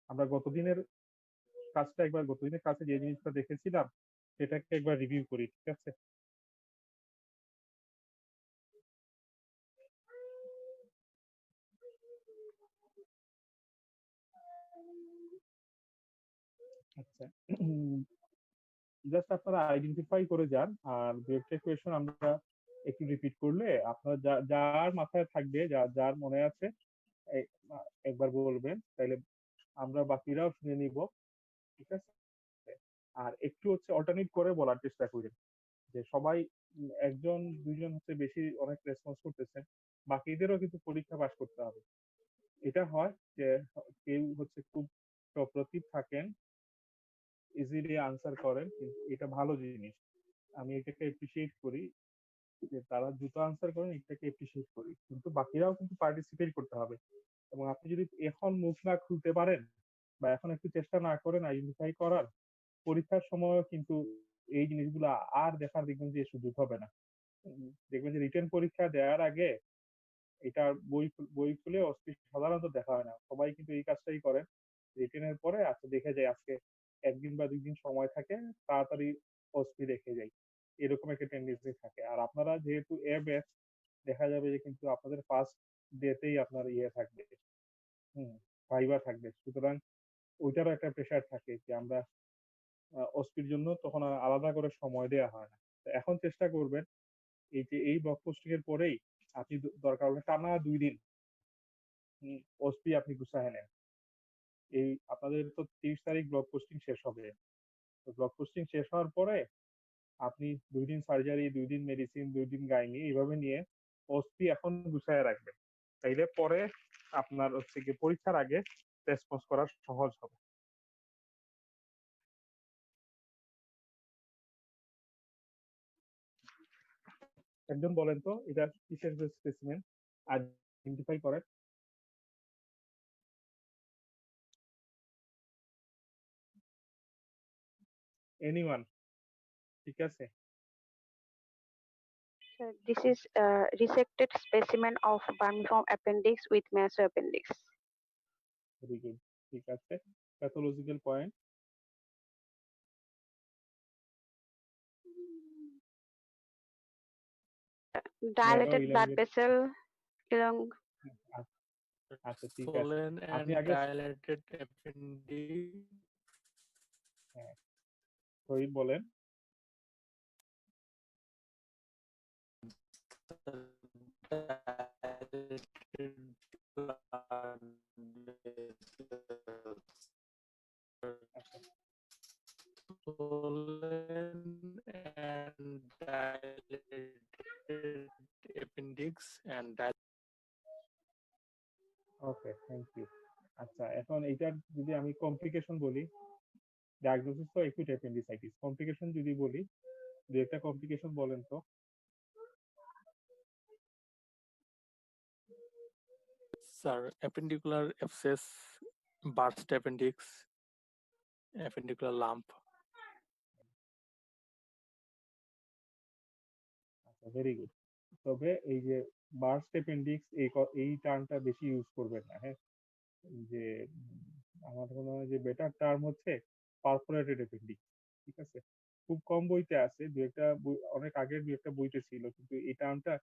আমরা গতদিনের কাছে যে জিনিসটা দেখেছিলাম সেটাকে একবার রিভিউ করি, ঠিক আছে? আচ্ছা, জাস্ট আপনারা আইডেন্টিফাই করে যান, আর দু একটা কোয়েশন আমরা একটু রিপিট করলে আপনার যার মাথায় থাকবে, যার মনে আছে একবার বলবেন, তাইলে আমরা বাকিরাও শুনে নিব, ঠিক আছে? আর একটু হচ্ছে অল্টারনেট করে বলার চেষ্টা করেন, যে সবাই একজন দুইজন হচ্ছে বেশি অনেক রেসপন্স করতেছেন, বাকিদেরও কিন্তু পরীক্ষা পাস করতে হবে। এটা হয় যে কেউ হচ্ছে খুব সপ্রতিভ থাকেন, ইজিলি আনসার করেন, কিন্তু এটা ভালো জিনিস, আমি এটাকে এপ্রিসিয়েট করি, যে তারা দ্রুত আনসার করেন, এটাকে এপ্রিসিয়েট করি, কিন্তু বাকিরাও কিন্তু পার্টিসিপেট করতে হবে। এবং আপনি যদি এখন মুখ না খুলতে পারেন বা এখন একটু চেষ্টা না করেন আইডেন্টিফাই করার, পরীক্ষার সময় কিন্তু এই জিনিসগুলো আর দেখার দেখবেন যে সুযোগ হবে না। দেখবেন যে রিটেন পরীক্ষা দেওয়ার আগে এটা বই খুলে অস্থির সাধারণত দেখা হয় না, সবাই কিন্তু এই কাজটাই করে। রিটেনের পরে আচ্ছা দেখে যায়, আজকে একদিন বা দুই দিন সময় থাকে, তাড়াতাড়ি অস্থি দেখে যাই, এরকম একটা টেন্ডেন্সি থাকে। আর আপনারা যেহেতু এ ব্যাচ, দেখা যাবে যে কিন্তু আপনাদের ফার্স্ট ডেতেই আপনার ইয়ে থাকবে, হুম, ভাইবা থাকবে, সুতরাং ওইটারও একটা প্রেশার থাকে যে আমরা অস্থির জন্য তখন আর আলাদা করে সময় দেওয়া হয় না। তো এখন চেষ্টা করবেন এই যে এই ব্লগ পোস্টিং এর পরেই আপনি দরকার হলে টানা 2 দিন ওসপি আপনি গুছায় নেন। এই আপনাদের তো 30 তারিখ ব্লগ পোস্টিং শেষ হবে, তো ব্লগ পোস্টিং শেষ হওয়ার পরে আপনি 2 দিন সার্জারি, 2 দিন মেডিসিন, 2 দিন গাইনি, এইভাবে নিয়ে ওসপি এখন গুছায় রাখবেন, তাইলে পরে আপনার হচ্ছে গিয়ে পরীক্ষার আগে রেসপন্স করা সহজ হবে। একজন বলেন তো এটা কিসের স্পেসিমেন, আইডেন্টিফাই করেন। এনিওয়ান? ঠিক আছে, Sir, this is a resected specimen of vermiform appendix with mesoappendix. Very good, ঠিক আছে। Pathological point? Narrow Dilated blood ইলামিনেট? vessel along আচ্ছা ঠিক আছে, swollen আপনি and আগে dilated appendix. হ্যাঁ, শহীদ বলেন। Dilated blood আচ্ছা, swollen and dilated appendix and okay, thank you. আচ্ছা, এখন এইটার যদি আমি কমপ্লিকেশন বলি, ডায়াগনোসিস তো অ্যাকিউট অ্যাপেন্ডিসাইটিস, কমপ্লিকেশন যদি বলি, দু একটা কমপ্লিকেশন বলেন তো। sir, appendicular abscess, burst appendix, appendicular lump. আচ্ছা, ভেরি গুড। তবে এই যে বার্স্ট অ্যাপেন্ডিক্স, এই টার্মটা বেশি ইউজ করবেন না, হ্যাঁ? যে আমার মনে হয় যে বেটার টার্ম হচ্ছে পারফোরেটেড অ্যাপেন্ডিক্স, ঠিক আছে? খুব কম বইতে আছে, দু একটা অনেক আগের দু একটা বইতে ছিল, কিন্তু এই টার্মটা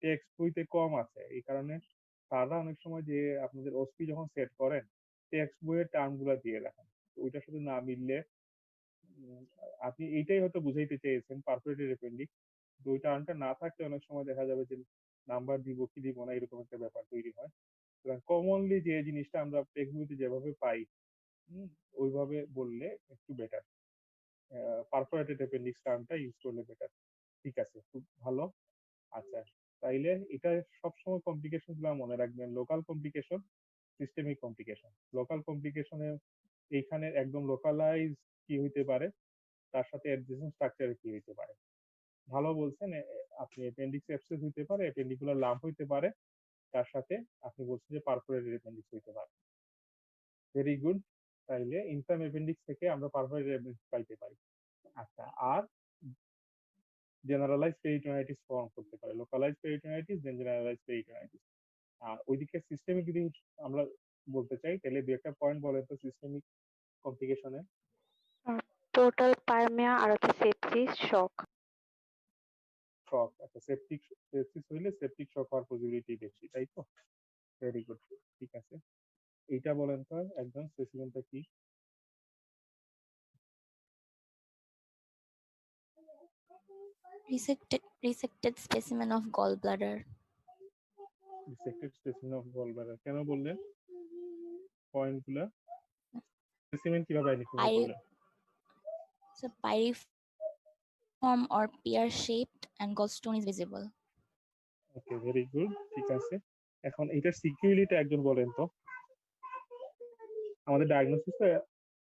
টেক্সট বইতে কম আছে, এই কারণে তারা অনেক সময় যে আপনাদের ওসপি যখন সেট করেন, টেক্সট বইয়ের টার্ম গুলা দিয়ে রাখেন, ওইটার সাথে না মিললে উম, আপনি এইটাই হয়তো বুঝাইতে চেয়েছেন পারফোরেটেড অ্যাপেন্ডিক্স, ওই টার্মটা না থাকলে অনেক সময় দেখা যাবে যে নাম্বার দিব কি দিব না, এরকম একটা ব্যাপার তৈরি হয়। সুতরাং কমনলি যে জিনিসটা আমরা টেক্সট বইতে যেভাবে পাই, হুম, ওইভাবে বললে একটু বেটার, পারফোরেটেড অ্যাপেন্ডিক্স টার্মটা ইউজ করলে বেটার। ঠিক আছে, খুব ভালো। আচ্ছা, তাইলে এটা সবসময় কমপ্লিকেশন গুলো মনে রাখবেন, local complication, systemic complication. Local কমপ্লিকেশনে এইখানে একদম লোকালাইজ কি হইতে পারে, তার সাথে অ্যাডজেসেন্ট স্ট্রাকচারে কি হইতে পারে। ভালো বলছেন, আপনি অ্যাপেন্ডিক্স অ্যাবসেস হইতে পারে, অ্যাপেন্ডিকুলার লাম্প হইতে পারে, তার সাথে আপনি বলছেন যে পারফোরেটেড অ্যাপেন্ডিক্স হইতে পারে। ভেরি গুড, তাইলে ইনফার্ম অ্যাপেন্ডিক্স থেকে আমরা পারফোরেটেড অ্যাপেন্ডিক্স পাইতে পারি। আচ্ছা, আর জেনারেলাইজ পেরিটোনাইটিস ফর্ম করতে পারে, লোকালাইজ পেরিটোনাইটিস দেন জেনারেলাইজ পেরিটোনাইটিস। আর ওইদিকে সিস্টেমে যদি আমরা বলতে চাই, তাহলে 2-একটা পয়েন্ট বলেন তো সিস্টেমিক কমপ্লিকেশনে। Total pyremia আর হচ্ছে sepsis shock. শক, আচ্ছা সেপসিস হইলে সেপটিক শক হওয়ার পসিবিলিটি বেশি, তাই তো? ভেরি গুড, ঠিক আছে। এইটা বলেন তো একদম স্পেসিমেনটা কি? Resected specimen of gallbladder. ডিসেক্টেড specimen of gallbladder, কেন বললেন পয়েন্টগুলো? স্পেসিমেন কিভাবে আইডেন্টিফাই করলেন? So piriform or pear-shaped and gallstone is visible. Okay, very good, ঠিক আছে। এখন এটার সিকিউরিটিটা একজন বলেন তো। আমাদের ডায়াগনোসিসে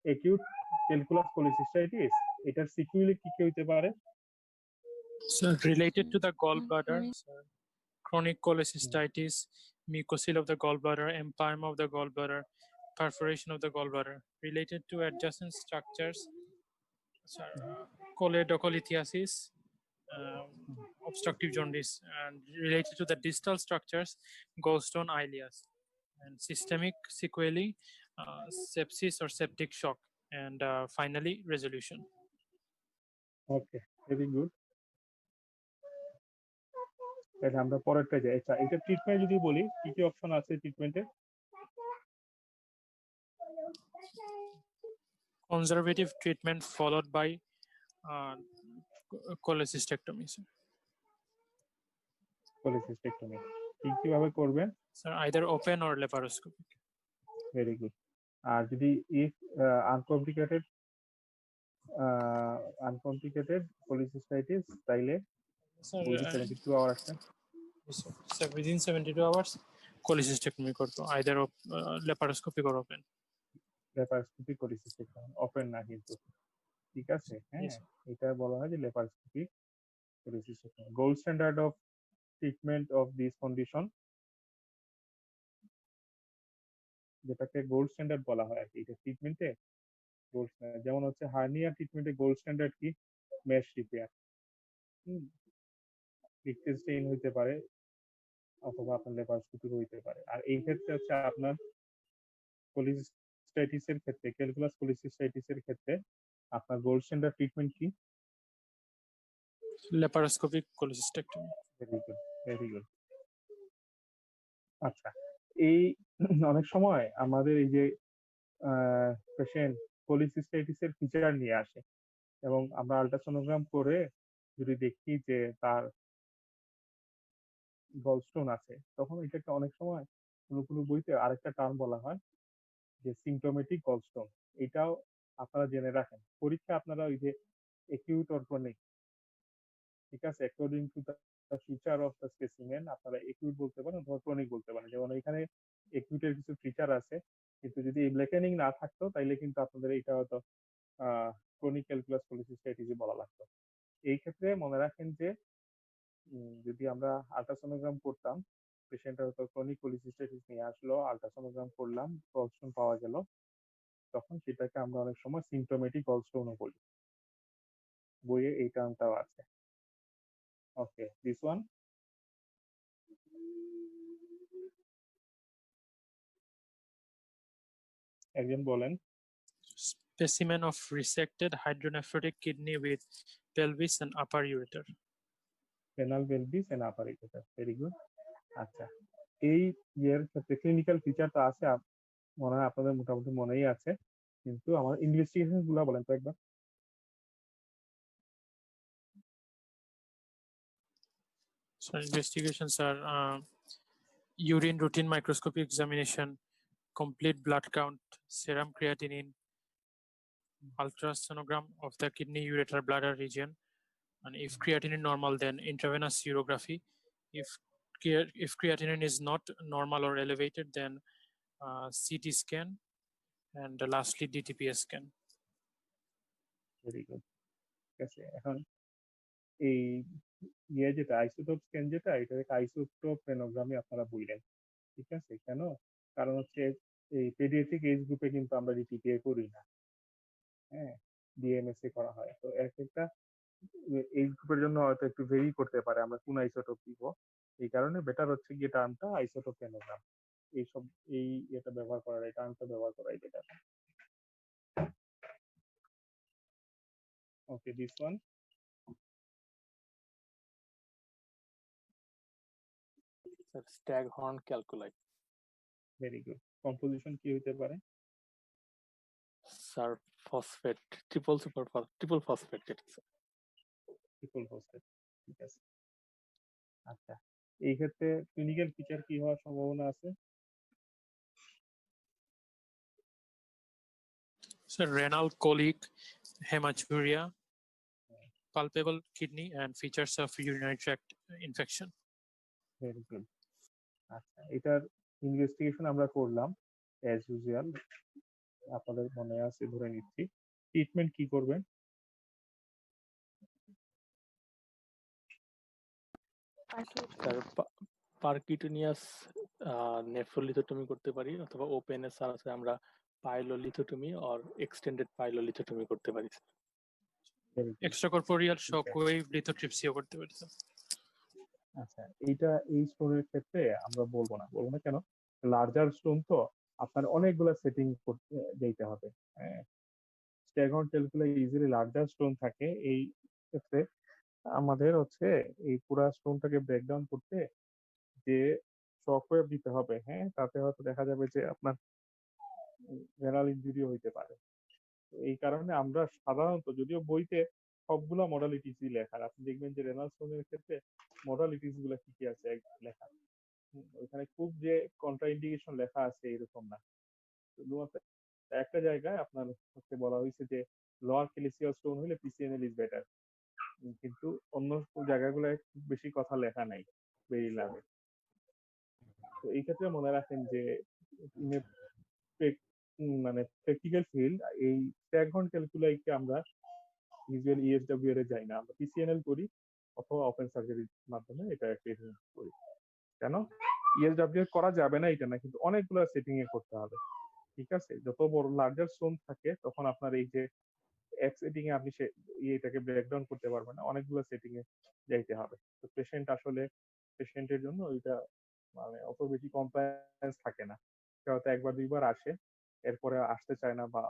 অ্যাকিউট ক্যালকুলাস পলিসিস্টাইটিস, এটার সিকিউরিটি কি কি হইতে পারে? So related to the gallbladder, so chronic cholecystitis, mucocele of the gallbladder, empyema of the gallbladder, perforation of the gallbladder. Related to adjacent structures, choledocholithiasis, obstructive jaundice, and related to the distal structures, gallstone ileus, and systemic sequelae, sepsis or septic shock, and finally resolution. Okay, very good. তাহলে আমরা পরেরটা যাই। আচ্ছা, এটা treatment যদি বলি, কি কি অপশন আছে ট্রিটমেন্টে? Conservative treatment followed by cholecystectomy. পলিসিস্টেক্টমি কিভাবে করবেন? So either open or laparoscopic. Very good. আর যদি ইফ আনকমপ্লিকেটেড পলিসিস্টাইটিস, তাইলে So, 72 আওয়ার আছে। so within 72 hours, cholecystectomy করতো, either laparoscopic or open. Laparoscopic cholecystectomy, open না কিন্তু, ঠিক আছে? হ্যাঁ, Yes. এটা বলা হয় যে laparoscopic cholecystectomy. Gold standard of treatment of this condition, যেটাকে গোল্ড স্ট্যান্ডার্ড বলা হয় আর কি, এটা ট্রিটমেন্টে গোল্ড স্ট্যান্ডার্ড। যেমন হচ্ছে হার্নিয়া ট্রিটমেন্টে গোল্ড স্ট্যান্ডার্ড কি? Mesh repair. পিক্সেল স্টেইন হইতে পারে অথবা আপনার ল্যাপারোস্কোপিক হইতে পারে। আর এই ক্ষেত্রে হচ্ছে আপনার পলিসিস্টাইটিসের ক্ষেত্রে, ক্যালকুলাস পলিসিস্টাইটিসের ক্ষেত্রে আপনার গোল্ড স্ট্যান্ডার্ড ট্রিটমেন্ট কি? Laparoscopic cholecystectomy. Very good, very good. আচ্ছা, এই অনেক সময় আমাদের এই যে পেশেন্ট পলিসিস্টাইটিসের ফিচার নিয়ে আসে এবং আমরা আল্ট্রাসোনোগ্রাম করে যদি দেখি যে তার গলস্টোন আছে, তখন এটাকে অনেক সময় কোনো কোনো বইতে আরেকটা টার্ম বলা হয় যে সিম্পটোমেটিক গলস্টোন। এটাও আপনারা জেনে রাখেন। পরীক্ষা আপনারা ওই যে একিউট অর ক্রনিক, ঠিক আছে, according to the feature of the specimen আপনারা একিউট বলতে পারেন অথবা ক্রনিক বলতে পারেন। যেমন এখানে একিউটের কিছু ফিচার আছে, কিন্তু যদি এই ব্ল্যাকেনিং না থাকতো তাইলে কিন্তু আপনাদের এটা হয়তো ক্রনিক ক্যালকুলাস পলিসিস্টাইটিস বলা লাগতো। এই ক্ষেত্রে মনে রাখেন যে যদি আমরা আল্ট্রাসোনোগ্রাম করতাম, পেশেন্টের হয়তো ক্রনিক পলিসিস্টাইটিস নিয়ে আসলো, আল্ট্রাসোনোগ্রাম করলাম, গলস্টোন পাওয়া গেল, তখন সেটাকে আমরা অনেক সময় সিম্পটোমেটিক গলস্টোনও বলি। বইয়ে এই টার্মটাও আছে। Okay, this one. একজন বলেন। Specimen of resected hydronephrotic kidney with pelvis and upper ureter. Renal pelvis and upper ureter, very good. আচ্ছা, এই ইয়ের ক্ষেত্রে ক্লিনিক্যাল ফিচার তো আছে, মনে হয় আপনাদের মোটামুটি মনেই আছে, কিন্তু আমার ইনভেস্টিগেশন গুলো বলেন তো একবার। So investigations are urine routine microscopic examination, complete blood count, serum creatinine, ultrasonogram of the kidney ureter bladder region, and if creatinine normal, then intravenous urography. If creatinine is not normal or elevated, then CT scan, and lastly DTPS scan. Very good, ঠিক আছে। এখন এই ইয়ে যেটা isotope scan যেটা, এটাকে isotope প্যানোগ্রামই আপনারা বললেন, ঠিক আছে? কেন? কারণ হচ্ছে এই পেডিয়াট্রিক এজ গ্রুপে কিন্তু আমরা ডিটিপিএ করি না, হ্যাঁ, ডিএমএসএ করা হয়। তো এক একটা এজ গ্রুপের জন্য হয়তো একটু ভেরি করতে পারে আমরা কোন আইসোটোপ দিব, এই কারণে বেটার হচ্ছে গিয়ে টার্মটা আইসোটোপ প্যানোগ্রাম। এইসব এই এটা ব্যবহার করা যায়, টার্মটা ব্যবহার করা যায় এটা। Okay, this one. Sir staghorn calculi. Very good. Composition কি হতে পারে? স্যার ফসফেট, ট্রিপল ফসফেট এটা স্যার। ট্রিপল ফসফেট, ঠিক আছে। আচ্ছা, এই ক্ষেত্রে ক্লিনিক্যাল ফিচার কি হওয়ার সম্ভাবনা আছে? So renal colic, hematuria, palpable kidney, and features of urinary tract infection. Very good. আচ্ছা, এটার ইনভেস্টিগেশন আমরা করলাম অ্যাজ ইউজুয়াল, আপনাদের মনে আছে ধরে নিচ্ছি। ট্রিটমেন্ট কি করবেন? স্যার পারকিউটেনিয়াস নেফ্রোলিথোটমি করতে পারি, অথবা ওপেনএসআর আছে আমরা পাইলোলিথোটমি অর এক্সটেন্ডেড পাইলোলিথোটমি করতে পারি। Extracorporeal shockwave lithotripsy করতে পারি স্যার। আচ্ছা, এইটা এই স্টোনের ক্ষেত্রে আমরা বলবো না কেন? লার্জার স্টোন তো আপনার অনেকগুলো সেটিং করতে যেতে হবে। হ্যাঁ, স্ট্যাগহর্ন ক্যালকুলাই ইজিলি লার্জার স্টোন থাকে, এই ক্ষেত্রে আমাদের হচ্ছে এই পুরো স্টোনটাকে ব্রেকডাউন করতে যে শকওয়েভ দিতে হবে। হ্যাঁ, তাতে হয়তো দেখা যাবে যে আপনার রেনাল ইনজুরিও হইতে পারে। এই কারণে আমরা সাধারণত, যদিও বইতে সবগুলা মডালিটিসই লেখা, আপনি দেখবেন যে রেনাল স্টোনের ক্ষেত্রে মডালিটিস গুলা কি কি আছে লেখা, ওইখানে খুব যে কন্ট্রাইন্ডিকেশন লেখা আছে এরকম না। শুধুমাত্র একটা জায়গায় আপনার হচ্ছে বলা হয়েছে যে লোয়ার ক্যালিসিয়াল স্টোন হলে পিসিএনএল ইজ বেটার, কিন্তু অন্য জায়গাগুলোয় খুব বেশি কথা লেখা নাই ভেরি লাগে। তো এই ক্ষেত্রে মনে রাখেন যে মানে প্র্যাকটিক্যাল ফিল্ড, এই স্ট্যাগহর্ন ক্যালকুলাইকে আমরা ইউজুয়ালি ইএসডব্লিউ এর যাই না, আমরা পিসিএনএল করি অথবা ওপেন সার্জারির মাধ্যমে এটা ট্রিটমেন্ট করি। কেন ইএসডব্লিউ করা যাবে না এটা না, কিন্তু অনেকগুলো সেটিং এ করতে হবে। ঠিক আছে, যত বড় লার্জার স্টোন থাকে তখন আপনার এই যে এক সেটিং এ আপনি এটাকে ব্রেকডাউন করতে পারবেন না, অনেকগুলো সেটিং এ যাইতে হবে। তো পেশেন্টের জন্য এটা মানে অত বেশি কমপ্লায়েন্স থাকে না। সে হয়তো একবার দুইবার আসে, এরপরে আসতে চায় না বা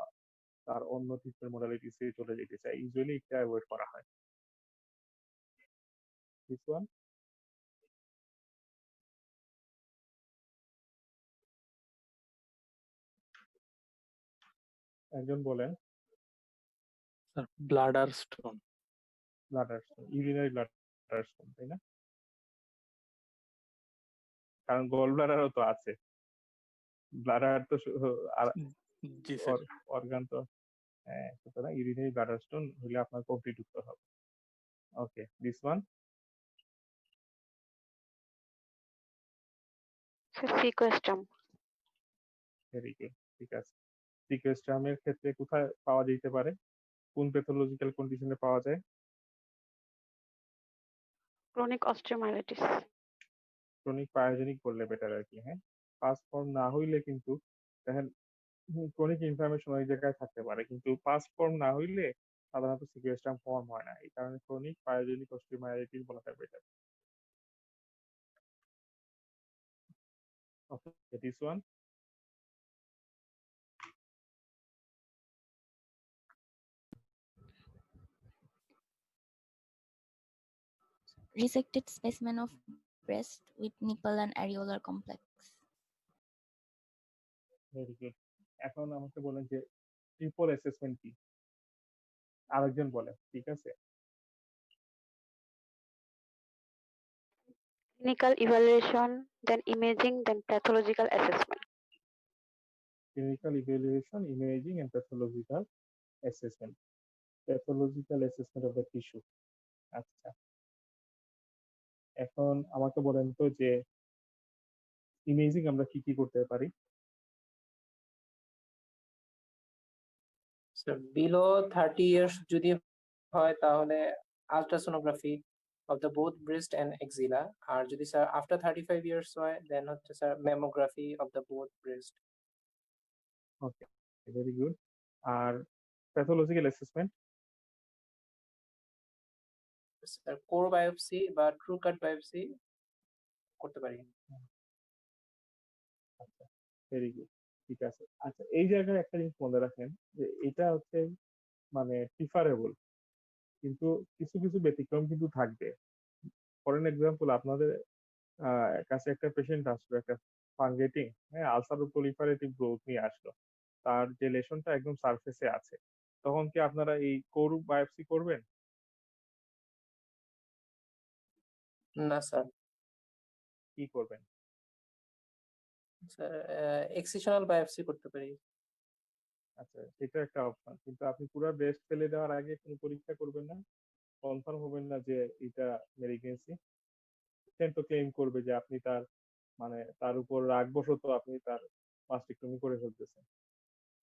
তার অন্য ট্রিটমেন্ট মডালিটিস এ চলে যেতে চায়, ইউজুয়ালি এটা অ্যাভয়েড করা হয়। This one. একজন বলেন। Sir bladder stone. Bladder stone, urinary bladder stone, তাই না? কারণ গল ব্লাডারও তো আছে, ব্লাডার তো জি স্যার। অর্গান তো। হ্যাঁ, সুতরাং ইউরিনারি ব্লাডার স্টোন হলে আপনার কমপ্লিট উত্তর হবে। Okay, this one. Sequestrum. Very good, ঠিক আছে। সিকোয়েস্ট্রামের ক্ষেত্রে কোথায় পাওয়া যেতে পারে, কোন প্যাথোলজিক্যাল কন্ডিশনে পাওয়া যায়? Chronic osteomyelitis. ক্রনিক পায়োজেনিক বললে বেটার আর কি। হ্যাঁ, পাস ফর্ম না হইলে কিন্তু দেখেন ক্রনিক ইনফ্লামেশন ওই জায়গায় থাকতে পারে, কিন্তু পাস ফর্ম না হইলে সাধারণত সিকুয়েস্ট্রাম ফর্ম হয় না, এই কারণে ক্রনিক পায়োজেনিক অস্টিওমাইলাইটিস বলাটা better. Okay, this one. Resected specimen of breast with nipple and areolar complex. Very good. এখন আমাকে বলেন যে ট্রিপল অ্যাসেসমেন্ট কি? আরেকজন বলেন, ঠিক আছে। Clinical evaluation, then imaging, then pathological assessment. Clinical evaluation, imaging and pathological assessment. Pathological assessment of the tissue. আচ্ছা, এখন আমাকে বলেন তো যে ইমেজিং আমরা কি কি করতে পারি? স্যার বিলো 30 ইয়ার্স যদি হয় তাহলে ultrasonography of the both breast and axilla, আর যদি স্যার আফটার 35 ইয়ার্স হয় দেন হচ্ছে sir mammography of the both breast. Okay, very good. আর pathological assessment? Sir core biopsy বা ট্রু কাট বায়োপসি করতে পারি। ভেরি গুড, ঠিক আছে। আচ্ছা, এই জায়গায় একটা জিনিস মনে রাখেন যে এটা হচ্ছে মানে প্রিফারেবল, কিন্তু কিছু কিছু ব্যতিক্রম কিন্তু থাকবে। ফর এন এক্সাম্পল, আপনাদের কাছে একটা পেশেন্ট আসলো, একটা ফাঙ্গেটিং, হ্যাঁ, আলসার প্রলিফারেটিভ গ্রোথ নিয়ে আসলো, তার যে লেশনটা একদম সারফেসে আছে, তখন কি আপনারা এই কোর বায়োপসি করবেন? না স্যার, কি করবেন? স্যার এক্সিশনাল বায়োপসি করতে পারি। আচ্ছা, এটা একটা অপশন, কিন্তু আপনি পুরো ব্রেস্ট ফেলে দেওয়ার আগে কোনো পরীক্ষা করবেন না? কনফার্ম হবেন না যে এটা মেলিগনেন্সি? পেশেন্ট তো ক্লেম করবে যে আপনি তার মানে তার উপর রাগবশত আপনি তার মাস্টেক্টমি করে ফেলতেছেন।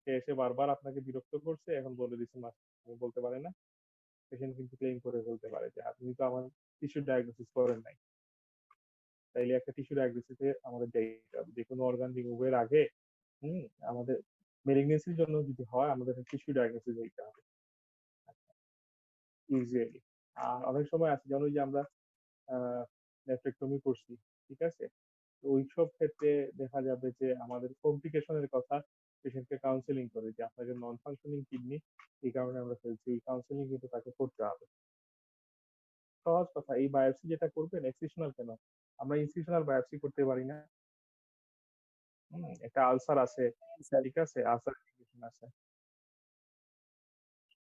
সে এসে বারবার আপনাকে বিরক্ত করছে, এখন বলে দিচ্ছে মাস্টেক্টমি বলতে পারে না। পেশেন্ট কিন্তু ক্লেম করে ফেলতে পারে যে আপনি তো আমার টিস্যু ডায়াগনোসিস করেন নাই। তাইলে একটা টিস্যু ডায়াগনোসিসে আমাদের যাইতে হবে, যে কোনো অর্গান রিমুভের আগে হুম আমাদের মেলিগনেন্সির জন্য যদি হয় আমাদের টিস্যু ডায়াগনোসিস দিতে হবে ইউজুয়ালি। আর অনেক সময় আছে যেমন ওই যে আমরা নেফ্রেক্টমি করছি, ঠিক আছে, তো ওইসব ক্ষেত্রে দেখা যাবে যে আমাদের কমপ্লিকেশনের কথা পেশেন্টকে কাউন্সেলিং করে যে আপনাকে নন ফাংশনিং কিডনি, এই কারণে আমরা ফেলছি, এই কাউন্সেলিং কিন্তু তাকে করতে হবে। সহজ কথা, এই বায়োপসি যেটা করবেন এক্সিশনাল কেন, আমরা ইনসিশনাল বায়োপসি করতে পারি না? একটা আলসার আছে, স্যার ঠিক আছে, আলসার ইন্ডিকেশন আছে।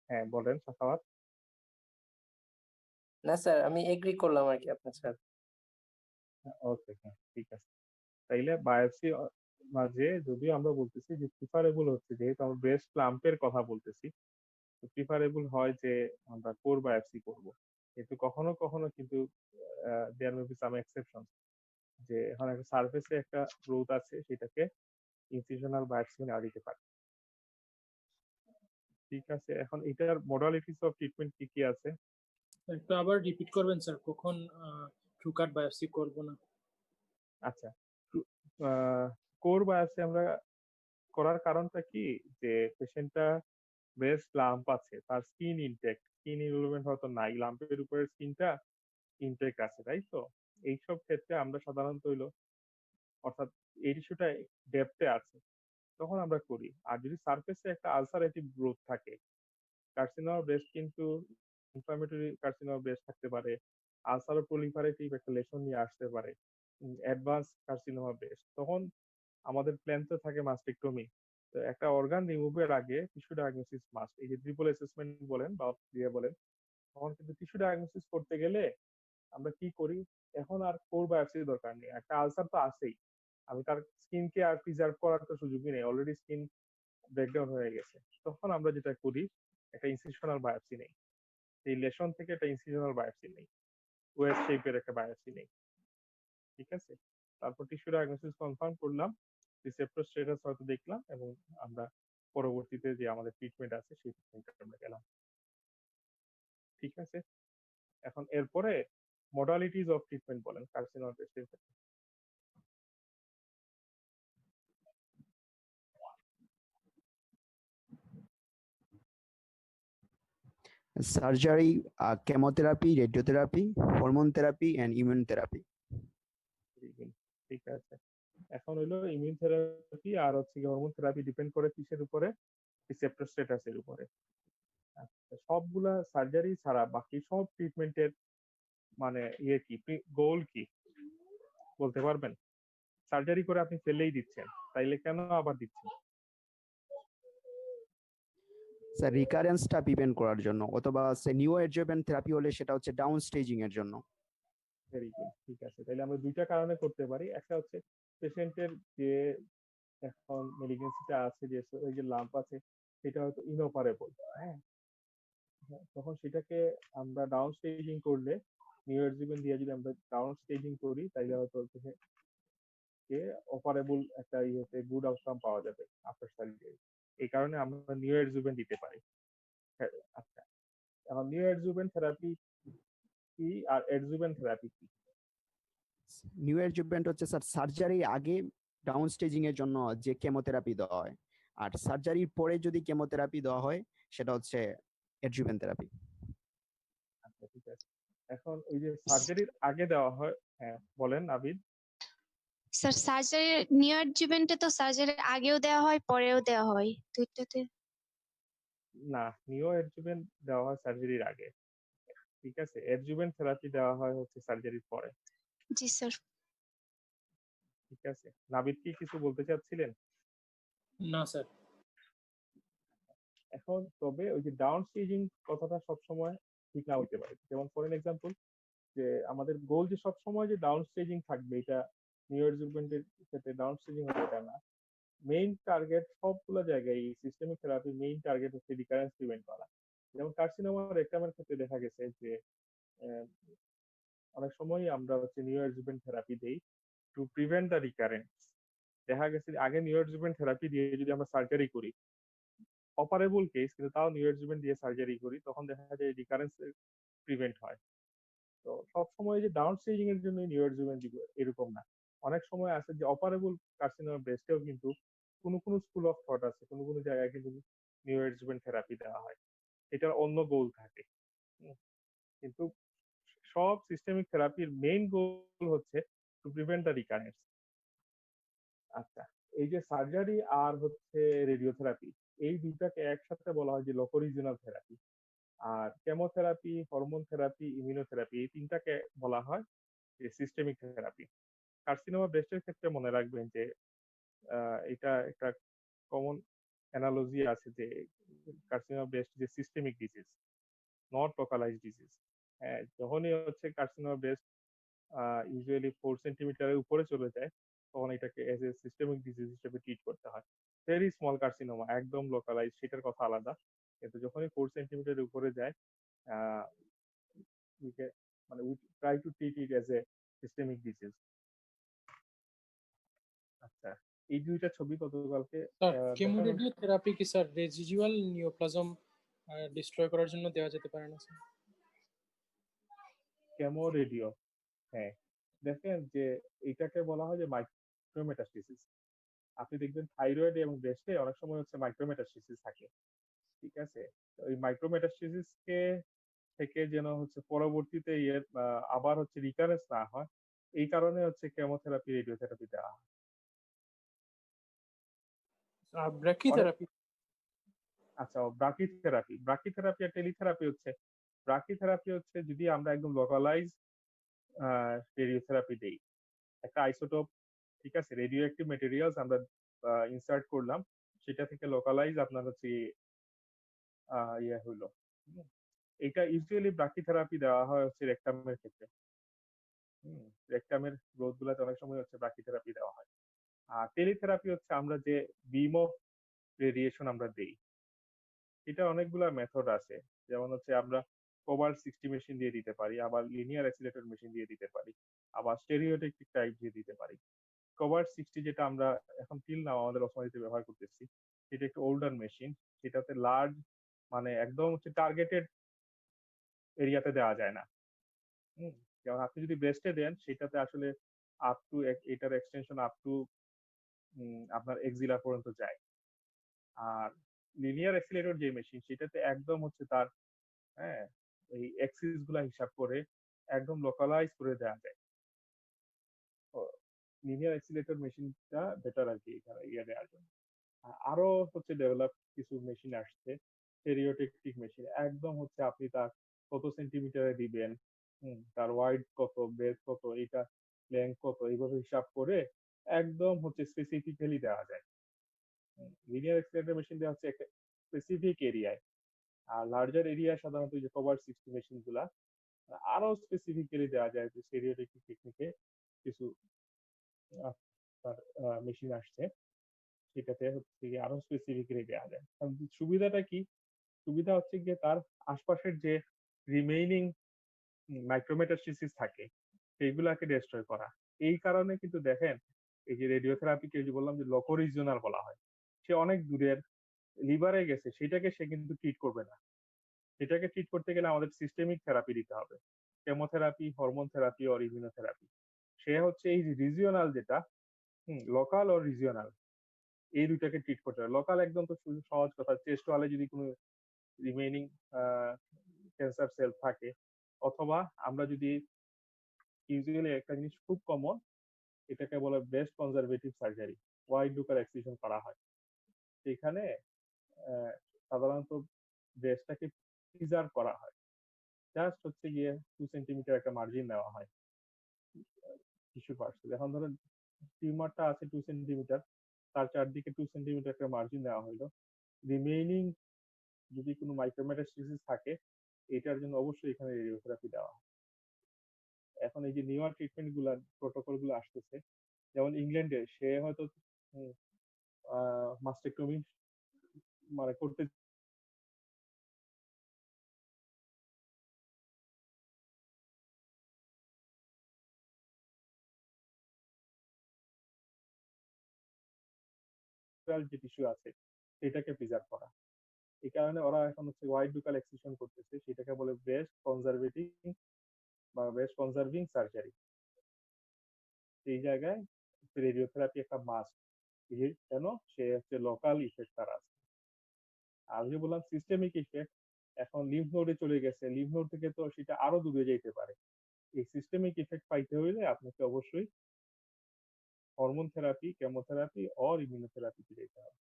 হ্যাঁ বলেন সাখাওয়াত। না স্যার, আমি এগ্রি করলাম আর কি আপনার স্যার। ওকে, হ্যাঁ ঠিক আছে। তাইলে বায়োপসি মাঝে যদিও আমরা বলতেছি যে প্রিফারেবল হচ্ছে, যেহেতু আমরা ব্রেস্ট লাম্পের কথা বলতেছি, তো প্রিফারেবল হয় যে আমরা কোর বায়োপসি করব, কিন্তু কখনো কখনো কিন্তু দেয়ার মে বি সাম এক্সেপশন, যে এখন একটা সার্ফেসে একটা গ্রোথ আছে, সেটাকে ইনসিশনাল বায়োপসি নেওয়া দিতে পারে। ঠিক আছে, এখন এটার মডালিটিস অফ ট্রিটমেন্ট কি কি আছে? একটু আবার রিপিট করবেন স্যার, কখন ট্রু কাট বায়োপসি করব না? আচ্ছা, কোর বায়োপসি আমরা করার কারণটা কি, যে পেশেন্টটা ব্রেস্ট লাম্প আছে, তার স্কিন ইনটেক্ট, স্কিন ইনভলভমেন্ট হয়তো নাই, লাম্পের উপরের স্কিনটা ইনটেক্ট আছে, তাই তো? এইসব ক্ষেত্রে আমরা সাধারণত হইলো, অর্থাৎ এই টিস্যুটা ডেপথে আছে, তখন আমরা করি। আর যদি সারফেসে একটা আলসারেটিভ গ্রোথ থাকে, কার্সিনোমা ব্রেস্ট কিন্তু ইনফ্লামেটরি কার্সিনোমা ব্রেস্ট থাকতে পারে, আলসার প্রলিফারেটিভ একটা লেশন নিয়ে আসতে পারে, অ্যাডভান্স কার্সিনোমা ব্রেস্ট, তখন আমাদের প্ল্যান তো থাকে মাস্টেক্টমি। তো একটা অর্গান রিমুভের আগে টিস্যু ডায়াগনোসিস মাস্ট, এই যে ট্রিপল অ্যাসেসমেন্ট বলেন বা দিয়ে বলেন, তখন কিন্তু টিস্যু ডায়াগনোসিস করতে গেলে আমরা কি করি, এখন আর কোর বায়োপসির দরকার নেই, একটা আলসার তো আছেই, আমি তার স্কিনকে আর প্রিজার্ভ করার তো সুযোগই নেই, অলরেডি স্কিন ব্রেকডাউন হয়ে গেছে। তখন আমরা যেটা করি, একটা ইনসিশনাল বায়োপসি নেই, এই লেশন থেকে একটা ইনসিশনাল বায়োপসি নেই, ওয়েভ শেপের একটা বায়োপসি নেই, ঠিক আছে। তারপর টিস্যু ডায়াগনোসিস কনফার্ম করলাম, রিসেপ্টর স্ট্যাটাস হয়তো দেখলাম, এবং আমরা পরবর্তীতে যে আমাদের ট্রিটমেন্ট আছে সেই ট্রিটমেন্টে আমরা গেলাম, ঠিক আছে। এখন এরপরে মডালিটিস অফ ট্রিটমেন্ট বলেন কার্সিনোমা ব্রেস্টের ক্ষেত্রে। surgery, chemotherapy, radiotherapy, hormone therapy, and immunotherapy. ঠিক আছে, এখন হলো ইমিউন থেরাপি আর হচ্ছে হরমোন থেরাপি ডিপেন্ড করে কিসের উপরে, রিসেপ্টর স্ট্যাটাসের উপরে। আচ্ছা, সবগুলা সার্জারি ছাড়া বাকি সব ট্রিটমেন্টের মানে ইয়ে কি, গোল কি বলতে পারবেন? সার্জারি করে আপনি ফেলেই দিচ্ছেন, তাইলে কেন আবার দিচ্ছেন? স্যার রিকারেন্সটা প্রিভেন্ট করার জন্য, অথবা নিউ অ্যাডজুভেন্ট থেরাপি হলে সেটা হচ্ছে ডাউন স্টেজিং এর জন্য। ভেরি গুড, ঠিক আছে, তাহলে আমরা দুইটা কারণে করতে পারি। একটা হচ্ছে পেশেন্টের যে এখন মেলিগনেন্সিটা আছে, যে ওই যে লাম্প আছে, সেটা হয়তো ইনঅপারেবল, হ্যাঁ, তখন সেটাকে আমরা ডাউন স্টেজিং করলে, নিউরোজিবেন দিয়ে যদি আমরা ডাউন স্টেজিং করি, তাইলে হয়তো যে অপারেবল একটা ইয়েতে গুড আউটকাম পাওয়া যাবে আফটার সার্জারি। এই কারণে আমরা নিউরোজিবেন দিতে পারি। হ্যাঁ, আচ্ছা, এখন নিউরোজিবেন থেরাপি কি আর অ্যাডজুভেন্ট থেরাপি কি? নিউ অ্যাডজুভেন্ট হচ্ছে স্যার সার্জারির আগে ডাউন স্টেজিং এর জন্য যে কেমোথেরাপি দেওয়া হয়, আর সার্জারির পরে যদি কেমোথেরাপি দেওয়া হয় সেটা হচ্ছে অ্যাডজুভেন্ট থেরাপি। আচ্ছা ঠিক আছে, এখন ওই যে সার্জারির আগে দেওয়া হয়, হ্যাঁ বলেন আবিদ। স্যার সার্জারি নিওঅ্যাডজুভেন্টে তো সার্জারির আগেও দেওয়া হয় পরেও দেওয়া হয় দুইটাতে। না, নিও অ্যাডজুভেন্ট দেওয়া হয় সার্জারির আগে, ঠিক আছে? অ্যাডজুভেন্ট থেরাপি দেওয়া হয় হচ্ছে সার্জারির পরে, জি স্যার। ঠিক আছে? নাবিদ কি কিছু বলতে চাচ্ছিলেন? না স্যার। এখন তবে ওই যে ডাউন স্টেজিং কথাটা সবসময় ঠিক না হতে পারে। যেমন ফর এন এক্সাম্পল, যে আমাদের গোল যে সবসময় যে ডাউন স্টেজিং থাকবে, এটা নিও অ্যাডজুভেন্টের ক্ষেত্রে ডাউন স্টেজিং হবে এটা না। মেইন টার্গেট সবগুলো জায়গায় সিস্টেমিক থেরাপির মেইন টার্গেট হচ্ছে রিকারেন্স প্রিভেন্ট করা। যেমন কার্সিনোমা রেকটামের ক্ষেত্রে দেখা গেছে যে আহ, অনেক সময় আমরা হচ্ছে নিও অ্যাডজুভেন্ট থেরাপি দেই টু প্রিভেন্ট দ্য রিকারেন্স। দেখা গেছে যে আগে নিও অ্যাডজুভেন্ট থেরাপি দিয়ে যদি আমরা সার্জারি করি, অপারেবল কেস কিন্তু তাও নিও অ্যাডজুভেন্ট দিয়ে সার্জারি করি, তখন দেখা যায় রিকারেন্স প্রিভেন্ট হয়। তো সবসময় যে ডাউন স্টেজিং এর জন্য নিও অ্যাডজুভেন্ট দিব এরকম না। অনেক সময় আছে যে অপারেবল কার্সিনোমা ব্রেস্টেও কিন্তু কোনো স্কুল অফ থট আছে, কোনো জায়গায় কিন্তু নিও অ্যাডজুভেন্ট থেরাপি দেওয়া হয়, এটার অন্য গোল থাকে। হুম, কিন্তু সব সিস্টেমিক থেরাপির মেইন গোল হচ্ছে টু প্রিভেন্ট দ্য রিকারেন্স। আচ্ছা, এই যে সার্জারি আর হচ্ছে রেডিওথেরাপি, এই দুইটাকে একসাথে বলা হয় যে লোকোরিজিনাল থেরাপি। আর কেমোথেরাপি, হরমোন থেরাপি, ইমিউনোথেরাপি, এই তিনটাকে বলা হয় যে সিস্টেমিক থেরাপি। কার্সিনোমা ব্রেস্টের ক্ষেত্রে মনে রাখবেন যে এটা একটা কমন অ্যানালজি আছে যে কার্সিনোমা ব্রেস্ট যে systemic disease, not localised disease. হ্যাঁ, যখনই হচ্ছে কার্সিনোমা ব্রেস্ট ইউজুয়ালি 4 সেন্টিমিটারের উপরে চলে যায়, তখন এটাকে এজ এ সিস্টেমিক ডিজিজ হিসেবে ট্রিট করতে হয়। ভেরি স্মল কার্সিনোমা, একদম লোকালাইজ, সেটার কথা আলাদা। কিন্তু যখনই 4 সেন্টিমিটারের উপরে যায়, আহ, we can- মানে we try to treat it as a systemic disease. আচ্ছা, এই দুইটা ছবি গতকালকে স্যার দেখানো। কেমোরেডিও থেরাপি কি স্যার রেজিডুয়াল নিওপ্লাজম ডিস্ট্রয় করার জন্য দেওয়া যেতে পারে না স্যার? কেমো রেডিও, হ্যাঁ, দেখেন যে এটাকে বলা হয় যে মাইক্রোমেটাস্টেসিস। আপনি দেখবেন থাইরয়েড এবং ব্রেস্টে অনেক সময় হচ্ছে মাইক্রোমেটাস্টেসিস থাকে, ঠিক আছে? তো এই মাইক্রোমেটাস্টেসিস কে থেকে যেন হচ্ছে পরবর্তীতে আবার হচ্ছে রিকারেন্স না হয়, এই কারণে হচ্ছে কেমোথেরাপি, রেডিওথেরাপি দেওয়া হয়। আর ব্র্যাকিথেরাপি? আচ্ছা, ব্রাকিথেরাপি, ব্রাকিথেরাপি আর টেলিথেরাপি হচ্ছে, ব্রাকিথেরাপি হচ্ছে যদি আমরা একদম লোকালাইজ রেডিওথেরাপি দেই, একটা আইসোটোপ, ঠিক আছে, রেডিও অ্যাক্টিভ মেটেরিয়ালস আমরা ইনসার্ট করলাম, সেটা থেকে লোকালাইজ আপনার হচ্ছে ইয়ে হইলো। হুম, এটা ইউজুয়ালি ব্রাকিথেরাপি দেওয়া হয় হচ্ছে রেকটামের ক্ষেত্রে। রেকটামের গ্রোথ গুলাতে অনেক সময় হচ্ছে ব্রাকিথেরাপি দেওয়া হয়। আর টেলিথেরাপি হচ্ছে আমরা যে বিম অফ রেডিয়েশন আমরা দেই, এটা অনেকগুলা মেথড আছে। যেমন হচ্ছে আমরা কোবাল্ট 60 মেশিন দিয়ে দিতে পারি, আবার লিনিয়ার অ্যাক্সিলারেটর মেশিন দিয়ে দিতে পারি, আবার স্টেরিওটেকটিক টাইপ দিয়ে দিতে পারি। কোবাল্ট 60 যেটা আমরা এখন টিল নাও আমাদের অসমারিতে ব্যবহার করতেছি, এটা একটু ওল্ডার মেশিন, সেটাতে লার্জ মানে একদম হচ্ছে টার্গেটেড এরিয়াতে দেওয়া যায় না। হুম, যেমন আপনি যদি ব্রেস্টে দেন সেটাতে আসলে আপ টু, এটার এক্সটেনশন আপ টু আপনার এক্সিলা পর্যন্ত যায়। আর লিনিয়ার অ্যাক্সিলারেটর যে মেশিন, সেটাতে একদম হচ্ছে তার, হ্যাঁ, এই অ্যাক্সিস গুলা হিসাব করে একদম লোকালাইজ করে দেওয়া যায়। লিনিয়ার অ্যাক্সিলারেটর মেশিনটা বেটার আর কি এখানে ইয়ে দেওয়ার জন্য। আরো হচ্ছে ডেভেলপ কিছু মেশিন আসছে, স্টেরিওটেকটিক মেশিন, একদম হচ্ছে আপনি তার কত সেন্টিমিটারে দিবেন, তার ওয়াইড কত, ব্রেথ কত, এটা লেন্থ কত, এইভাবে হিসাব করে একদম হচ্ছে স্পেসিফিক্যালি দেওয়া যায়। লিনিয়ার অ্যাক্সিলারেটর মেশিন দেওয়া হচ্ছে একটা স্পেসিফিক এরিয়ায়, আর লার্জার এরিয়া সাধারণত যে কভার 60 মেশিন গুলা আরো স্পেসিফিক্যালি দেওয়া যায়, যে স্টেরিওটেকটিক টেকনিকে কিছু মেশিন আসছে, সেটাতে হচ্ছে গিয়ে আরো স্পেসিফিক্যালি দেওয়া যায়। কারণ সুবিধাটা কি? সুবিধা হচ্ছে গিয়ে তার আশপাশের যে রিমেইনিং মাইক্রোমেটাস্টেসিস থাকে সেইগুলাকে ডিস্ট্রয় করা। এই কারণে কিন্তু দেখেন এই যে রেডিওথেরাপিকে যে বললাম যে লোকোরিজিওনাল বলা হয়, সে অনেক দূরের লিভারে গেছে, সেটাকে সে কিন্তু ট্রিট করবে না। সেটাকে ট্রিট করতে গেলে আমাদের সিস্টেমিক থেরাপি দিতে হবে, chemotherapy, hormone therapy or immunotherapy. সে হচ্ছে এই রিজিওনাল যেটা, লোকাল ও রিজিওনাল, এই দুইটাকে ট্রিট করতে হবে। লোকাল একদম তো সহজ কথা, চেস্ট ওয়ালে যদি কোনো রিমেইনিং ক্যান্সার সেল থাকে, অথবা আমরা যদি ইউজুয়ালি একটা জিনিস খুব কমন, এটাকে বলে breast conservative surgery, wide ducker excision করা হয়। এখানে সাধারণত ব্রেস্টটাকে প্রিজার্ভ করা হয়, জাস্ট হচ্ছে গিয়ে 2 সেন্টিমিটার একটা মার্জিন নেওয়া হয় টিস্যু পার্টস। এখন ধরেন টিউমারটা আছে 2 সেন্টিমিটার, তার চারদিকে 2 সেন্টিমিটার একটা মার্জিন নেওয়া হইলো। রিমেইনিং যদি কোনো মাইক্রোমেটাস্টেসিস থাকে, এটার জন্য অবশ্যই এখানে রেডিওথেরাপি দেওয়া হয়। এখন এই যে নিউয়ার ট্রিটমেন্ট গুলা প্রোটোকল গুলো আসতেছে, যেমন ইংল্যান্ডে সে হয়তো মাস্টেক্টমি মানে করতে যে টিস্যু আছে সেটাকে প্রিজার্ভ করা। এই কারণে ওরা এখন হচ্ছে ওয়াইড ডুকাল এক্সিশন করতেছে, সেটাকে বলে ব্রেস্ট কনজারভেটিভ বা ব্রেস্ট কনজার্ভিং সার্জারি। এই জায়গায় রেডিওথেরাপি একটা মাস্ট, কেন সে হচ্ছে লোকাল ইফেক্ট তার আছে। আমি যে বললাম সিস্টেমিক ইফেক্ট, এখন লিম্ফ নোডে চলে গেছে, লিম্ফ নোড থেকে তো সেটা আরো দূরে যেতে পারে। এই সিস্টেমিক ইফেক্ট পাইতে হইলে আপনাকে অবশ্যই হরমোন থেরাপি, কেমোথেরাপি অর ইমিউনোথেরাপিতে যেতে হবে।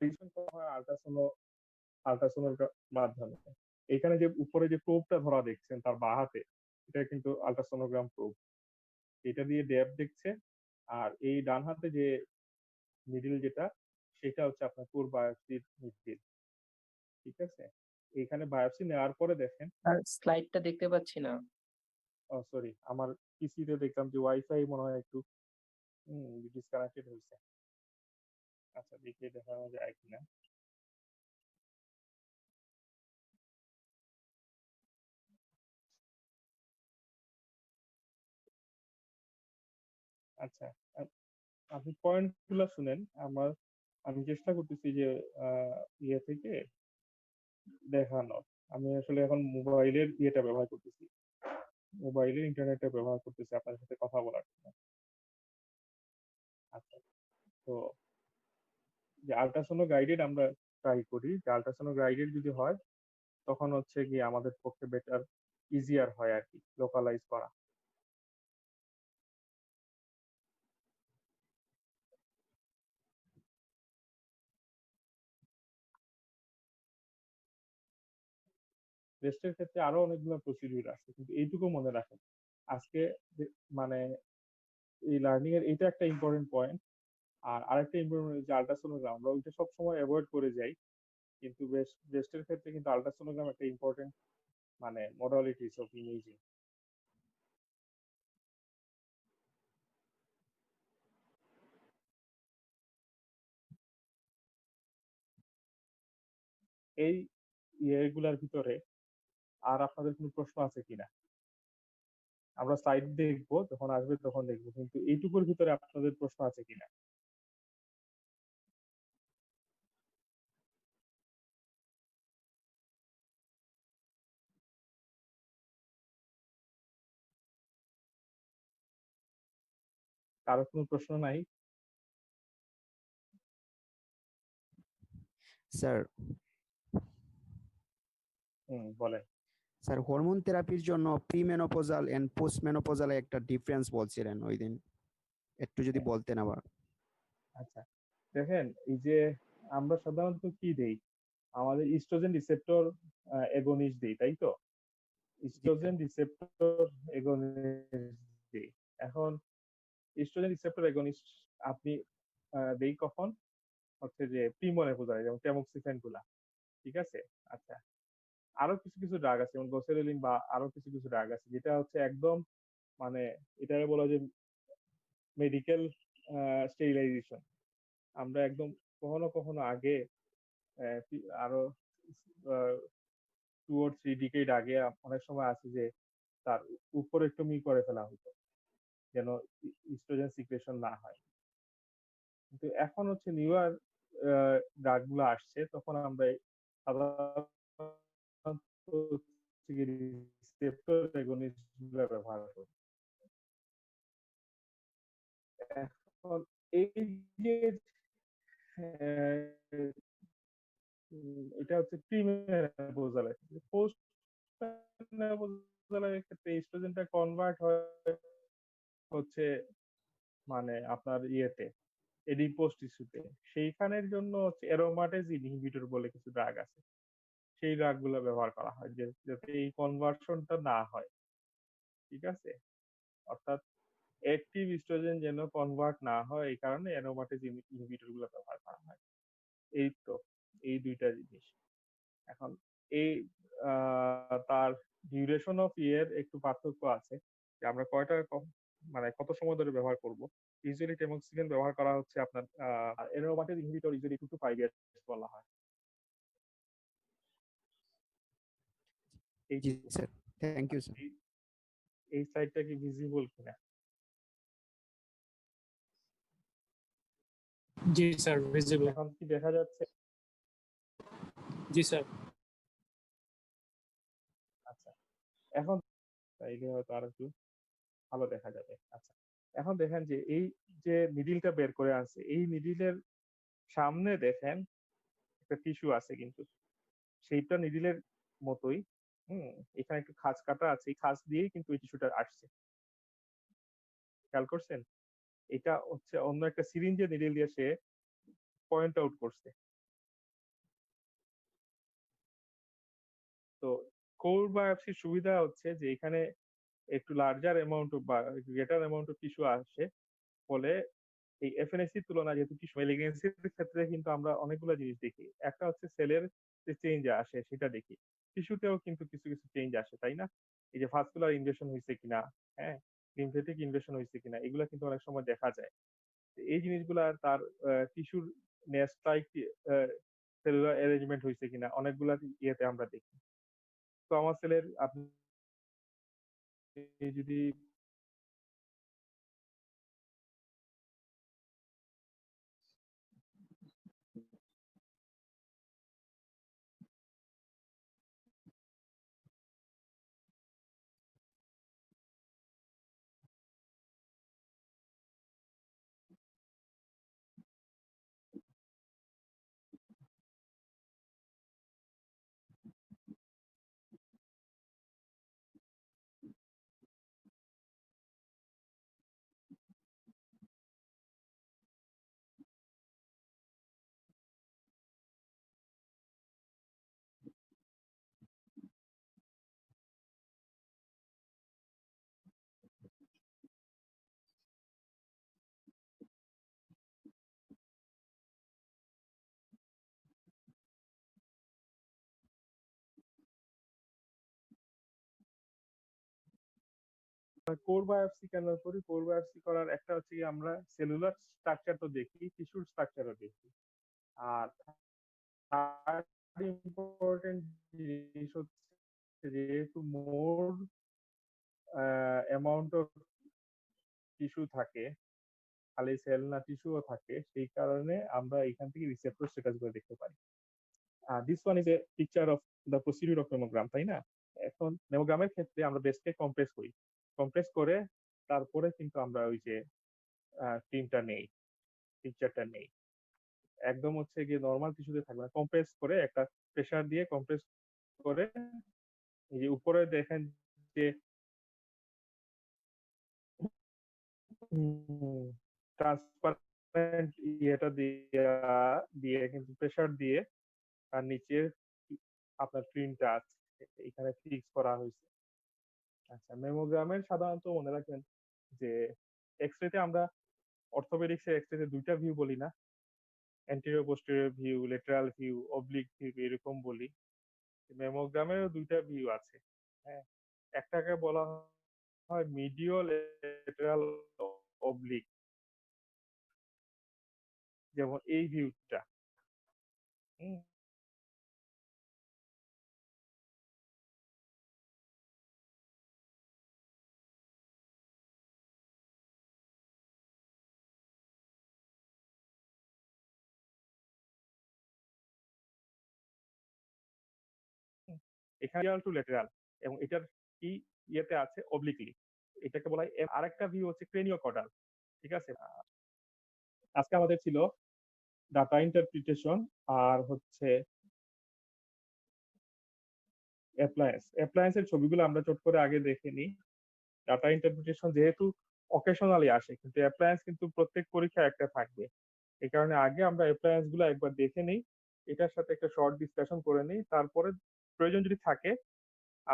ট্রিটমেন্ট করা হয় আল্ট্রাসোনোর মাধ্যমে। এখানে যে উপরে যে প্রোবটা ধরা দেখছেন তার বাঁ হাতে, এটা কিন্তু আল্ট্রাসোনোগ্রাম প্রোব। এটা দিয়ে ডেপথ দেখছে, আর এই ডান হাতে যে নিডল যেটা, সেটা হচ্ছে আপনার কোর বায়োপসির নিডল। ঠিক আছে, এখানে বায়োপসি নেওয়ার পরে দেখেন। আর স্লাইডটা দেখতে পাচ্ছি না। সরি, আমার পিসিতে দেখলাম যে ওয়াইফাই মনে হয় একটু ডিসকানেক্টেড হয়েছে। আচ্ছা, দেখে দেখানো যায় কিনা। আচ্ছা, আপনি পয়েন্ট গুলা শুনেন। আমি চেষ্টা করতেছি যে ইয়ে থেকে দেখানোর। আমি আসলে এখন মোবাইলের ইয়েটা ব্যবহার করতেছি, মোবাইলের ইন্টারনেটটা ব্যবহার করতেছি আপনার সাথে কথা বলার জন্য। আচ্ছা, তো যে আল্ট্রাসোনো গাইডেড আমরা ট্রাই করি, যে আল্ট্রাসোনো গাইডেড যদি হয় তখন হচ্ছে কি আমাদের পক্ষে বেটার, ইজিয়ার হয় আর কি লোকালাইজ করা। রেস্টের ক্ষেত্রে আরো অনেকগুলো প্রসিডিউর আছে, কিন্তু এইটুকু মনে রাখেন আজকে মানে এই লার্নিং এর এটা একটা ইম্পর্টেন্ট পয়েন্ট। আর আরেকটা ইম্পর্টেন্ট যে আল্ট্রাসোনোগ্রাম, আমরা ওইটা সবসময় অ্যাভয়েড করে যাই, কিন্তু ব্রেস্টের ক্ষেত্রে কিন্তু আল্ট্রাসোনোগ্রাম একটা ইম্পর্টেন্ট মানে মডালিটিস অফ ইমেজিং। এই ইয়েগুলার ভিতরে আর আপনাদের কোনো প্রশ্ন আছে কিনা? আমরা স্লাইড দেখবো, যখন আসবে তখন দেখবো, কিন্তু এইটুকুর ভিতরে আপনাদের প্রশ্ন আছে কিনা? কারো কোনো প্রশ্ন নাই? স্যার বলেন। স্যার, হরমোন থেরাপির জন্য প্রিমেনোপজাল এন্ড পোস্টমেনোপজাল একটা ডিফারেন্স বলছিলেন ওই দিন, একটু যদি বলতেন আবার। আচ্ছা, দেখেন এই যে আমরা সাধারণত কি দেই, আমাদের ইস্ট্রোজেন রিসেপ্টর এগোনিস্ট দেই, তাই তো? ইস্ট্রোজেন রিসেপ্টর এগোনিস্ট দেই। এখন ইস্ট্রোজেন রিসেপ্টর এগোনিস্ট আপনি দেই কখন? হচ্ছে যে প্রিমোনেপোজাল, যেমন ট্যামোক্সিফেন গুলা। ঠিক আছে, আচ্ছা, আরো কিছু কিছু ড্রাগ আছে যেমন গোসেরোলিন বা আরো কিছু কিছু ড্রাগ আছে যেটা হচ্ছে একদম মানে এটাকে বলা যে মেডিকেল স্টেরিলাইজেশন। আমরা একদম কখনো কখনো আগে আরো 2 or 3 ডিকেড আগে অনেক সময় আছে যে তার উপরেক্টমি করে ফেলা হতো যেন ইস্ট্রোজেন সিক্রেশন না হয়। কিন্তু এখন হচ্ছে নিউয়ার ড্রাগ গুলো আসছে, তখন আমরা সাধারণত রিসেপ্টর এগোনিস্ট ব্যবহার করি। এখন এই যে আহ, এটা হচ্ছে প্রিমেনোপজাল পোস্ট মেনোপজালের ক্ষেত্রে এস্ট্রোজেনটা কনভার্ট হয় হচ্ছে মানে আপনার ইয়েতে এডিপোজ টিস্যুতে, সেইখানের জন্য হচ্ছে অ্যারোমাটেজ ইনহিবিটর বলে কিছু ড্রাগ আছে, সেই ড্রাগ গুলো ব্যবহার করা হয় যাতে এই কনভার্সনটা না হয়। ঠিক আছে, অর্থাৎ অ্যাক্টিভ ইস্ট্রোজেন যেন কনভার্ট না হয়, এই কারণে অ্যারোমাটেজ ইনহিবিটর গুলো ব্যবহার করা হয়। এই তো, এই দুইটা জিনিস। এখন এই তার ডিউরেশন অফ ইয়ের একটু পার্থক্য আছে, যে আমরা মানে কত সময় ধরে ব্যবহার করব। ইউজুয়ালি টেমোক্সিফেন ব্যবহার করা হচ্ছে আপনার aromatase inhibitor usually 2 to 5 years বলা হয়। এই জি স্যার, থ্যাংক ইউ স্যার। এই সাইডটা কি ভিজিবল কিনা? জি স্যার, ভিজিবল। এখন কি দেখা যাচ্ছে? জি স্যার। আচ্ছা, এখন তাইলে হয়তো আর একটু ভালো দেখা যাবে। আচ্ছা, এখন দেখেন যে এই যে নিডিলটা বের করে আনছে, এই নিডিলের সামনে দেখেন একটা টিস্যু আছে, কিন্তু সেইটা নিডিলের মতোই। এখানে একটু খাঁজ কাটা আছে, এই খাঁজ দিয়েই কিন্তু এই টিস্যুটা আসছে। খেয়াল করছেন? এটা হচ্ছে অন্য একটা সিরিঞ্জে নিডিল দিয়ে সে পয়েন্ট আউট করছে। তো কোর বায়োপসির সুবিধা হচ্ছে যে এখানে একটু লার্জার অ্যামাউন্ট বা গ্রেটার অ্যামাউন্ট অফ টিস্যু আসে, ফলে এই এফএনএসির তুলনায় যেহেতু টিস্যু ম্যালিগনেন্সির ক্ষেত্রে কিন্তু আমরা অনেকগুলো জিনিস দেখি। একটা হচ্ছে সেলের যে চেঞ্জ আসে সেটা দেখি, টিস্যুতেও কিন্তু কিছু কিছু চেঞ্জ আসে, তাই না? এই যে ভাস্কুলার ইনভেশন হয়েছে কিনা, হ্যাঁ, লিম্ফেটিক ইনভেশন হয়েছে কিনা, এগুলো কিন্তু অনেক সময় দেখা যায়। এই জিনিসগুলা তার টিস্যুর নেস্ট লাইক সেলুলার অ্যারেঞ্জমেন্ট হয়েছে কিনা অনেকগুলা ইয়েতে আমরা দেখি। তো আমার সেলের আপনি যদি কোর বায়োপসি কেন করি, কোর বায়োপসি করার একটা হচ্ছে কি আমরা সেলুলার স্ট্রাকচার তো দেখি, টিস্যুর স্ট্রাকচারও দেখি। আর থার্ড ইম্পর্টেন্ট জিনিস হচ্ছে যেহেতু মোর অ্যামাউন্ট অফ টিস্যু থাকে, খালি সেল না টিস্যুও থাকে, সেই কারণে আমরা এখান থেকে রিসেপ্টর স্ট্যাটাস গুলো দেখতে পারি। This one is a picture of the procedure of mammogram, তাই না? এখন মেমোগ্রামের ক্ষেত্রে আমরা ব্রেস্টকে কম্প্রেস করি, কম্প্রেস করে তারপরে কিন্তু আমরা ওই যে টিমটা নেই, পিকচারটা নেই। একদম হচ্ছে গিয়ে নর্মাল টিস্যুতে থাকবে না, কম্প্রেস করে একটা প্রেসার দিয়ে কম্প্রেস করে এই যে উপরে দেখেন যে ট্রান্সপারেন্ট ইয়েটা দিয়ে কিন্তু প্রেসার দিয়ে আর নিচে আপনার প্রিন্টটা আছে, এখানে ফিক্স করা হয়েছে। আচ্ছা, মেমোগ্রামের সাধারণত মনে রাখবেন যে এক্সরেতে আমরা অর্থোপেডিক্সের এক্সরেতে দুইটা ভিউ বলি না, anterior posterior view, lateral view, oblique view এরকম বলি। মেমোগ্রামেরও দুইটা ভিউ আছে, হ্যাঁ, একটাকে বলা হয় মিডিও লেটারাল অবলিক, যেমন এই ভিউটা। এখানে টু লেটারাল এবং এটার কি ইয়েতে আছে অবলিকলি, এটাকে বলা হয়। আরেকটা ভিউ হচ্ছে ক্রেনিও কর্ডাল, ঠিক আছে? আজকে আমাদের ছিল ডাটা ইন্টারপ্রিটেশন আর হচ্ছে অ্যাপ্লায়েন্সের ছবিগুলো আমরা চট করে আগে দেখে নিই। ডাটা ইন্টারপ্রিটেশন যেহেতু অকেশনালি আসে, কিন্তু অ্যাপ্লায়েন্স কিন্তু প্রত্যেক পরীক্ষায় একটা থাকবে। এই কারণে আগে আমরা অ্যাপ্লায়েন্স গুলো একবার দেখে নিই, এটার সাথে একটা শর্ট ডিসকাশন করে নিই, তারপরে প্রয়োজন যদি থাকে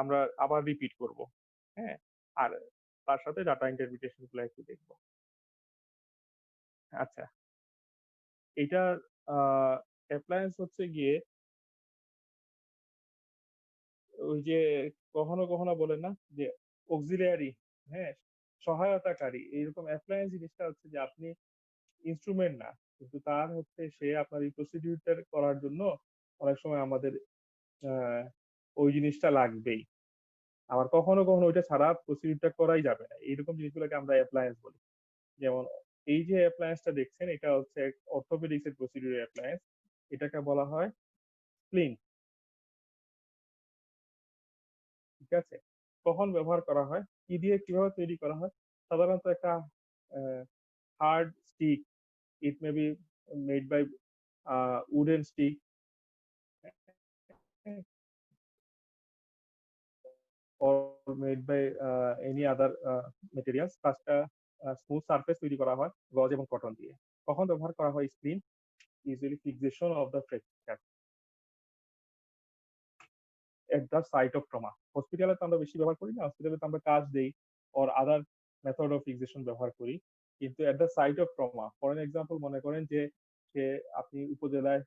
আমরা আবার রিপিট করব। হ্যাঁ, আর তার সাথে ডাটা ইন্টারপ্রিটেশন গুলো একটু দেখবো। আচ্ছা, এটা অ্যাপ্লায়েন্স হচ্ছে গিয়ে ওই যে কখনো কখনো বলে না যে অক্সিলিয়ারি, হ্যাঁ, সহায়তাকারী। এইরকম অ্যাপ্লায়েন্স জিনিসটা হচ্ছে যে আপনি ইনস্ট্রুমেন্ট না, কিন্তু তার হচ্ছে সে আপনার এই প্রসিডিউরটা করার জন্য অনেক সময় আমাদের আহ, ওই জিনিসটা লাগবেই। আবার কখনো কখনো ওইটা ছাড়া প্রসিডিউরটা করাই যাবে না, এইরকম জিনিসগুলোকে আমরা অ্যাপ্লায়েন্স বলি। যেমন এই যে অ্যাপ্লায়েন্সটা দেখছেন, এটা হচ্ছে অর্থোপেডিক্স এর প্রসিডিউর অ্যাপ্লায়েন্স, এটাকে বলা হয় স্প্লিন্ট। ঠিক আছে, কখন ব্যবহার করা হয়, কি দিয়ে কিভাবে তৈরি করা হয়? সাধারণত একটা hard stick, it may be made by wooden stick or made by any other materials, কাজটা স্মুথ সারফেস তৈরি করা হয় গজ এবং কটন দিয়ে। কখন ব্যবহার করা হয় splint? Usually fixation of the fracture at the site of trauma. হসপিটালে তো আমরা বেশি ব্যবহার করি না, হসপিটালে তো আমরা কাজ দেই or other method of fixation ব্যবহার করি, কিন্তু at the site of trauma, for an example মনে করেন যে সে আপনি উপজেলায়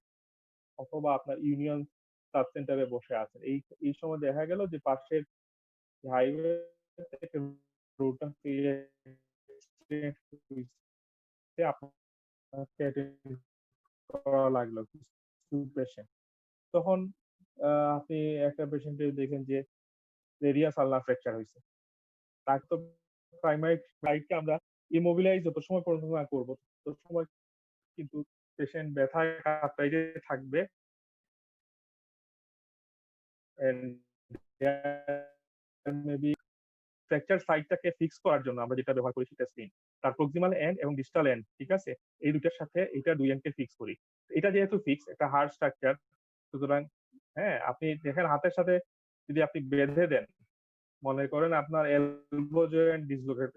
অথবা আপনার ইউনিয়ন সাব সেন্টারে বসে আছেন, এই সময় দেখা গেল যে পাশের হাইওয়ে থেকে রোডটা আপনাকে attend করা লাগলো কিছু পেশেন্ট। তখন আপনি একটা পেশেন্টের দেখেন যে রেডিয়াস আলনার ফ্র্যাকচার হয়েছে, তাকে তো প্রাইমারি সাইটকে আমরা ইমোবিলাইজ যত সময় পর্যন্ত না করবো তত সময় কিন্তু পেশেন্ট ব্যথায় কাতরাইতে থাকবে, মেবি ফ্র্যাকচার সাইটটাকে ফিক্স করার জন্য আমরা যেটা ব্যবহার করি সেটা স্প্লিন। তার প্রক্সিমাল এন্ড এবং ডিস্টাল এন্ড, ঠিক আছে, এই দুটার সাথে এটা দুই এন্ডকে ফিক্স করি। এটা যেহেতু ফিক্স, একটা হার্ড স্ট্রাকচার, সুতরাং হ্যাঁ, আপনি দেখেন হাতের সাথে যদি আপনি বেঁধে দেন, মনে করেন আপনার এলবো জয়েন্ট ডিসলোকেট,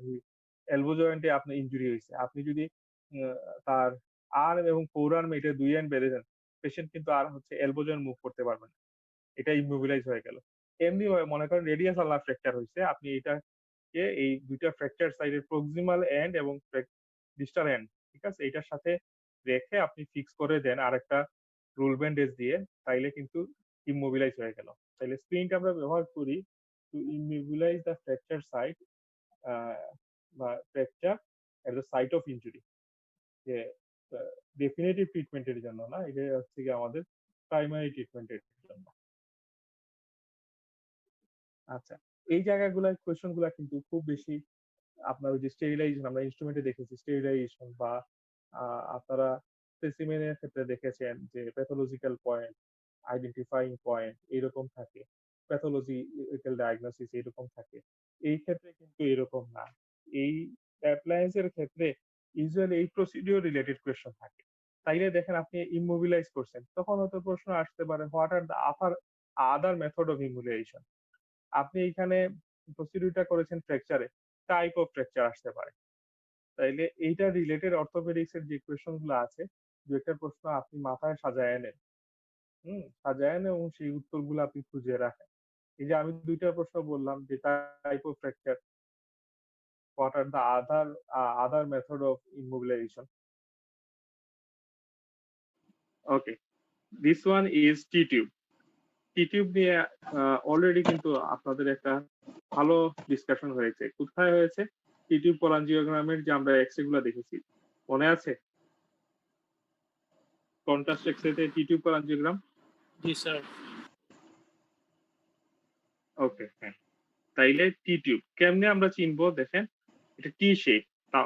এলবো জয়েন্টে আপনার ইনজুরি হয়েছে, আপনি যদি তার আর্ম এবং ফোর আর্ম এটা দুই এন্ড বেঁধে দেন, পেশেন্ট কিন্তু আর হচ্ছে এলবো জয়েন্ট মুভ করতে পারবে না, এটা ইমোবিলাইজ হয়ে গেল। এমনি মনে করেন রেডিয়াস আলনার ফ্র্যাকচার হয়েছে, আপনি এটাকে এই দুইটা ফ্র্যাকচার সাইডের প্রক্সিমাল এন্ড এবং ডিস্টাল এন্ড, ঠিক আছে, এটার সাথে রেখে আপনি ফিক্স করে দেন আরেকটা রুল ব্যান্ডেজ দিয়ে, তাইলে কিন্তু ইমোবিলাইজ হয়ে গেল। তাইলে স্প্লিন্ট আমরা ব্যবহার করি to immobilise the fracture site বা fracture at the site of injury, যে ডেফিনেটিভ ট্রিটমেন্টের জন্য না, এটা হচ্ছে কি আমাদের প্রাইমারি ট্রিটমেন্টের জন্য। আচ্ছা, এই জায়গাগুলোর কোয়েশ্চেন গুলা কিন্তু খুব বেশি আপনার ওই যে স্টেরিলাইজেশন, আমরা ইনস্ট্রুমেন্টে দেখেছি স্টেরিলাইজেশন, বা আপনারা স্পেসিমেনের ক্ষেত্রে দেখেছেন যে প্যাথোলজিক্যাল পয়েন্ট, আইডেন্টিফাইং পয়েন্ট এরকম থাকে, প্যাথোলজিক্যাল ডায়াগনোসিস এরকম থাকে। এই ক্ষেত্রে কিন্তু এরকম না, এই অ্যাপ্লায়েন্সের ক্ষেত্রে ইউজুয়ালি এই প্রসিডিওর রিলেটেড কোয়েশ্চেন থাকে। তাইলে দেখেন আপনি ইমোবিলাইজ করছেন, তখন হয়তো প্রশ্ন আসতে পারে what are the other method of immobilisation. আপনি এখানে প্রসিডিউরটা করেছেন ফ্র্যাকচারে, টাইপ অফ ফ্র্যাকচার আসতে পারে। তাইলে এইটা রিলেটেড অর্থোপেডিক্স এর যে কোয়েশ্চন গুলো আছে, দু একটা প্রশ্ন আপনি মাথায় সাজায় নেন, সাজায় নেন এবং সেই উত্তরগুলো আপনি খুঁজে রাখেন। এই যে আমি দুইটা প্রশ্ন বললাম যে type of fracture, what are the other method of immobilisation. Okay, this one is T tube. T tube নিয়ে অলরেডি কিন্তু আপনাদের একটা ভালো ডিসকাশন হয়েছে। কোথায় হয়েছে? টি টিউব কোলাঞ্জিওগ্রামের যে আমরা এক্সরে গুলো দেখেছি, মনে আছে? কন্ট্রাস্ট এক্সরেতে টি টিউব কোলাঞ্জিওগ্রাম। জি স্যার। ওকে, হ্যাঁ, তাইলে টি টিউব কেমনে আমরা চিনবো? দেখেন, এটা টি শেপ,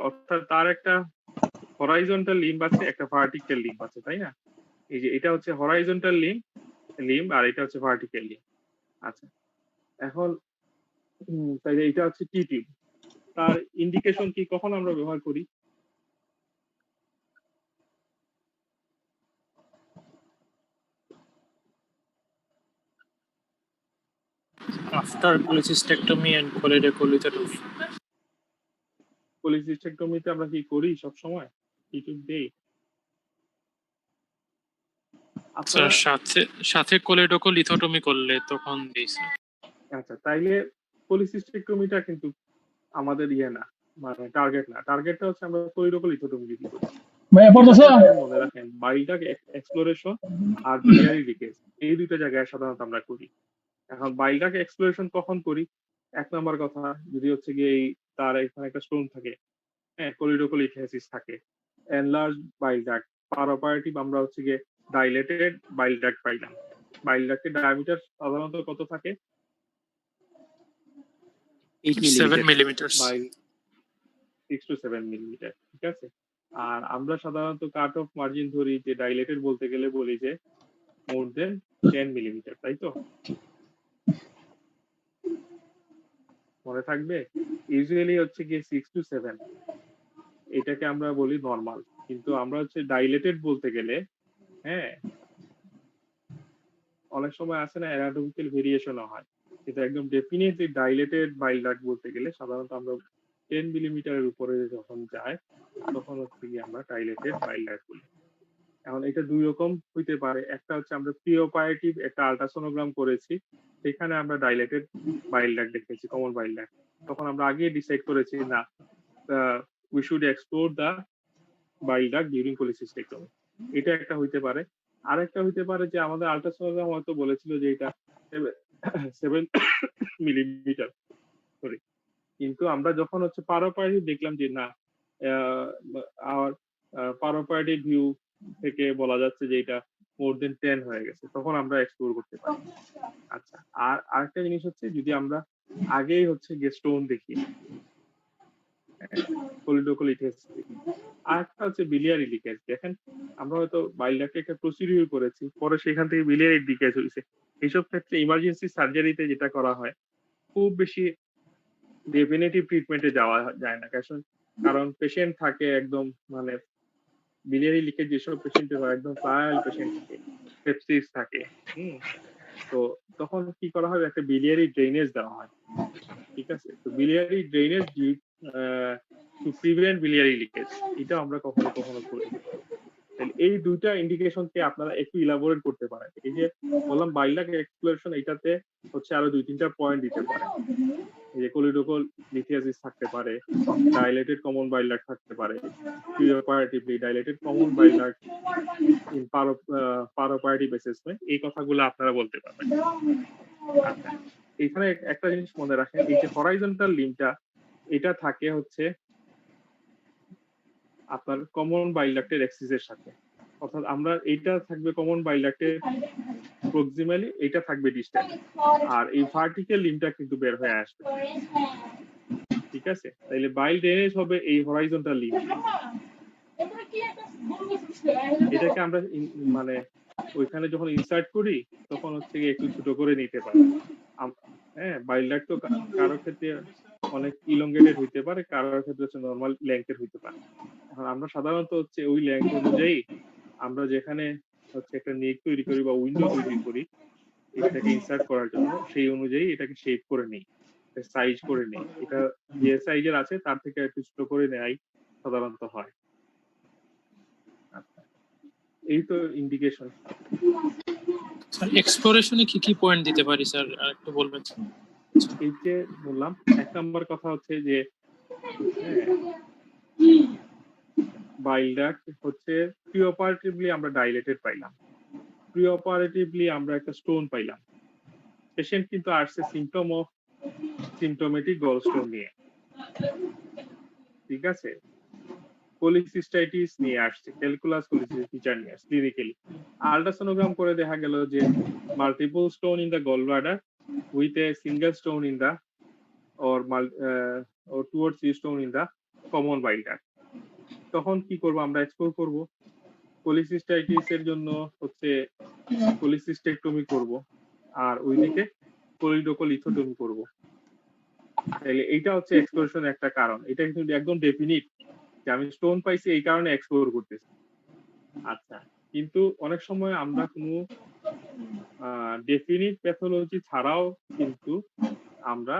অর্থাৎ তার একটা হরাইজন্টাল লিম্ব আছে, একটা ভার্টিক্যাল লিম্ব আছে, তাই না? এই যে এটা হচ্ছে হরাইজন্টাল লিম্ব আর এটা হচ্ছে ভার্টিক্যাল লিম্ব। আচ্ছা, এখন তাইলে এটা হচ্ছে টি টিউব। তার ইন্ডিকেশন কি, কখন আমরা ব্যবহার করি? After cholecystectomy and cholecystectomy. পলিসিস্টেক্টমিতে আমরা কি করি সব সময়? কি দেই? স্যার আপনারা সাথে কোলেডোকোলিথোটমি করলে তখন দিই স্যার। আচ্ছা, তাইলে পলিসিস্টেক্টমিটা কিন্তু আমাদের না, মানে টার্গেট না। টার্গেটটা হচ্ছে আমরা কোলিডোকোলিথোটমি যদি করি। মনে রাখেন বাইলডাক এক্সপ্লোরেশন আর biliary leakage এই দুইটা জায়গায় সাধারণত আমরা করি। এখন বাইলডাক এক্সপ্লোরেশন কখন করি? এক নাম্বার কথা, যদি হচ্ছে গিয়ে তার এখানে একটা স্টোন থাকে, হ্যাঁ, কোলিডোকোলিথেসিস থাকে, এনলার্জ বাইলডাক, পারোপারেটিভ আমরা হচ্ছে গিয়ে ডাইলেটেড বাইলডাক পাইলাম। বাইলডাকের ডায়ামিটার সাধারণত কত থাকে? 7 millimeters. 6 to 7 মিলিমিটার, ঠিক আছে। আর আমরা সাধারণত কাট অফ মার্জিন ধরি যে ডাইলেটেড বলতে গেলে বলি যে মোর দেন 10 মিলিমিটার, তাই তো? মনে থাকবে ইউজুয়ালি হচ্ছে গিয়ে 6 to 7, এটাকে আমরা বলি নরমাল। কিন্তু আমরা হচ্ছে ডাইলেটেড বলতে গেলে, হ্যাঁ, অনেক সময় আছে না অ্যানাটমিক্যাল ভেরিয়েশনও হয়, কিন্তু একদম ডেফিনেটলি ডাইলেটেড বাইল ডাক্ট বলতে গেলে সাধারণত আমরা 10 মিলিমিটারের উপরে যখন যায় তখন হচ্ছে গিয়ে আমরা ডাইলেটেড বাইল ডাক্ট বলি। এখন এটা দুই রকম হইতে পারে। একটা হচ্ছে আমরা প্রিঅপারেটিভ একটা আল্ট্রাসোনোগ্রাম করেছি, সেখানে আমরা ডাইলেটেড বাইল ডাক্ট দেখেছি, কমন বাইল ডাক্ট। তখন আমরা আগে ডিসাইড করেছি না, we should explore the bile duct during cholecystectomy. এটা একটা হইতে পারে। আরেকটা হইতে পারে যে আমাদের আল্ট্রাসোনোগ্রাম হয়তো বলেছিল যে এটা 7 মিলিমিটার, সরি, কিন্তু আমরা যখন হচ্ছে পারোপারেটিভ দেখলাম যে না, আর পারোপারেটিভ ভিউ থেকে বলা যাচ্ছে যে এটা মোর দেন 10 হয়ে গেছে, তখন আমরা এক্সপ্লোর করতে পারি। আচ্ছা, আর আরেকটা জিনিস হচ্ছে যদি আমরা আগেই হচ্ছে স্টোন দেখি, কোলিডোকোলিথেসিস দেখি। আরেকটা হচ্ছে biliary leakage। দেখেন আমরা হয়তো বাইল ডাক্টে একটা প্রসিডিউর করেছি, পরে সেখান থেকে biliary leakage হয়েছে। এইসব ক্ষেত্রে ইমার্জেন্সি সার্জারিতে যেটা করা হয়, খুব বেশি ডেফিনেটিভ ট্রিটমেন্টে যাওয়া যায় না, কারণ পেশেন্ট থাকে একদম, মানে biliary leakage যেসব পেশেন্টের হয় একদম ফ্রাইল পেশেন্ট থাকে, সেপসিস থাকে, তো তখন কি করা হয়, একটা biliary ড্রেনেজ দেওয়া হয়, ঠিক আছে। তো biliary drainage to prevent biliary leakage, এটা আমরা কখনো কখনো করি। এই দুইটা ইন্ডিকেশনকে আপনারা একটু ইলাবোরেট করতে পারেন। এই যে বললাম বাইল ডাক্ট এক্সপ্লোরেশন, এটাতে হচ্ছে আরো 2-3টা পয়েন্ট দিতে পারে। এই যে কোলিডোকোলিথিয়াসিস থাকতে পারে, ডাইলেটেড কমন বাইল ডাক্ট থাকতে পারে, preoperatively dilated common bile duct in peroperative assessment, এই কথাগুলো আপনারা বলতে পারবেন। আচ্ছা, এখানে একটা জিনিস মনে রাখেন, এই যে হরাইজন্টাল লিম্বটা, এটা থাকে হচ্ছে আপনার কমন বাইল ডাক্টের এক্সিসের সাথে, অর্থাৎ আমরা এইটা থাকবে কমন বাইল ডাক্টের প্রক্সিমালি, এটা থাকবে ডিস্টান্ট, আর এই ভার্টিক্যাল লিম্বটা কিন্তু বের হয়ে আসবে, ঠিক আছে। তাইলে বাইল ড্রেনেজ হবে এই হরাইজন্টাল লিম্ব, এটাকে আমরা মানে ওইখানে যখন ইনসার্ট করি তখন হচ্ছে একটু ছোট করে নিতে পারি। হ্যাঁ, বাইল ডাক্ট তো কারোর ক্ষেত্রে অনেক ইলংগেটেড হইতে পারে, কারোর ক্ষেত্রে হচ্ছে নরমাল লেংথের হইতে পারে। এখন আমরা সাধারণত হচ্ছে ওই লেংথ অনুযায়ী আমরা যেখানে হচ্ছে একটা নেক তৈরি করি বা উইন্ডো তৈরি করি এটাকে ইনসার্ট করার জন্য, সেই অনুযায়ী এটাকে শেপ করে নেই, সাইজ করে নেই। এটা যে সাইজের আছে তার থেকে একটু ছোট করে নেয় সাধারণত হয়। আচ্ছা, এই তো ইন্ডিকেশন। স্যার এক্সপ্লোরেশনে কি কি পয়েন্ট দিতে পারি স্যার, একটু বলবেন? এই যে বললাম, এক নম্বর কথা হচ্ছে যে বাইল ডাক্ট হচ্ছে প্রিঅপারেটিভলি আমরা ডাইলেটেড পাইলাম, প্রিঅপারেটিভলি আমরা একটা স্টোন পাইলাম। পেশেন্ট কিন্তু আসছে সিম্পটোমেটিক গল স্টোন নিয়ে, ঠিক আছে, পলিসিস্টাইটিস নিয়ে আসছে, ক্যালকুলাস কোলিসিস ফিচার নিয়ে আসছে ক্লিনিক্যালি। আল্ট্রাসোনোগ্রাম করে দেখা গেল যে multiple stone in the gall bladder with a single stone in the or 2 or 3 stone in the common bile duct। তখন কি করব, আমরা এক্সপ্লোর করব পলিসিস্টাইটিস এর জন্য হচ্ছে পলিসিস্টেক্টমি করব, আর ওইদিকে কোলিডোকোলিথোটমি করব। তাহলে এইটা হচ্ছে এক্সপ্লোরেশন একটা কারণ, এটা কিন্তু একদম ডেফিনিট যে আমি স্টোন পাইছি এই কারণে এক্সপ্লোর করতেছি। আচ্ছা, কিন্তু অনেক সময় আমরা কোনো ডেফিনিট প্যাথোলজি ছাড়াও কিন্তু আমরা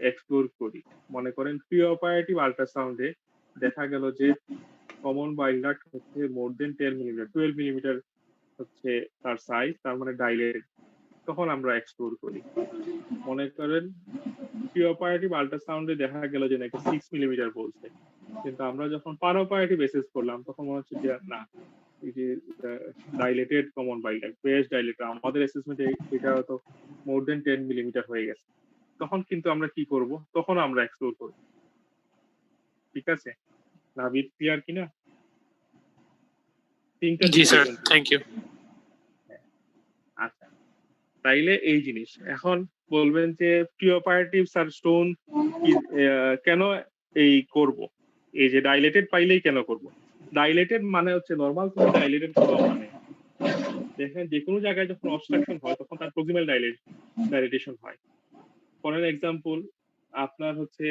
এক্সপ্লোর করি। মনে করেন প্রি অপারেটিভ আল্ট্রাসাউন্ডে দেখা গেল যে কমন বাইল ডাক্ট হচ্ছে মোর দেন 10 মিলিমিটার, 12 মিলিমিটার হচ্ছে তার সাইজ, তার মানে ডাইলেটেড, তখন আমরা এক্সপ্লোর করি। মনে করেন প্রি অপারেটিভ আল্ট্রাসাউন্ডে দেখা গেল যে নাকি 6 মিলিমিটার বলছে, কিন্তু আমরা যখন পার অপারেটিভ এসেস করলাম তখন মনে হচ্ছে যে না, it is dilated common bile duct, বেশ dilated, আমাদের অ্যাসেসমেন্টে এটা হয়তো মোর দেন 10 মিলিমিটার হয়ে গেছে। তখন কিন্তু আমরা কি করব? তখন আমরা এক্সপ্লোর করব। ঠিক আছে? নাভিদ ক্লিয়ার কিনা? তিনটা জি স্যার, situation। Thank you. আচ্ছা, তাইলে এই জিনিস এখন বলবেন যে প্রি অপারেটিভ স্যার স্টোন কেন এই করব, এই যে ডাইলেটেড পাইলেই কেন করব? ডাইলেটেড মানে হচ্ছে নরমাল কোনো ডাইলেটেড কোনো মানে দেখেন যে কোনো জায়গায় যখন অবস্ট্রাকশন হয় তখন তার প্রক্সিমাল ডাইলেটেশন হয়। ফর এক্সাম্পল আপনার হচ্ছে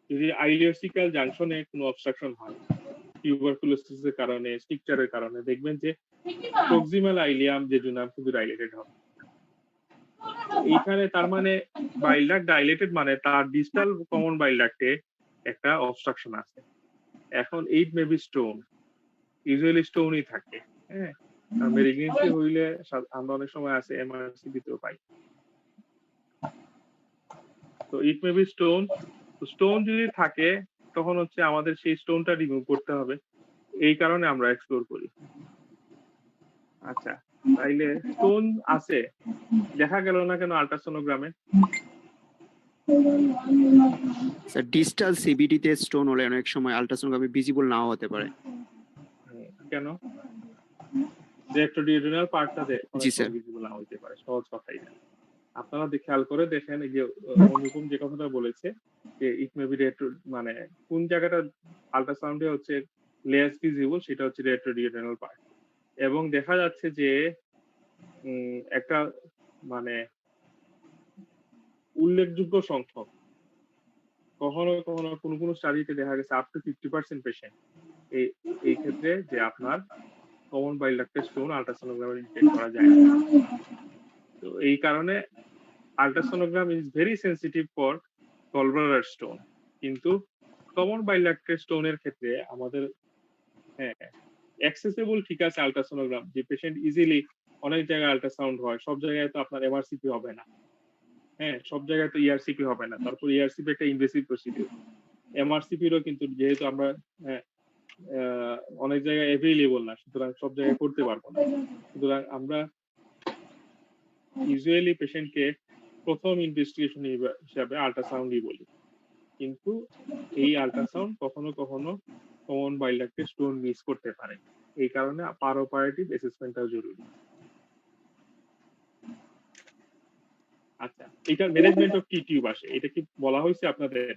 যদি আইলিওসিক্যাল জাংশনে কোনো অবস্ট্রাকশন হয় টিউবারকুলোসিসের কারণে, স্ট্রিকচারের কারণে, দেখবেন যে প্রক্সিমাল আইলিয়াম জেজুনাম কিন্তু ডাইলেটেড হবে। এইখানে তার মানে বাইল ডাক্ট ডাইলেটেড মানে তার ডিস্টাল কমন বাইল ডাক্টে একটা অবস্ট্রাকশন আছে। এখন ইট মে বি স্টোন, ইউজুয়ালি স্টোনই থাকে। হ্যাঁ, মেলিগনেন্সি হইলে আমরা অনেক সময় আছে এমআরসি দিতেও পাই। তো ইট মে বি স্টোন, স্টোন যদি থাকে তখন হচ্ছে আমাদের সেই স্টোনটা রিমুভ করতে হবে, এই কারণে আমরা এক্সপ্লোর করি। আচ্ছা, তাইলে স্টোন আছে, দেখা গেল না কেন আল্ট্রাসোনোগ্রামে? স্যার ডিস্টাল সিবিডি তে স্টোন হলে অনেক সময় আল্ট্রাসোনোগ্রামে ভিজিবল নাও হতে পারে। কেন? রেট্রোডিউডেনাল পার্টটাতে জি স্যার। ভিজিবল না হতে পারে, সহজ কথাই না। আপনারা খেয়াল করে দেখেন এই যে অনুপম যে কথাটা বলেছে যে ইট মে বি রেট্রো, মানে কোন জায়গাটা আল্ট্রাসাউন্ডে হচ্ছে লেস ভিজিবল, সেটা হচ্ছে রেট্রোডিউডেনাল পার্ট। এবং দেখা যাচ্ছে যে একটা মানে উল্লেখযোগ্য সংখ্যক, কখনো কখনো কোনো কোনো স্টাডিতে দেখা গেছে আপ টু 50% পেশেন্ট এই ক্ষেত্রে যে আপনার কমন বাইল ডাক্টের স্টোন আল্ট্রাসোনোগ্রামে ডিটেক্ট করা যায় না। তো এই কারণে ultrasonogram is very sensitive for gallbladder stone, কিন্তু কমন বাইল ডাক্টের স্টোনের ক্ষেত্রে আমাদের হ্যাঁ অ্যাক্সেসিবল ঠিক আছে আল্ট্রাসোনোগ্রাম, যে পেশেন্ট ইজিলি অনেক জায়গায় আল্ট্রাসাউন্ড হয়, সব জায়গায় তো আপনার এমআরসিপি হবে না। হ্যাঁ, সব জায়গায় তো ইআরসিপি হবে না, তারপর ইআরসিপি একটা ইনভেসিভ প্রসিডিউর। এমআরসিপিরও কিন্তু যেহেতু আমরা অনেক জায়গায় অ্যাভেইলেবল না, সুতরাং সব জায়গায় করতে পারবো না। সুতরাং আমরা ইউজুয়ালি পেশেন্টকে প্রথম ইনভেস্টিগেশন হিসাবে আল্ট্রাসাউন্ডই বলি, কিন্তু এই আল্ট্রাসাউন্ড কখনো কখনো কমন বাইল ডাক্টের স্টোন মিস করতে পারে, এই কারণে পার অপারেটিভ অ্যাসেসমেন্টটাও জরুরি। আচ্ছা, এটার ম্যানেজমেন্ট অফ টি টিউব আসে, এটা কি বলা হয়েছে আপনাদের?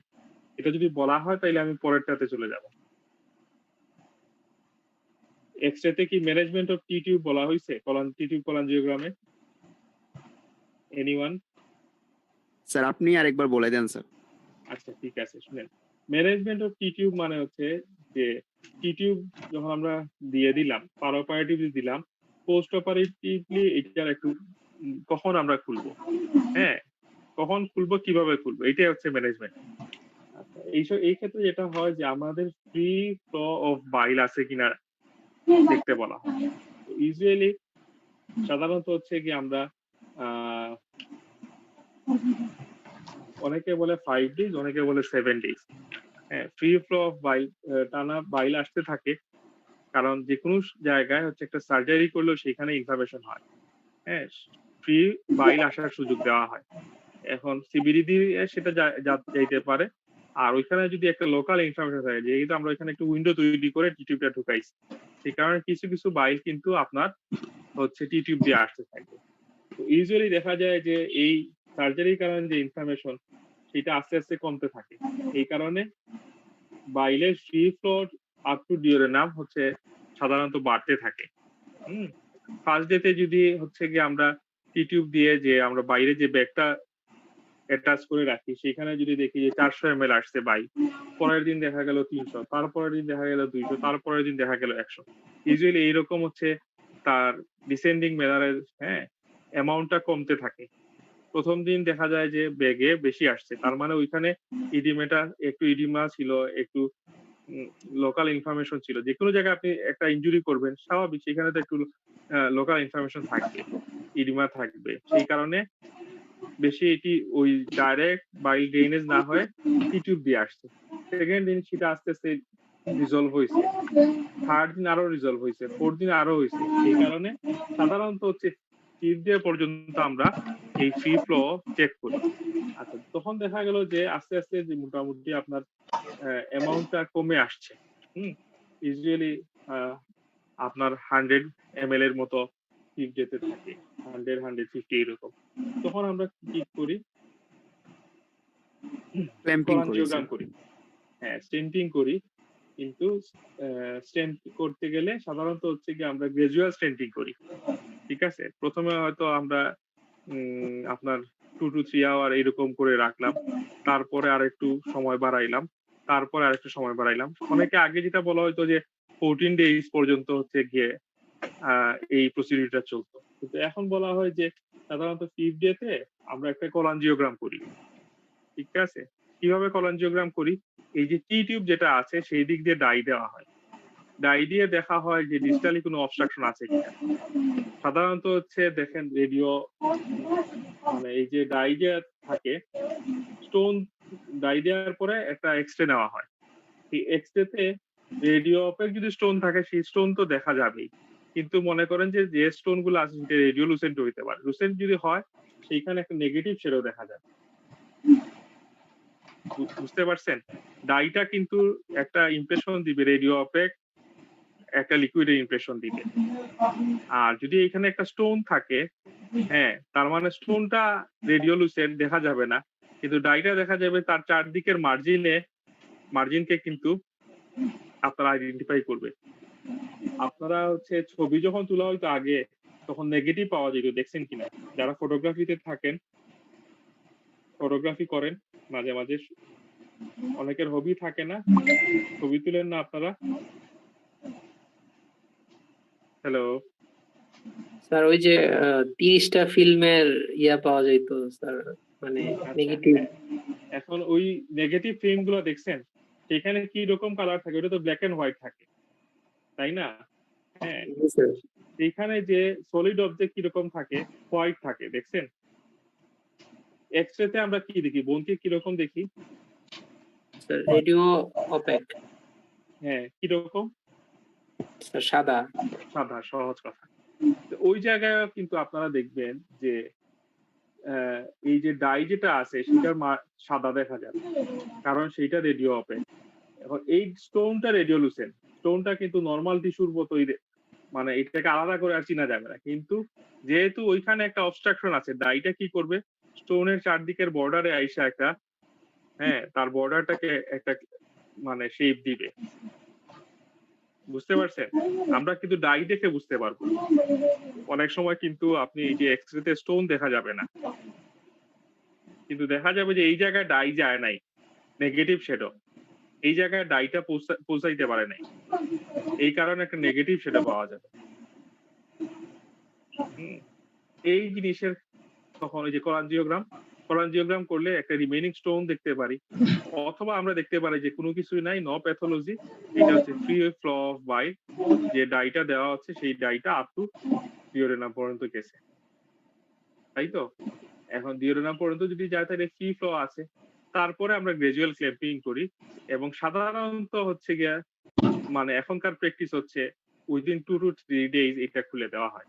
এটা যদি বলা হয় তাহলে আমি পরেরটাতে চলে যাব। এক্সরেতে কি ম্যানেজমেন্ট অফ টি টিউব বলা হয়েছে টি টিউব কলাঞ্জিওগ্রামে? এনিওয়ান? স্যার আপনি আরেকবার বলে দেন স্যার। আচ্ছা ঠিক আছে, শুনেন। ম্যানেজমেন্ট অফ টি টিউব মানে হচ্ছে যে টি টিউব যখন আমরা দিয়ে দিলাম, পার অপারেটিভলি দিলাম, পোস্ট অপারেটিভলি এটার একটু কখন আমরা খুলবো, হ্যাঁ কখন খুলবো, কিভাবে খুলবো, এটাই হচ্ছে ম্যানেজমেন্ট। আচ্ছা, এই ক্ষেত্রে যেটা হয় যে আমাদের ফ্রি ফ্লো অফ বাইল আছে কিনা দেখতে বলা হয়। ইউজুয়ালি সাধারণত হচ্ছে কি আমরা অনেকে বলে 5 ডেজ, অনেকে বলে 7 ডেজ। হ্যাঁ, ফ্রি ফ্লো অফ বাইল, টানা বাইল আসতে থাকে, কারণ যে কোনো জায়গায় হচ্ছে একটা সার্জারি করলেও সেখানে ইনফ্লামেশন হয়। হ্যাঁ, ফ্রি বাইল আসার সুযোগ দেওয়া হয়। এখন সিবিডি দিয়ে সেটা যাইতে পারে, আর ওইখানে যদি একটা লোকাল ইনফ্লামেশন থাকে, যেহেতু আমরা ওইখানে একটু উইন্ডো তৈরি করে টিউবটা ঢুকাইছি, সেই কারণে কিছু কিছু বাইল কিন্তু আপনার হচ্ছে টিউব দিয়ে আসতে থাকবে। তো ইউজুয়ালি দেখা যায় যে এই সার্জারির কারণে যে ইনফ্লামেশন সেটা আস্তে আস্তে কমতে থাকে, এই কারণে বাইলের ফ্রি ফ্লো আপ টু ডিউরেনাম হচ্ছে সাধারণত বাড়তে থাকে। ফার্স্ট ডেতে যদি হচ্ছে কি আমরা টিউব দিয়ে যে আমরা বাইরে যে ব্যাগটা অ্যাটাচ করে রাখি, সেখানে যদি দেখি যে 400 ml আসছে বাইল, পরের দিন দেখা গেল 300, তারপরের দিন দেখা গেল 200, তারপরের দিন দেখা গেল 100। ইউজুয়ালি এইরকম হচ্ছে তার ডিসেন্ডিং মেলারের অ্যামাউন্টটা কমতে থাকে। প্রথম দিন দেখা যায় যে বেগে বেশি আসছে, তার মানে ওইখানে ইডিমেটা একটু ইডিমা ছিল, একটু লোকাল ইনফরমেশন ছিল। যে কোনো জায়গায় আপনি একটা ইনজুরি করবেন, স্বাভাবিক সেখানে তো একটু লোকাল ইনফরমেশন থাকবে, ইডিমা থাকবে। সেই কারণে বেশি এটি ওই ডাইরেক্ট বাইল ড্রেনেজ না হয়ে টিউব দিয়ে আসছে। সেকেন্ড দিন সেটা আস্তে আস্তে রিজলভ হয়েছে, থার্ড দিন আরো রিজলভ হয়েছে, ফোর্থ দিন আরো হয়েছে। এই কারণে সাধারণত হচ্ছে ফিফথ ডে পর্যন্ত আমরা এই ফ্রি ফ্লো চেক করি। আচ্ছা, তখন দেখা গেল যে আস্তে আস্তে যে মোটামুটি আপনার অ্যামাউন্টটা কমে আসছে। ইউজুয়ালি আপনার 100 ml এর মতো ফিফথ ডেতে থাকে, 100 150 এরকম। তখন আমরা কি করি? কলাঞ্জিওগ্রাম করি, স্টেন্টিং করি। কিন্তু স্টেন্ট করতে গেলে সাধারণত হচ্ছে কি আমরা গ্রাজুয়াল স্টেন্টিং করি। ঠিক আছে, প্রথমে হয়তো আমরা আপনার 2 to 3 আওয়ার এরকম করে রাখলাম, তারপরে আর একটু সময় বাড়াইলাম, তারপরে আর একটু সময় বাড়াইলাম। অনেকে আগে যেটা বলা হয়তো যে 14 ডেজ পর্যন্ত হচ্ছে গিয়ে এই প্রসিডিউরটা চলতো, কিন্তু এখন বলা হয় যে সাধারণত ফিফথ ডেতে আমরা একটা কলাঞ্জিওগ্রাম করি। ঠিক আছে, কিভাবে কলাঞ্জিওগ্রাম করি? এই যে টি টিউব যেটা আছে সেই দিক দিয়ে ডাই দেওয়া হয়, ডাই দিয়ে দেখা হয় যে ডিস্টালি কোনো অবস্ট্রাকশন আছে কিনা। সাধারণত হচ্ছে দেখেন রেডিও মানে এই যে ডাই যে থাকে, স্টোন ডাই দেওয়ার পরে একটা এক্সরে নেওয়া হয়। এই এক্সরেতে রেডিও অপেক যদি স্টোন থাকে সেই স্টোন তো দেখা যাবেই, কিন্তু মনে করেন যে যে স্টোন গুলো আছে সেটা রেডিও লুসেন্ট হইতে পারে। লুসেন্ট যদি হয় সেইখানে একটা নেগেটিভ শেডও দেখা যাবে। বুঝতে পারছেন? ডাইটা কিন্তু একটা ইমপ্রেশন দিবে রেডিও অপেক, একটা লিকুইডের ইমপ্রেশন দিবে। আর যদি এখানে একটা স্টোন থাকে, তার মানে স্টোনটা রেডিওলুসেন্ট দেখা যাবে না, কিন্তু ডাইটা দেখা যাবে। তার চারদিকের মার্জিনকে কিন্তু আপনারা আইডেন্টিফাই করবে। আপনারা হচ্ছে ছবি যখন তোলা হয়তো আগে, তখন নেগেটিভ পাওয়া যেত, দেখছেন কিনা? যারা ফটোগ্রাফিতে থাকেন, ফটোগ্রাফি করেন মাঝে মাঝে, অনেকের হবি থাকে না, ছবি তুলেন না আপনারা? হ্যালো স্যার, ওই যে 30টা ফিল্মের ইয়া পাওয়া যাইতো স্যার, মানে নেগেটিভ। এখন ওই নেগেটিভ ফিল্ম গুলো দেখছেন, সেখানে কি রকম কালার থাকে? ওটা তো ব্ল্যাক এন্ড হোয়াইট থাকে, তাই না? এখানে যে সলিড অবজেক্ট কি রকম থাকে? হোয়াইট থাকে, দেখছেন? এক্সরেতে আমরা কি দেখি? বোনকে কি রকম দেখি? Sir radio opaque. কি রকম? স্যার সাদা। সাদা, সহজ কথা। ওই জায়গায় কিন্তু আপনারা দেখবেন যে এই যে ডাই যেটা আছে সেটার সাদা দেখা যাবে, কারণ সেইটা রেডিও অপেক। এখন এই স্টোনটা রেডিওলুসেন্ট, স্টোনটা কিন্তু নর্মাল টিস্যুর মতোই, মানে এটাকে আলাদা করে আর চিনা যাবে না। কিন্তু যেহেতু ওইখানে একটা অবস্ট্রাকশন আছে, ডাইটা কি করবে? স্টোনের চারদিকের বর্ডারে আইসা একটা তার বর্ডারটাকে একটা মানে শেপ দিবে। বুঝতে পারছেন? আমরা কিন্তু ডাই দেখে বুঝতে পারবো। অনেক সময় কিন্তু আপনি এই যে এক্সরেতে স্টোন দেখা যাবে না, কিন্তু দেখা যাবে যে এই জায়গায় ডাই যায় নাই, নেগেটিভ শেডো এই জায়গায় ডাইটা পৌঁছাইতে পারে নাই, এই কারণে একটা নেগেটিভ শেডো পাওয়া যাবে। এই জিনিসের তখন ওই যে কলাঞ্জিওগ্রাম করলে একটা রিমেইনিং স্টোন দেখতে পারি, অথবা আমরা দেখতে পারি যে কোনো কিছুই নাই, নো প্যাথোলজি, এটা হচ্ছে ফ্রি ফ্লো অফ বাইল, যে ডাইটা দেওয়া হচ্ছে সেই ডাইটা আপ টু ডিওরেনাম পর্যন্ত গেছে, তাই তো? এখন ডিওরেনাম পর্যন্ত যদি যায় তাহলে ফ্রি ফ্লো আছে, তারপরে আমরা গ্রাজুয়াল ক্ল্যাম্পিং করি। এবং সাধারণত হচ্ছে গিয়া মানে এখনকার প্র্যাকটিস হচ্ছে উইদিন 2 to 3 days এটা খুলে দেওয়া হয়।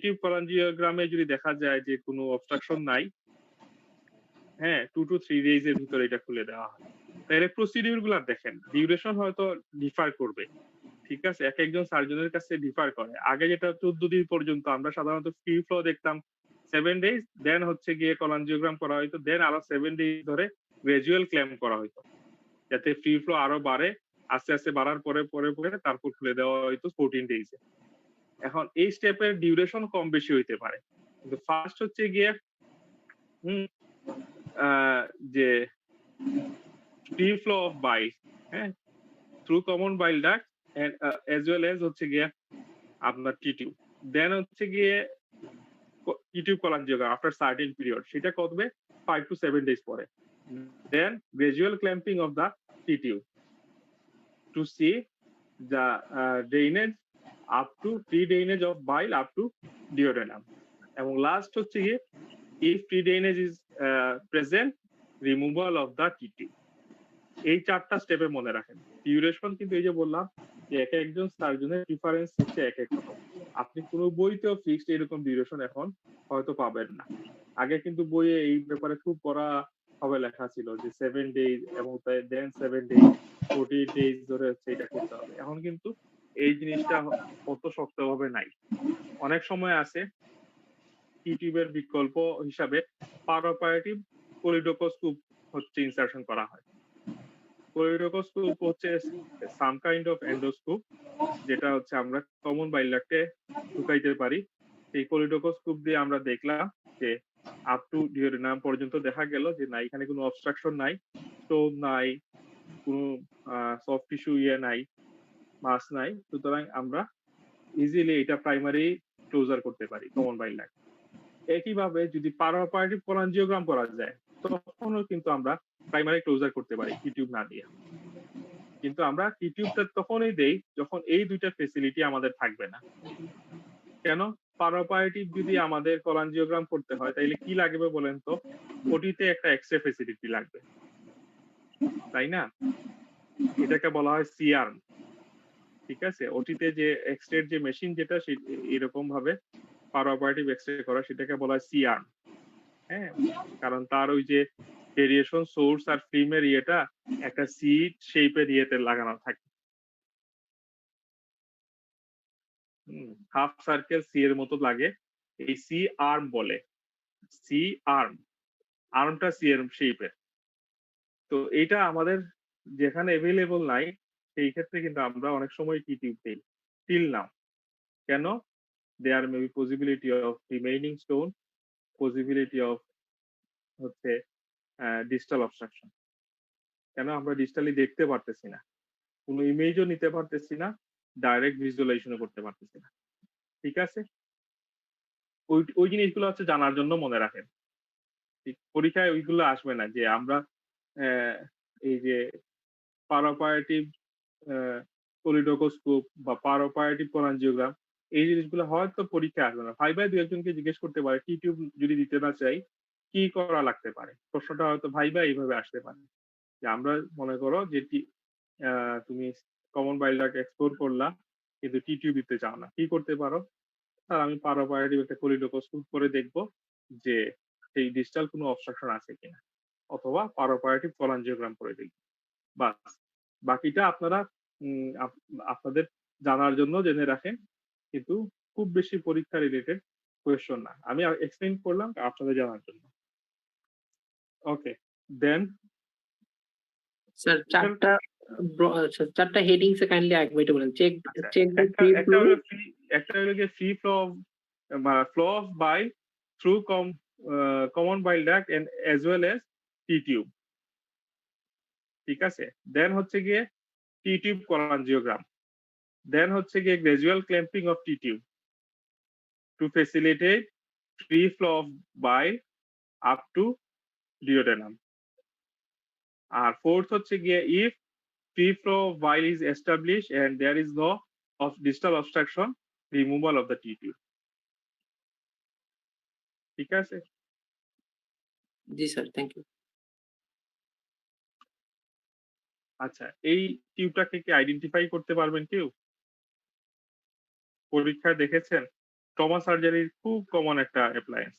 টিউব কলাঞ্জিওগ্রামে যদি দেখা যায় যে কোনো অবস্ট্রাকশন নাই, 2 to 3 days এর ভিতরে এটা খুলে দেওয়া হয়। তাহলে প্রসিডিউর গুলা দেখেন, ডিউরেশন হয়তো ডিফার করবে, ঠিক আছে? এক একজন সার্জনের কাছে ডিফার করে। আগে যেটা 14 দিন পর্যন্ত আমরা সাধারণত ফ্রি ফ্লো দেখতাম 7 days, দেন হচ্ছে গিয়ে কলাঞ্জিওগ্রাম করা হয়তো, দেন আরো 7 days ধরে গ্রাজুয়াল ক্ল্যাম্প করা হয়তো, যাতে ফ্রি ফ্লো আরো বাড়ে, আস্তে আস্তে বাড়ার পরে তারপর খুলে দেওয়া হয়তো 14 days এ। এখন এই স্টেপের ডিউরেশন কম বেশি হইতে পারে, কিন্তু ফার্স্ট হচ্ছে গিয়ে যে free flow of bile through common bile duct and as well as হচ্ছে গিয়ে আপনার টি টিউব। দেন হচ্ছে গিয়ে T tube cholangiogram after certain period, সেটা করবে 5 to 7 days পরে। Then gradual clamping of the T tube to see the drainage up to free drainage of bile up to duodenum, এবং last হচ্ছে গিয়ে if free drainage is present, removal of the tissue। এই চারটা স্টেপে মনে রাখেন। Duration কিন্তু এই যে বললাম যে এক একজন সার্জনের প্রিফারেন্স হচ্ছে এক এক রকম। আপনি কোনো বইতেও ফিক্সড এরকম ডিউরেশন এখন হয়তো পাবেন না। আগে কিন্তু বইয়ে এই ব্যাপারে খুব পড়া হবে লেখা ছিল যে 7 days এবং দেন 7 days 40 days ধরে হচ্ছে এটা করতে হবে। এখন কিন্তু এই জিনিসটা অত শক্তভাবে নাই। অনেক সময় আছে টিটিউবের বিকল্প হিসাবে পারোপারেটিভ কোলিডোকোস্কোপ হচ্ছে ইনসারশন করা হয়। কোলিডোকোস্কোপ হচ্ছে সাম কাইন্ড অফ এন্ডোস্কোপ, যেটা হচ্ছে আমরা কমন বাইল ডাক্টে ঢুকাইতে পারি। এই কোলিডোকোস্কোপ দিয়ে আমরা দেখলাম যে আপ টু ডিওডেনাম পর্যন্ত দেখা গেল যে না, এখানে কোনো অবস্ট্রাকশন নাই, স্টোন নাই, কোনো সফট টিস্যু নাই, মাস নাই। সুতরাং আমরা ইজিলি এটা প্রাইমারি ক্লোজার করতে পারি কমন বাইল ডাক্ট। একইভাবে যদি পারোপারেটিভ কোলাঞ্জিওগ্রাম করা যায় তখনও কিন্তু আমরা প্রাইমারি ক্লোজার করতে পারি টিটিউব না দিয়ে। কিন্তু আমরা টিটিউবটা তখনই দেই যখন এই দুইটা ফেসিলিটি আমাদের থাকবে না। কেন? পারোপারেটিভ যদি আমাদের কোলাঞ্জিওগ্রাম করতে হয় তাইলে কি লাগবে বলেন তো? ওটিতে একটা এক্সরে ফেসিলিটি লাগবে, তাই না? এটাকে বলা হয় সিআর্ম। ঠিক আছে, ওটিতে যে এক্সরে যে মেশিন যেটা এরকম ভাবে পারোপারেটিভ এক্সরে করা, সেটাকে বলা হয় সিআর্ম। হ্যাঁ, কারণ তার ওই যে রেডিয়েশন সোর্স আর ফিল্মের ইয়েটা একটা সিট শেপের ইয়েতে লাগানো থাকে। হাফ সার্কেল সি এর মতো লাগে, এই সি আর্ম বলে, সি আর্ম, আর্মটা সি এর শেপের। তো এটা আমাদের যেখানে অ্যাভেলেবল নাই সেই ক্ষেত্রে কিন্তু আমরা অনেক সময় টিটিউব দেই টিল নাও। কেন? There may be possibility of remaining stone, possibility of হচ্ছে ডিস্টাল অবস্ট্রাকশন। কেন? আমরা ডিস্টালি দেখতে পারতেছি না, কোনো ইমেজও নিতে পারতেছি না, ডাইরেক্ট ভিজুয়ালাইজেশনও করতে পারতেছি না। ঠিক আছে, ওই জিনিসগুলো হচ্ছে জানার জন্য মনে রাখেন। পরীক্ষায় ওইগুলো আসবে না যে আমরা এই যে পারোপারেটিভ কোলিডোকোস্কোপ বা পারোপারেটিভ কোলাঞ্জিওগ্রাম, এই জিনিসগুলো হয়তো পরীক্ষায় আসবে না। ভাইবায় দু একজনকে জিজ্ঞেস করতে পারে টিটিউব যদি দিতে না চাই কি করা লাগতে পারে, প্রশ্নটা হয়তো ভাইবা এইভাবে আসতে পারে যে আমরা মনে করো যে তুমি কমন বাইল ডাক্ট এক্সপ্লোর করলা কিন্তু টিটিউব দিতে চাও না, কি করতে পারো? স্যার আমি পারোপারেটিভ একটা কোলিডোকোস্কোপ করে দেখবো যে সেই ডিস্টাল কোনো অবস্ট্রাকশন আছে কিনা, অথবা পারোপারেটিভ কোলাঞ্জিওগ্রাম করে দেখবো। বাস, বাকিটা আপনারা আপনাদের জানার জন্য জেনে রাখেন, কিন্তু খুব বেশি পরীক্ষা রিলেটেড কোয়েশ্চন না, আমি এক্সপ্লেইন করলাম আপনাদের জানার জন্য। ওকে, দেন স্যার চারটা হেডিংস কাইন্ডলি একবারে বলেন। চেক একটা হলো যে free flow of bile through common bile duct and as well as T tube. ঠিক আছে, দেন হচ্ছে গিয়ে টিটিউব কোলাঞ্জিওগ্রাম, দেন হচ্ছে গিয়ে gradual clamping of T tube to facilitate free flow of bile up to duodenum. আর ফোর্থ হচ্ছে গিয়ে if free flow of bile is established and there is no distal obstruction, removal of the tissue. ঠিক আছে? জি sir, thank you. আচ্ছা, এই টিউবটাকে কি identify করতে পারবেন কেউ? পরীক্ষায় দেখেছেন? ট্রমা সার্জারির খুব কমন একটা অ্যাপ্লায়েন্স,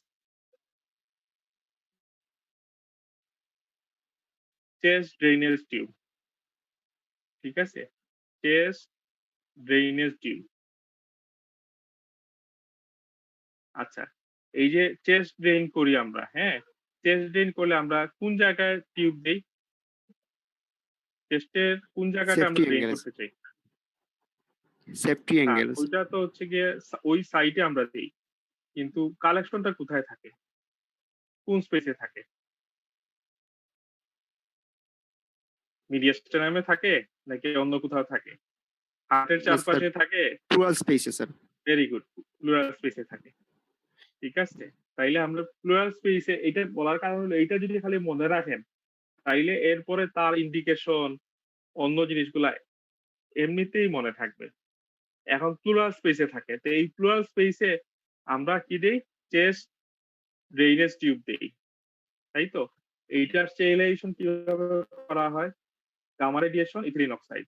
চেস্ট ড্রেনেজ টিউব। ঠিক আছে, চেস্ট ড্রেনেজ টিউব। আচ্ছা, এই যে চেস্ট ড্রেন করি আমরা, হ্যাঁ, চেস্ট ড্রেন করলে আমরা কোন জায়গায় টিউব দেই? চেস্টের কোন জায়গাটা আমরা ড্রেন করতে চাই? Safety angle. ওইটা তো হচ্ছে গিয়ে ওই সাইডে আমরা দেই, কিন্তু কালেকশনটা কোথায় থাকে, কোন স্পেসে থাকে? মিডিয়াস্টেনামে থাকে নাকি অন্য কোথাও থাকে? হার্টের চারপাশে থাকে? প্লুরাল স্পেসে স্যার। ভেরি গুড, প্লুরাল স্পেসে থাকে। ঠিক আছে, তাইলে আমরা প্লুরাল স্পেসে এটা বলার কারণ হলো এইটা যদি খালি মনে রাখেন তাইলে এরপরে তার ইন্ডিকেশন অন্য জিনিসগুলা এমনিতেই মনে থাকবে। এখন প্লুরাল স্পেসে থাকে, তো এই প্লুরাল স্পেসে আমরা কি দেই? চেস্ট ড্রেনেজ টিউব দেই, তাই তো? এইটার স্টেরিলাইজেশন কিভাবে করা হয়? Gamma radiation, ethylene oxide.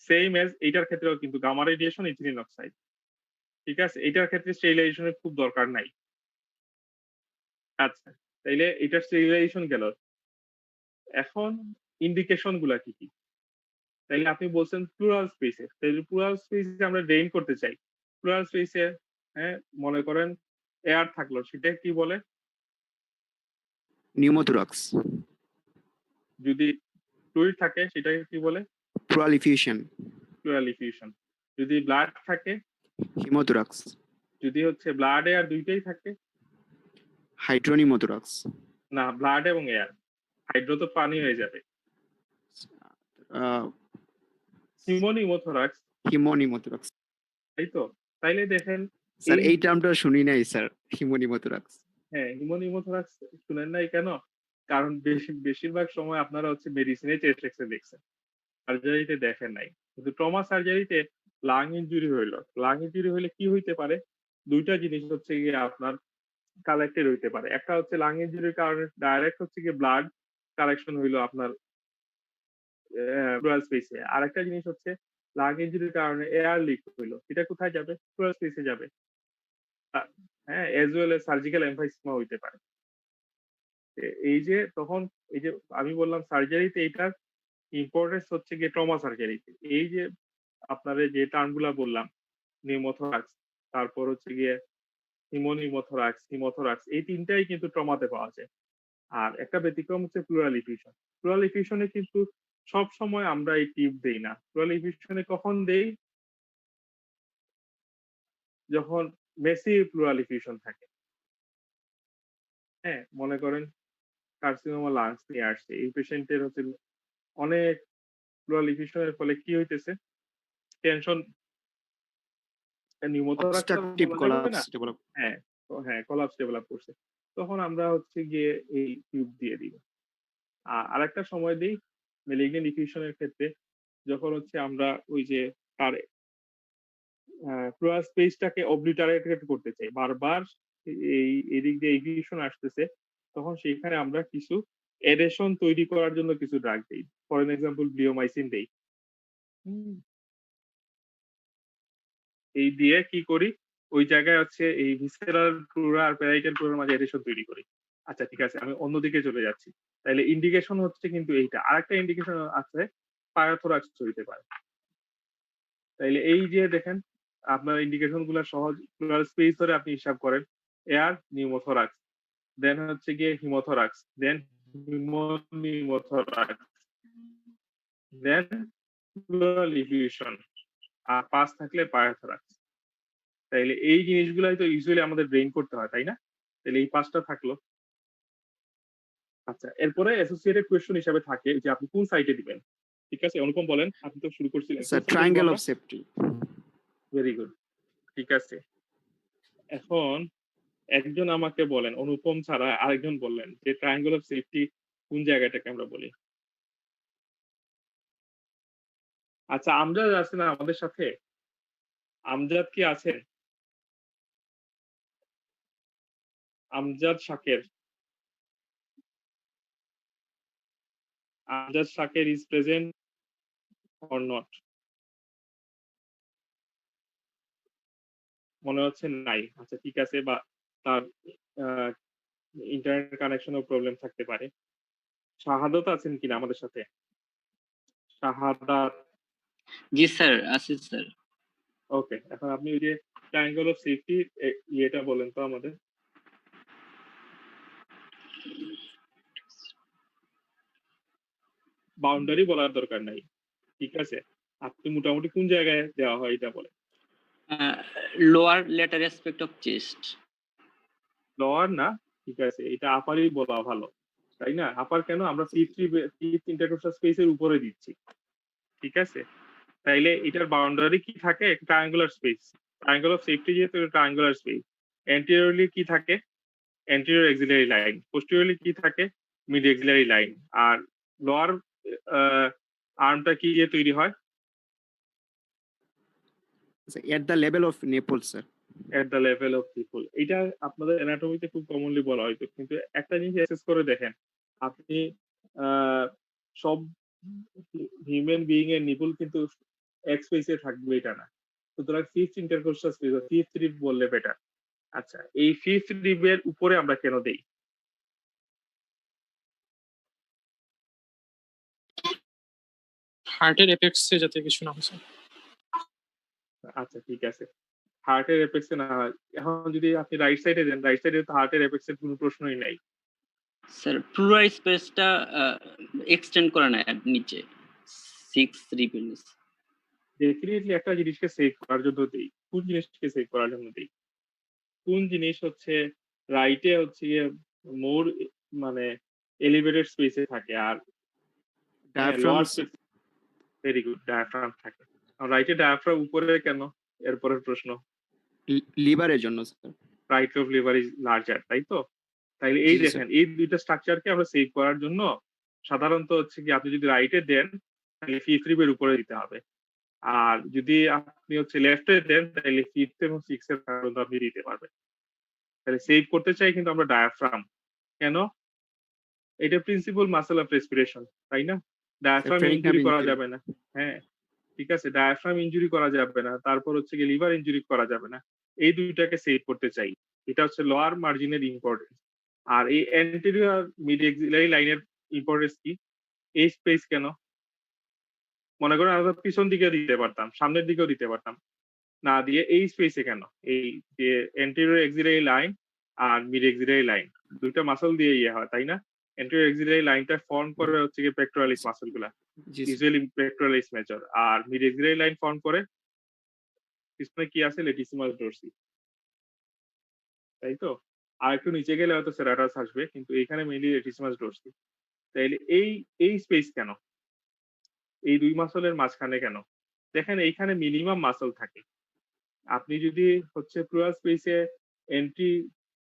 Same as এইটার ক্ষেত্রেও কিন্তু গামা রেডিয়েশন, ইথিলিন অক্সাইড। ঠিক আছে, এটার ক্ষেত্রে স্টেরিলাইজেশনের খুব দরকার নাই। আচ্ছা, তাইলে এটার স্টেরিলাইজেশন গেল। এখন ইন্ডিকেশন গুলা কি কি? তাইলে আপনি বলছেন প্লুরাল স্পেসে, তাইলে প্লুরাল স্পেসে আমরা ড্রেইন করতে চাই। প্লুরাল স্পেসে হ্যাঁ মনে করেন এয়ার থাকলো, সেটা কি বলে? নিউমোথোরাক্স, যদি ফ্লুইড থাকে সেটাকে কি বলে? Pleural effusion, pleural effusion. যদি ব্লাড থাকে, হিমোথোরাক্স, যদি হচ্ছে ব্লাড এয়ার দুইটাই থাকে, হাইড্রোনিমোথোরাক্স, না ব্লাড এবং এয়ার, হাইড্রো তো পানি হয়ে যাবে। হিমোনিমোথোরাক্স, হিমোনিমোথোরাক্স। তাই তো? তাইলে দেখেন স্যার এই টার্মটা শুনি নাই স্যার, হিমোনিমোথোরাক্স। হ্যাঁ, হিমোনিমোথোরাক্স শুনেন নাই কেন? কারণ বেশিরভাগ সময় আপনারা হচ্ছে মেডিসিনে চেস্ট এক্সরে দেখছেন, সার্জারিতে দেখেন নাই। কিন্তু ট্রমা সার্জারিতে লাং ইনজুরি হইলো, লাং ইনজুরি হইলে কি হইতে পারে? দুইটা জিনিস হচ্ছে গিয়ে আপনার কালেক্টেড হইতে পারে। একটা হচ্ছে লাং ইনজুরির কারণে ডাইরেক্ট হচ্ছে গিয়ে ব্লাড কালেকশন হইলো আপনার প্লুরাল স্পেসে। আরেকটা জিনিস হচ্ছে লাং ইনজুরির কারণে এয়ার লিক হইলো, এটা কোথায় যাবে? প্লুরাল স্পেসে যাবে। হ্যাঁ, as well as surgical emphysema হইতে পারে। এই যে তখন এই যে আমি বললাম সার্জারিতে এইটার ইম্পর্টেন্স হচ্ছে গিয়ে ট্রমা সার্জারিতে। এই যে আপনার যে টার্মগুলা বললাম, নিউমোথোরাক্স, তারপর হচ্ছে গিয়ে হিমোনিমোথোরাক্স, হিমোথোরাক্স, এই তিনটাই কিন্তু ট্রমাতে পাওয়া যায়। আর একটা ব্যতিক্রম হচ্ছে প্লুরাল ইফিউশন। প্লুরাল ইফিউশনে কিন্তু সব সময় আমরা এই টিউব দেই না। প্লুরাল ইফিউশনে কখন দেই? যখন মেসি প্লুরাল ইফিউশন থাকে। হ্যাঁ, মনে করেন কার্সিনোমা লাংস নিয়ে আসছে, এই পেশেন্টের হচ্ছে অনেক প্লুরাল ইফিউশনের ফলে কি হইতেছে? Tension, pneumothorax obstructive collapse develop. হ্যাঁ, হ্যাঁ কোলাপস ডেভেলপ করছে। তখন আমরা হচ্ছে গিয়ে এই টিউব দিয়ে দিব। আরেকটা সময় দিই মেলিগন্যান্ট ইফিউশনের ক্ষেত্রে, যখন হচ্ছে আমরা ওই যে তার প্লুরাল স্পেসটাকে অবলিটারেটেড করতে চাই, বারবার এই এদিক দিয়ে ইফিউশন আসতেছে, তখন সেখানে আমরা কিছু এডেশন তৈরি করার জন্য কিছু ড্রাগ দিই। ফর এক্সাম্পল ব্লিওমাইসিন দেই। এই দিয়ে কি করি? ওই জায়গায় হচ্ছে এই ভিসেরাল ফ্লোরা আর প্যারাইটাল ফ্লোরার মাঝে এডেশন তৈরি করি। আচ্ছা ঠিক আছে, আমি অন্যদিকে চলে যাচ্ছি। তাহলে ইন্ডিকেশন হচ্ছে কিন্তু এইটা। আরেকটা ইন্ডিকেশন আছে পায়োথোরাক্স হইতে পারে। তাইলে এই যে দেখেন আপনার ইন্ডিকেশন গুলা সহজ, প্লুরাল স্পেস ধরে আপনি হিসাব করেন। এয়ার, নিউমোথোরাক্স, দেন হচ্ছে গিয়ে হিমোথোরাক্স, দেন হিমোনিমোথোরাক্স, দেন প্লুরাল ইফিউশন, আর 5 থাকলে পায়োথোরাক্স। তাইলে এই জিনিসগুলাই তো ইউজুয়ালি আমাদের ব্রেইন করতে হয়, তাই না? তাহলে এই 5টা থাকলো। আচ্ছা, এরপরে অ্যাসোসিয়েটেড কোয়েশ্চন হিসাবে থাকে যে আপনি কোন সাইটে দিবেন। ঠিক আছে, অনুপম বলেন, আপনি তো শুরু করছিলেন। Sir triangle of safety. Very good, ঠিক আছে। এখন একজন আমাকে বলেন, অনুপম ছাড়া আরেকজন বললেন যে ট্রায়াঙ্গেল অফ সেফটি কোন জায়গাটাকে আমরা বলি। আচ্ছা, আমজাদ আছে না আমাদের সাথে? আমজাদ কি আছেন? আমজাদ শাকের, আমজাদ শাকের ইজ প্রেজেন্ট অর নট? মনে হচ্ছে নাই। আচ্ছা ঠিক আছে, বা তার ইন্টারনেট কানেকশনের প্রবলেম থাকতে পারে। শাহাদাত আছেন কিনা আমাদের সাথে? শাহাদাত। জি স্যার, আছি স্যার। ওকে, এখন আপনি ওই যে ট্রায়াঙ্গেল অফ সেফটি ইয়েটা বলেন তো আমাদের। বাউন্ডারি বলার দরকার নাই, ঠিক আছে? আপনি মোটামুটি কোন জায়গায় দেওয়া হয় এটা বলেন। Lower letter aspect of chest. Lower না, ঠিক আছে, এটা আপারই বলা ভালো, তাই না? আপার কেন? আমরা ফিফথ ইন্টারকোস্টাল স্পেসের উপরে দিচ্ছি, ঠিক আছে? তাইলে এটার বাউন্ডারি কি থাকে? Triangular space, triangle of safety যেহেতু ট্রায়াঙ্গুলার স্পেস, অ্যান্টেরিয়রলি কি থাকে? অ্যান্টেরিয়র এক্সিলারি লাইন, পোস্টেরিয়রলি কি থাকে? Mid axillary line. আর লোয়ার আর্মটা কি দিয়ে তৈরি হয়? At the level of nipple sir. At the level of nipple. এটা আপনাদের অ্যানাটমিতে খুব কমনলি বলা হয়তো, কিন্তু একটা জিনিস অ্যাসেস করে দেখেন, আপনি সব হিউম্যান বিইং এর নিপুল কিন্তু এক স্পেসে থাকবে এটা না। সুতরাং fifth intercostal space, fifth rib বললে বেটার। আচ্ছা, এই ফিফথ রিবের উপরে আমরা কেন দেই? হার্টের এপেক্সে যাতে কিছু না হয়। আচ্ছা ঠিক আছে, হার্টের এপেক্সে না হয়। এখন যদি আপনি রাইট সাইডে দেন, রাইট সাইডে তো হার্টের এপেক্সের কোনো প্রশ্নই নাই। স্যার পুরো স্পেসটা এক্সটেন্ড করে না নিচে 6 রিপের নিচে। ডেফিনেটলি একটা জিনিসকে সেভ করার জন্য দেই। কোন জিনিসকে সেভ করার জন্য দেই? কোন জিনিস হচ্ছে রাইটে হচ্ছে গিয়ে মোর মানে এলিভেটেড স্পেসে থাকে, আর ডায়াফ্রাম ভেরি গুড, ডায়াফ্রাম থাকে। রাইটে ডায়াফ্রাম উপরে কেন? এরপরের প্রশ্ন। লিভারের জন্য sir. Right of liver is larger, তাই তো? তাইলে এই জি, স্যার। দেখেন, এই দুইটা স্ট্রাকচারকে আমরা সেভ করার জন্য সাধারণত হচ্ছে কি, আপনি যদি রাইটে দেন তাহলে ফিফথ রিবের উপরে দিতে হবে, আর যদি আপনি হচ্ছে লেফটে দেন তাহলে ফিফথ এবং সিক্স এর পর্যন্ত আপনি দিতে পারবেন। তাহলে সেভ করতে চাই কিন্তু আমরা ডায়াফ্রাম। কেন? এটা প্রিন্সিপাল মাসেল অফ রেসপিরেশন, তাই না? ডায়াফ্রাম pharynx ইনজুরি করা injury। যাবে না। হ্যাঁ ঠিক আছে, ডায়াফ্রাম ইনজুরি করা যাবে না, তারপর হচ্ছে কি লিভার ইনজুরি করা যাবে না। এই দুইটাকে সেভ করতে চাই, এটা হচ্ছে লোয়ার মার্জিনের ইম্পর্টেন্স। আর এই অ্যান্টেরিয়র মিড এক্সিলারি লাইনের ইম্পর্টেন্স কি? এই স্পেস কেন? মনে করেন আমরা পিছন দিকে দিতে পারতাম, সামনের দিকেও দিতে পারতাম, না দিয়ে এই স্পেসে কেন? এই যে অ্যান্টেরিয়র এক্সিলারি লাইন আর মিড এক্সিলারি লাইন দুইটা মাসল দিয়ে ইয়ে হয়, তাই না? অ্যান্টেরিয়র এক্সিলারি লাইনটা ফর্ম করে হচ্ছে কি পেক্টোরালিস মাসল গুলা, জি স্যার। ইউজুয়ালি পেক্টোরালিস মেজর, আর মিড এক্সিলারি লাইন ফর্ম করে পিছনে কি আছে? লেটিসিমাস ডরসি, তাই তো? আর একটু নিচে গেলে হয়তো সেরাটাস আসবে, কিন্তু এখানে মেইনলি লেটিসিমাস ডরসি। তাইলে এই স্পেস কেন? এই দুই মাসলের মাঝখানে কেন? দেখেন এইখানে মিনিমাম মাসল থাকে। আপনি যদি হচ্ছে প্লুরাল স্পেসে এন্ট্রি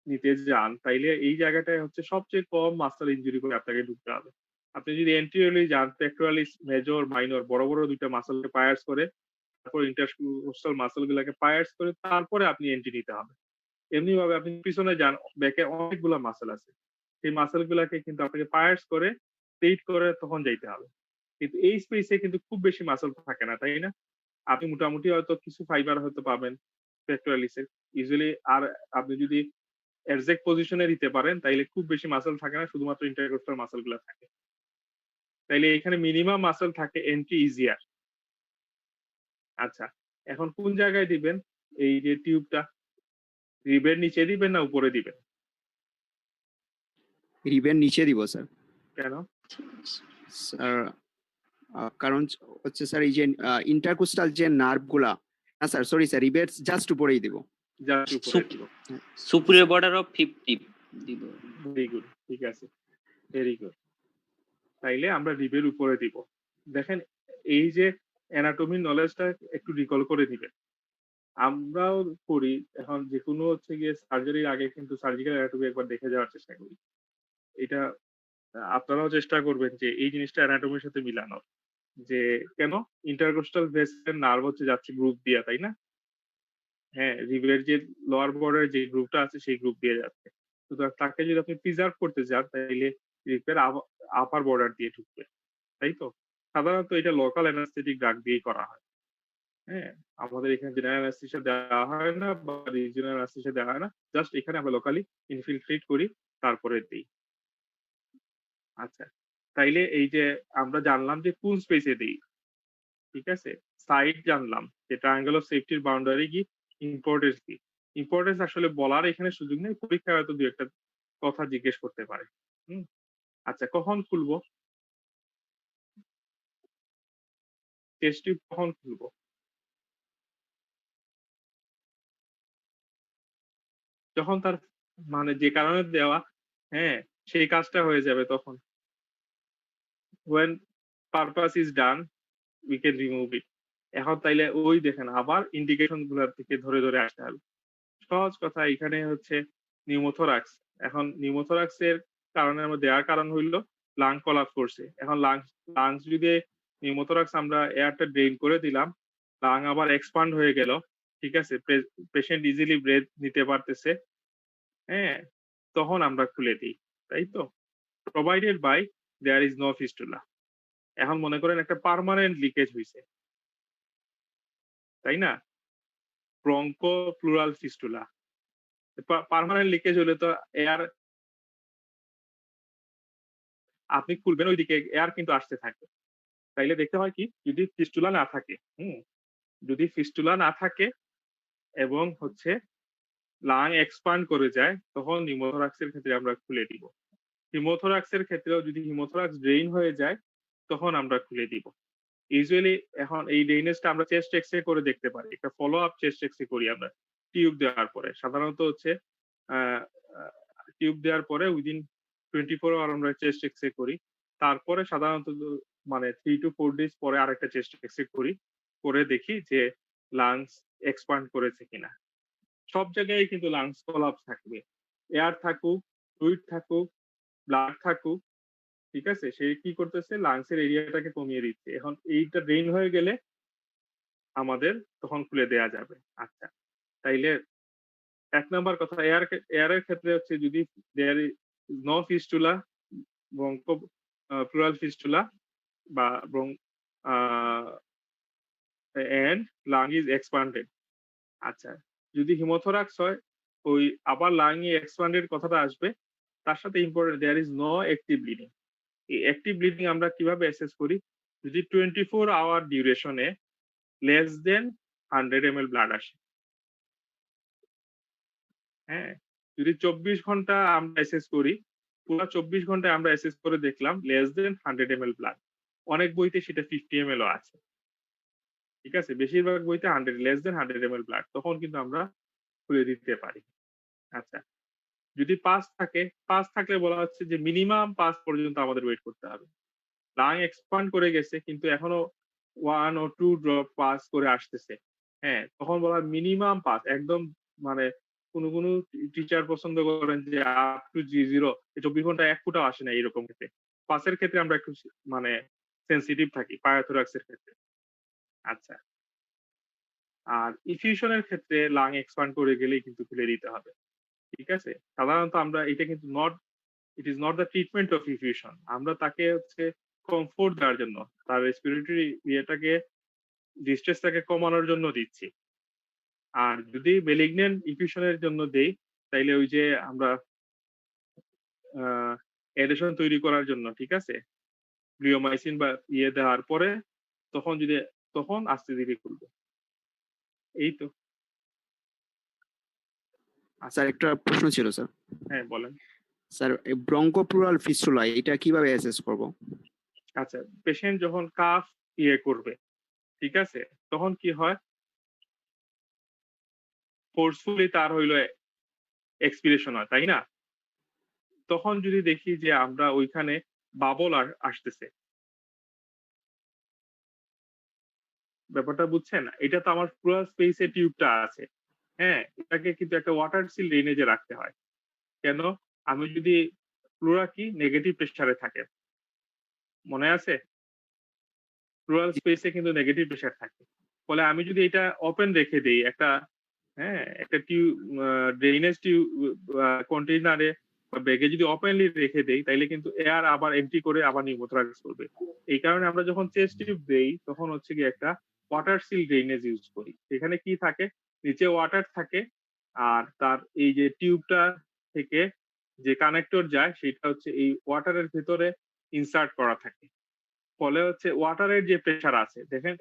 নিতে যান তাইলে এই জায়গাটায় হচ্ছে সবচেয়ে কম মাসল ইনজুরি করে আপনাকে ঢুকতে হবে। আপনি যদি এন্ট্রিওলি যান, পেক্টোরালিস মেজর মাইনর বড় বড় দুইটা মাসলকে পায়ার্স করে, তারপর ইন্টারকোস্টাল মাসল গুলাকে পায়ার্স করে তারপরে আপনি এন্ট্রি নিতে হবে। এমনি ভাবে আপনি পিছনে যান, ব্যাকে অনেকগুলা মাসল আছে, সেই মাসল গুলাকে কিন্তু আপনাকে পায়ার্স করে স্ট্রেট করে তখন যাইতে হবে। কিন্তু এই স্পেসে কিন্তু খুব বেশি মাসল থাকে না, তাই না? আপনি মোটামুটি হয়তো কিছু ফাইবার হয়তো পাবেন পেক্টোরালিসের ইউজুয়ালি। আর আপনি যদি এক্সাক্ট পজিশনে দিতে পারেন তাইলে খুব বেশি মাসল থাকে না, শুধুমাত্র ইন্টারকোস্টাল মাসল গুলা থাকে। তাইলে এখানে মিনিমাম মাসল থাকে, এন্ট্রি ইজিয়ার। আচ্ছা, এখন কোন জায়গায় দিবেন এই যে টিউবটা? রিবের নিচে দিবেন না উপরে দিবেন? রিবের নিচে দিব স্যার। কেন? স্যার কারণ হচ্ছে স্যার এই যে ইন্টারকোস্টাল যে নার্ভ গুলা, না স্যার সরি স্যার, রিবের জাস্ট উপরেই দিব। জাস্ট উপরে দিব। সুপিরিয়র বর্ডার অফ 50 দিব। ভেরি গুড, ঠিক আছে, ভেরি গুড। তাইলে আমরা রিবের উপরে দিব। দেখেন এই যে অ্যানাটমি নলেজটা একটু রিকল করে দিবেন। আমরাও করি এখন, যে কোনো হচ্ছে গিয়ে সার্জারির আগে কিন্তু সার্জিক্যাল অ্যানাটমি একবার দেখে যাওয়ার চেষ্টা করি। এটা আপনারাও চেষ্টা করবেন যে এই জিনিসটা অ্যানাটমির সাথে মিলানোর। যে কেন? ইন্টারকোস্টাল ভেসেলের নার্ভ হচ্ছে যাচ্ছে গ্রুপ দিয়া, তাই না? হ্যাঁ, রিবের যে লোয়ার বর্ডারের যে গ্রুপটা আছে সেই গ্রুপ দিয়ে যাচ্ছে। সুতরাং তাকে যদি আপনি প্রিজার্ভ করতে চান তাইলে রিবের আপার বর্ডার দিয়ে ঢুকবে, তাই তো? সাধারণত এটা লোকাল অ্যানাস্থেটিক ড্রাগ দিয়েই করা হয়। হ্যাঁ, আমাদের এখানে জেনারেল অ্যানেস্থেসিয়া দেওয়া হয় না বা রিজিওনাল অ্যানেস্থেসিয়া দেওয়া হয় না, জাস্ট এখানে আমরা লোকালি ইনফিলট্রেট করি তারপরে দিই। আচ্ছা, তাইলে এই যে আমরা জানলাম যে কোন স্পেসে দিই, ঠিক আছে? সাইড জানলাম যে ট্রায়াঙ্গেল অফ সেফটির বাউন্ডারি কি, ইম্পর্টেন্স কি। ইম্পর্টেন্স আসলে বলার এখানে সুযোগ নেই, পরীক্ষায় হয়তো দু একটা কথা জিজ্ঞেস করতে পারে। আচ্ছা, কখন খুলবো টেস্ট টিউব? কখন খুলবো? যখন তার মানে যে কারণে দেওয়া, হ্যাঁ, সেই কাজটা হয়ে যাবে তখন। when purpose is done we can remove it, এখন তাইলে ওই দেখেন আবার ইন্ডিকেশন গুলার থেকে ধরে ধরে আসতে হবে। সহজ কথা এখানে হচ্ছে নিউমোথোরাক্স। এখন নিউমোথোরাক্স এর কারণে আমরা দেওয়ার কারণ হইলো লাং কলাপস করছে। এখন লাংস যদি নিউমোথোরাক্স আমরা এয়ারটা ড্রেন করে দিলাম, লাং আবার এক্সপান্ড হয়ে গেল। ঠিক আছে? পেশেন্ট ইজিলি ব্রেথ নিতে পারতেছে। হ্যাঁ? তখন আমরা খুলে দিই। তাই তো? Provided by there is no fistula. এখন মনে করেন একটা পার্মানেন্ট লিকেজ হইছে। তাই না? Broncho pleural fistula. Permanent leakage হলে তো এয়ার আপনি খুলবেন ওইদিকে এয়ার কিন্তু আসতে থাকবে। তাইলে দেখতে হয় কি যদি ফিস্টুলা না থাকে, যদি ফিস্টুলা না থাকে এবং হচ্ছে লাং এক্সপান্ড করে যায় তখন নিউমোথোরাক্স এর ক্ষেত্রে আমরা খুলে দিব। হিমোথোরাক্স এর ক্ষেত্রেও যদি হিমোথোরাক্স ড্রেইন হয়ে যায় তখন আমরা খুলে দিব। ইউজুয়ালি এখন এই ড্রেনেজটা আমরা চেস্ট এক্স-রে করে দেখতে পারি। একটা ফলো আপ চেস্ট এক্স-রে করি আমরা টিউব দেওয়ার পরে। সাধারণত হচ্ছে আ আ টিউব দেওয়ার পরে উইদিন 24 আওয়ার আমরা চেস্ট এক্স-রে করি। তারপরে সাধারণত মানে 3 to 4 ডেজ পরে আরেকটা চেস্ট এক্স-রে করি। করে দেখি যে লাংস এক্সপান্ড করেছে কিনা। সব জায়গায় কিন্তু লাংস কোলাপস থাকবে। এয়ার থাকুক, ফ্লুইড থাকুক, ব্লাড থাকুক, ঠিক আছে? সে কি করতেছে লাংস এর এরিয়াটাকে কমিয়ে দিচ্ছে। এখন এইটা ড্রেইন হয়ে গেলে আমাদের তখন খুলে দেয়া যাবে। আচ্ছা। তাইলে ১ নাম্বার কথা এয়ারের ক্ষেত্রে হচ্ছে যদি there is no fistula, broncho pleural fistula বা uh and lung is expanded. আচ্ছা। যদি হিমোথোরাক্স হয় ওই আবার লাং এ এক্সপান্ডেড কথাটা আসবে। তার সাথে important there is no active bleeding. এই অ্যাক্টিভ ব্লিডিং আমরা কিভাবে অ্যাসেস করি? যদি 24 আওয়ার ডিউরেশন এ লেস দেন 100 ml ব্লাড আসে। হ্যাঁ? যদি 24 ঘন্টা আমরা অ্যাসেস করি, পুরা 24 ঘন্টায় আমরা অ্যাসেস করে দেখলাম লেস দেন 100 ml ব্লাড। অনেক বইতে সেটা 50 ml ও আছে। ঠিক আছে? বেশিরভাগ বইতে 100 লেস দেন 100 ml ব্লাড। তখন কিন্তু আমরা খুলে দিতে পারি। আচ্ছা। যদি 5 থাকে, 5 থাকলে বলা হচ্ছে যে মিনিমাম 5 পর্যন্ত আমাদের ওয়েট করতে হবে। লাং এক্সপান্ড করে গেছে কিন্তু এখনো 1 or 2 ড্রপ পাস করে আসতেছে। হ্যাঁ? তখন বলা হয় মিনিমাম পাস একদম মানে কোনো টিচার পছন্দ করেন যে আপ টু G0 24 ঘন্টায় ১ ফুটাও আসে না এরকম ক্ষেত্রে। পাসের ক্ষেত্রে আমরা একটু মানে সেনসিটিভ থাকি পায়োথোরাক্স এর ক্ষেত্রে। আচ্ছা। আর ইফিউশন এর ক্ষেত্রে লাং এক্সপান্ড করে গেলেই কিন্তু খুলে দিতে হবে। ঠিক আছে? সাধারণত আমরা এটা কিন্তু it is not the treatment of effusion. আমরা তাকে হচ্ছে কমফোর্ট দেওয়ার জন্য তার রেসপিরেটরি ইয়েটাকে ডিস্ট্রেসটাকে কমানোর জন্য দিচ্ছি। আর যদি মেলিগন্যান্ট ইফিউশন এর জন্য দেই তাইলে ওই যে আমরা আ অ্যাডেশন তৈরি করার জন্য, ঠিক আছে? ব্লিওমাইসিন বা ইয়ে দেওয়ার পরে তখন আস্তে ধীরে খুলবো। এই তো। স্যার একটা প্রশ্ন ছিল স্যার। হ্যাঁ, বলেন। স্যার ব্রঙ্কোপ্লুরাল ফিস্টুলা এটা কিভাবে অ্যাসেস করব? আচ্ছা, পেশেন্ট যখন কাফ ইয়ে করবে, ঠিক আছে? তখন কি হয়? ফোর্সফুলি তার হইলো এক্সপিরেশন হয়, তাই না? তখন যদি দেখি যে আমরা ওইখানে বাবল আসতেছে। ব্যাপারটা বুঝছেন? এটা তো আমার প্লুরাল স্পেস এ টিউবটা আছে। হ্যাঁ? এটাকে কিন্তু একটা ওয়াটার সিল ড্রেনেজ এ রাখতে হয়। কেন? আমি যদি প্লুরা কি নেগেটিভ প্রেসারে থাকে। মনে আছে? প্লুরাল স্পেস এ কিন্তু নেগেটিভ প্রেসার থাকে। ফলে আমি যদি এটা ওপেন রেখে দেই একটা একটা ড্রেনেজ কন্টেইনারে বা ব্যাগে যদি ওপেনলি রেখে দেই তাইলে কিন্তু এয়ার আবার এম্পটি করে আবার নিউমোথোরাক্স করবে। এই কারণে আমরা যখন চেস্ট টিউব দেই তখন হচ্ছে গিয়ে একটা ওয়াটার সিল ড্রেনেজ ইউজ করি। এখানে কি থাকে? নিচে ওয়াটার থাকে আর তার এই যে টিউবটা থেকে যে কানেক্টর যায় সেটা হচ্ছে এই ওয়াটারের ভেতরে ইনসার্ট করা থাকে। ফলে হচ্ছে ওয়াটারের যে প্রেসার আছে দেখেন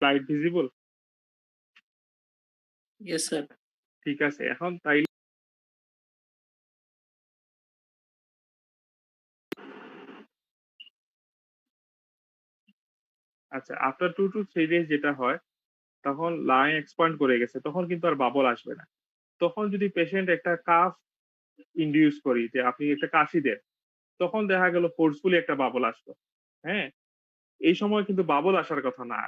স্লাইড ভিজিবল? Yes, sir. ঠিক আছে, এখন তাই আচ্ছা, আফটার 2 to 3 days যেটা হয়, তখন লাং এক্সপ্যান্ড করে গেছে, তখন কিন্তু আর বাবল আসবে না। তখন যদি পেশেন্ট একটা কাফ ইনডিউস করি যে আপনি একটা কাশি দেন, তখন দেখা গেল ফোর্সফুলি একটা বাবল আসলো। হ্যাঁ? এই সময় কিন্তু বাবল আসার কথা না।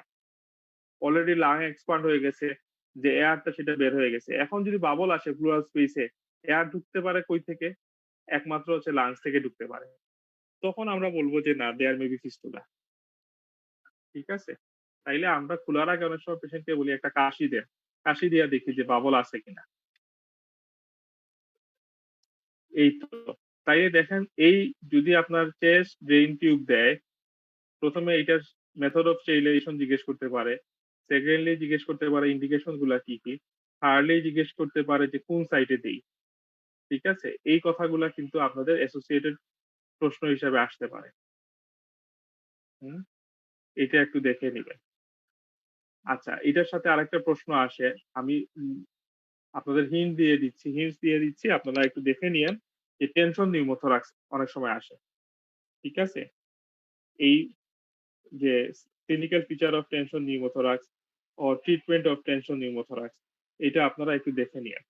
অলরেডি লাং এক্সপ্যান্ড হয়ে গেছে, যে এয়ারটা সেটা বের হয়ে গেছে। এখন যদি বাবল আসে প্লুরাল স্পেসে, এয়ার ঢুকতে পারে কই থেকে? একমাত্র হচ্ছে লাংস থেকে ঢুকতে পারে। তখন আমরা বলবো যে না, দেয়ার মে বি ফিস্টুলা। ঠিক আছে? তাইলে আমরা খোলার আগে অনেক সময় পেশেন্টকে বলি একটা কাশি দেন। কাশি দিয়া দেখি যে বাবল আছে কিনা। এই তো। তাইলে দেখেন, এই যদি আপনার চেস্ট ড্রেইন টিউব দেয়, প্রথমে এইটার মেথড অফ স্টেরিলাইজেশন জিজ্ঞেস করতে পারে। সেকেন্ডলি জিজ্ঞেস করতে পারে ইন্ডিকেশন গুলা কি কি। থার্ডলি জিজ্ঞেস করতে পারে যে কোন সাইটে দেই। ঠিক আছে? এই কথাগুলা কিন্তু আপনাদের অ্যাসোসিয়েটেড প্রশ্ন হিসাবে আসতে পারে। হুম? এটা একটু দেখে নিবেন। আচ্ছা, এটার সাথে আরেকটা প্রশ্ন আসে। আমি আপনাদের হিন্ট দিয়ে দিচ্ছি, আপনারা একটু দেখে নিয়েন যে টেনশন নিউমোথোরাক্স অনেক সময় আসে। ঠিক আছে? এই যে clinical feature of tension pneumothorax or treatment of tension pneumothorax, এটা আপনারা একটু দেখে নিয়েন।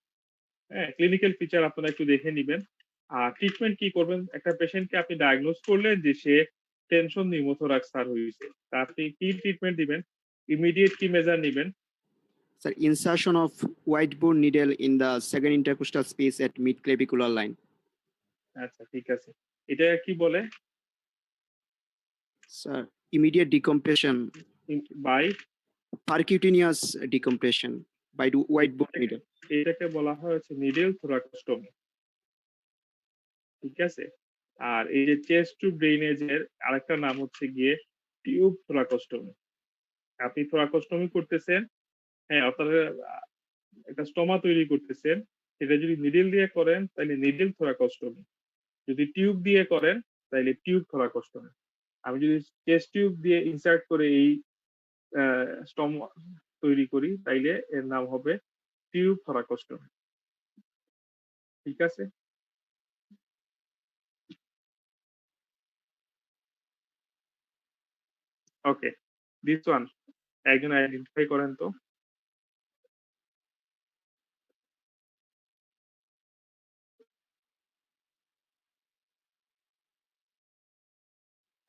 হ্যাঁ, ক্লিনিক্যাল ফিচার আপনারা একটু দেখে নিবেন। আর ট্রিটমেন্ট কি করবেন? একটা পেশেন্টকে আপনি ডায়াগনোজ করলেন যে সে টেনশন নিউমোথোরাক্স তার হয়েছে, তা আপনি কি ট্রিটমেন্ট দিবেন? ইমিডিয়েট কি মেজার নিবেন? Sir, insertion of white bore needle in the second intercostal space at mid-clavicular line. আচ্ছা, ঠিক আছে। এটা কি বলে? Sir, immediate decompression, by percutaneous decompression by the white bore needle. এটাকে বলা হয় হচ্ছে নিডল থোরাকোস্টমি। ঠিক আছে? আর এই যে চেস্ট টু ড্রেনেজের আরেকটা নাম হচ্ছে গিয়ে টিউব থোরাকোস্টমি। আপনি থোরাকোস্টমি করতেছেন, হ্যাঁ, অর্থাৎ একটা স্টোমা তৈরি করতেছেন, সেটা যদি নিডল দিয়ে করেন তাহলে নিডল থোরাকোস্টমি, যদি টিউব দিয়ে করেন তাহলে টিউব থোরাকোস্টমি। আমি যদি চেস্ট টিউব দিয়ে ইনসার্ট করে এই স্টোমা তৈরি করি তাইলে এর নাম হবে টিউব থোরাকোস্টমি। ঠিক আছে? ওকে, দিস ওয়ান একজন আইডেন্টিফাই করেন তো।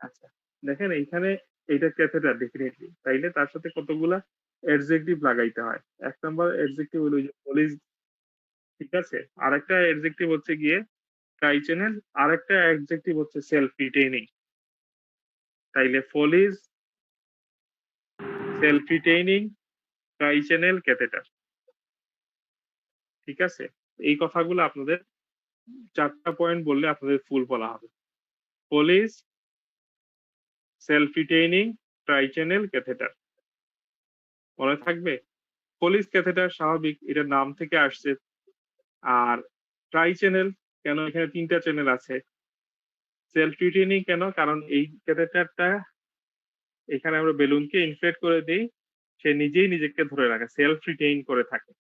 আচ্ছা, দেখেন এইখানে এইটা ক্যাথেটার ডেফিনেটলি, তাইলে তার সাথে কতগুলা অ্যাডজেক্টিভ লাগাইতে হয়। এক নাম্বার অ্যাডজেক্টিভ হলো যে পলিশ। ঠিক আছে? আরেকটা অ্যাডজেক্টিভ হচ্ছে গিয়ে ট্রাইচ্যানেল, আরেকটা অ্যাডজেক্টিভ হচ্ছে সেলফ রিটেইনিং। তাইলে follies, self retaining, trichannel, catheter. ঠিক আছে? এই কথাগুলো আপনাদের 4টা পয়েন্ট বললে আপনাদের ফুল বলা হবে। পলিজ, সেলফ রিটেইনিং, ট্রাইচ্যানেল, ক্যাথেটার। মনে থাকবে? পলিজ ক্যাথেটার স্বাভাবিক, এটা নাম থেকে আসছে। আর ট্রাই চ্যানেল কেন? এখানে 3টা চ্যানেল আছে। সেলফ রিটেইনিং কেন? কারণ এই ক্যাথেটারটা এখানে আমরা বেলুনকে ইনফ্লেট করে দেই, সে নিজেই নিজেকে ধরে রাখে, সেলফ রিটেইন করে থাকে।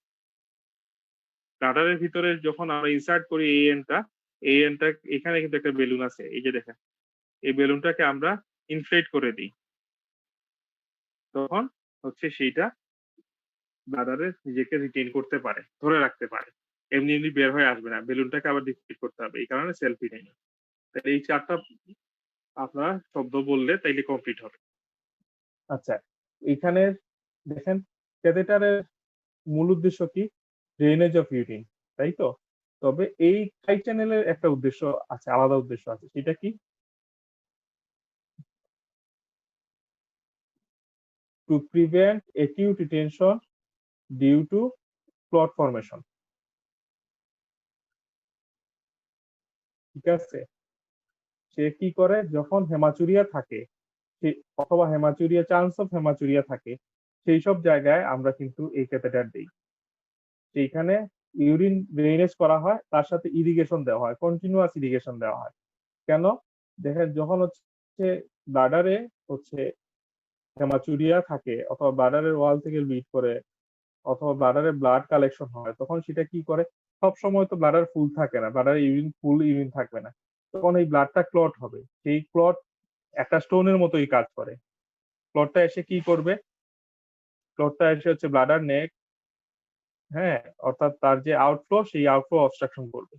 ব্লাডারের ভিতরে যখন আমরা ইনসার্ট করি এই এন্ডটা এখানে কিন্তু একটা বেলুন আছে, এই যে দেখেন, এই বেলুনটাকে আমরা ইনফ্লেট করে দিই, তখন হচ্ছে সেইটা ব্লাডারে নিজেকে রিটেইন করতে পারে, ধরে রাখতে পারে। এমনি এমনি বের হয়ে আসবে না, বেলুনটাকে আবার ডিফ্লেট করতে হবে, এই কারণে সেলফ রিটেইনিং। তাহলে এই 4টা আপনারা শব্দ বললে তাইলে কমপ্লিট হবে। আচ্ছা, এখানে দেখেন ক্যাথেটারের মূল উদ্দেশ্য কি? ড্রেনেজ অফ ইউরিন, তাই তো? তবে এই ট্রাই চ্যানেলের একটা উদ্দেশ্য আছে, আলাদা উদ্দেশ্য আছে। সেটা কি? To prevent acute retention due to clot formation. ঠিক আছে? সে কি করে? যখন হেমাচুরিয়া থাকে অথবা হেমাচুরিয়া, চান্স অফ হেমাচুরিয়া থাকে, সেই সব জায়গায় আমরা কিন্তু এই ক্যাথেটার দিই। সেইখানে ইউরিন ড্রেনেজ করা হয়, তার সাথে ইরিগেশন দেওয়া হয়, কন্টিনিউয়াস ইরিগেশন দেওয়া হয়। কেন? দেখেন, যখন হচ্ছে ব্লাডারে হচ্ছে হেমাচুরিয়া থাকে অথবা ব্লাডারের ওয়াল থেকে ব্লিড করে অথবা ব্লাডারে ব্লাড কালেকশন হয়, তখন সেটা কি করে, সব সময় তো ব্লাডার ফুল থাকে না, ব্লাডারে ইউরিন ফুল ইউরিন থাকবে না, তখন এই ব্লাডটা ক্লট হবে। সেই ক্লট একটা স্টোনের মতোই কাজ করে। ক্লটটা এসে কি করবে, ক্লটটা এসে হচ্ছে ব্লাডার নেক, হ্যাঁ, অর্থাৎ তার যে আউটফ্লো সেই আউটফ্লো অবস্ট্রাকশন করবে।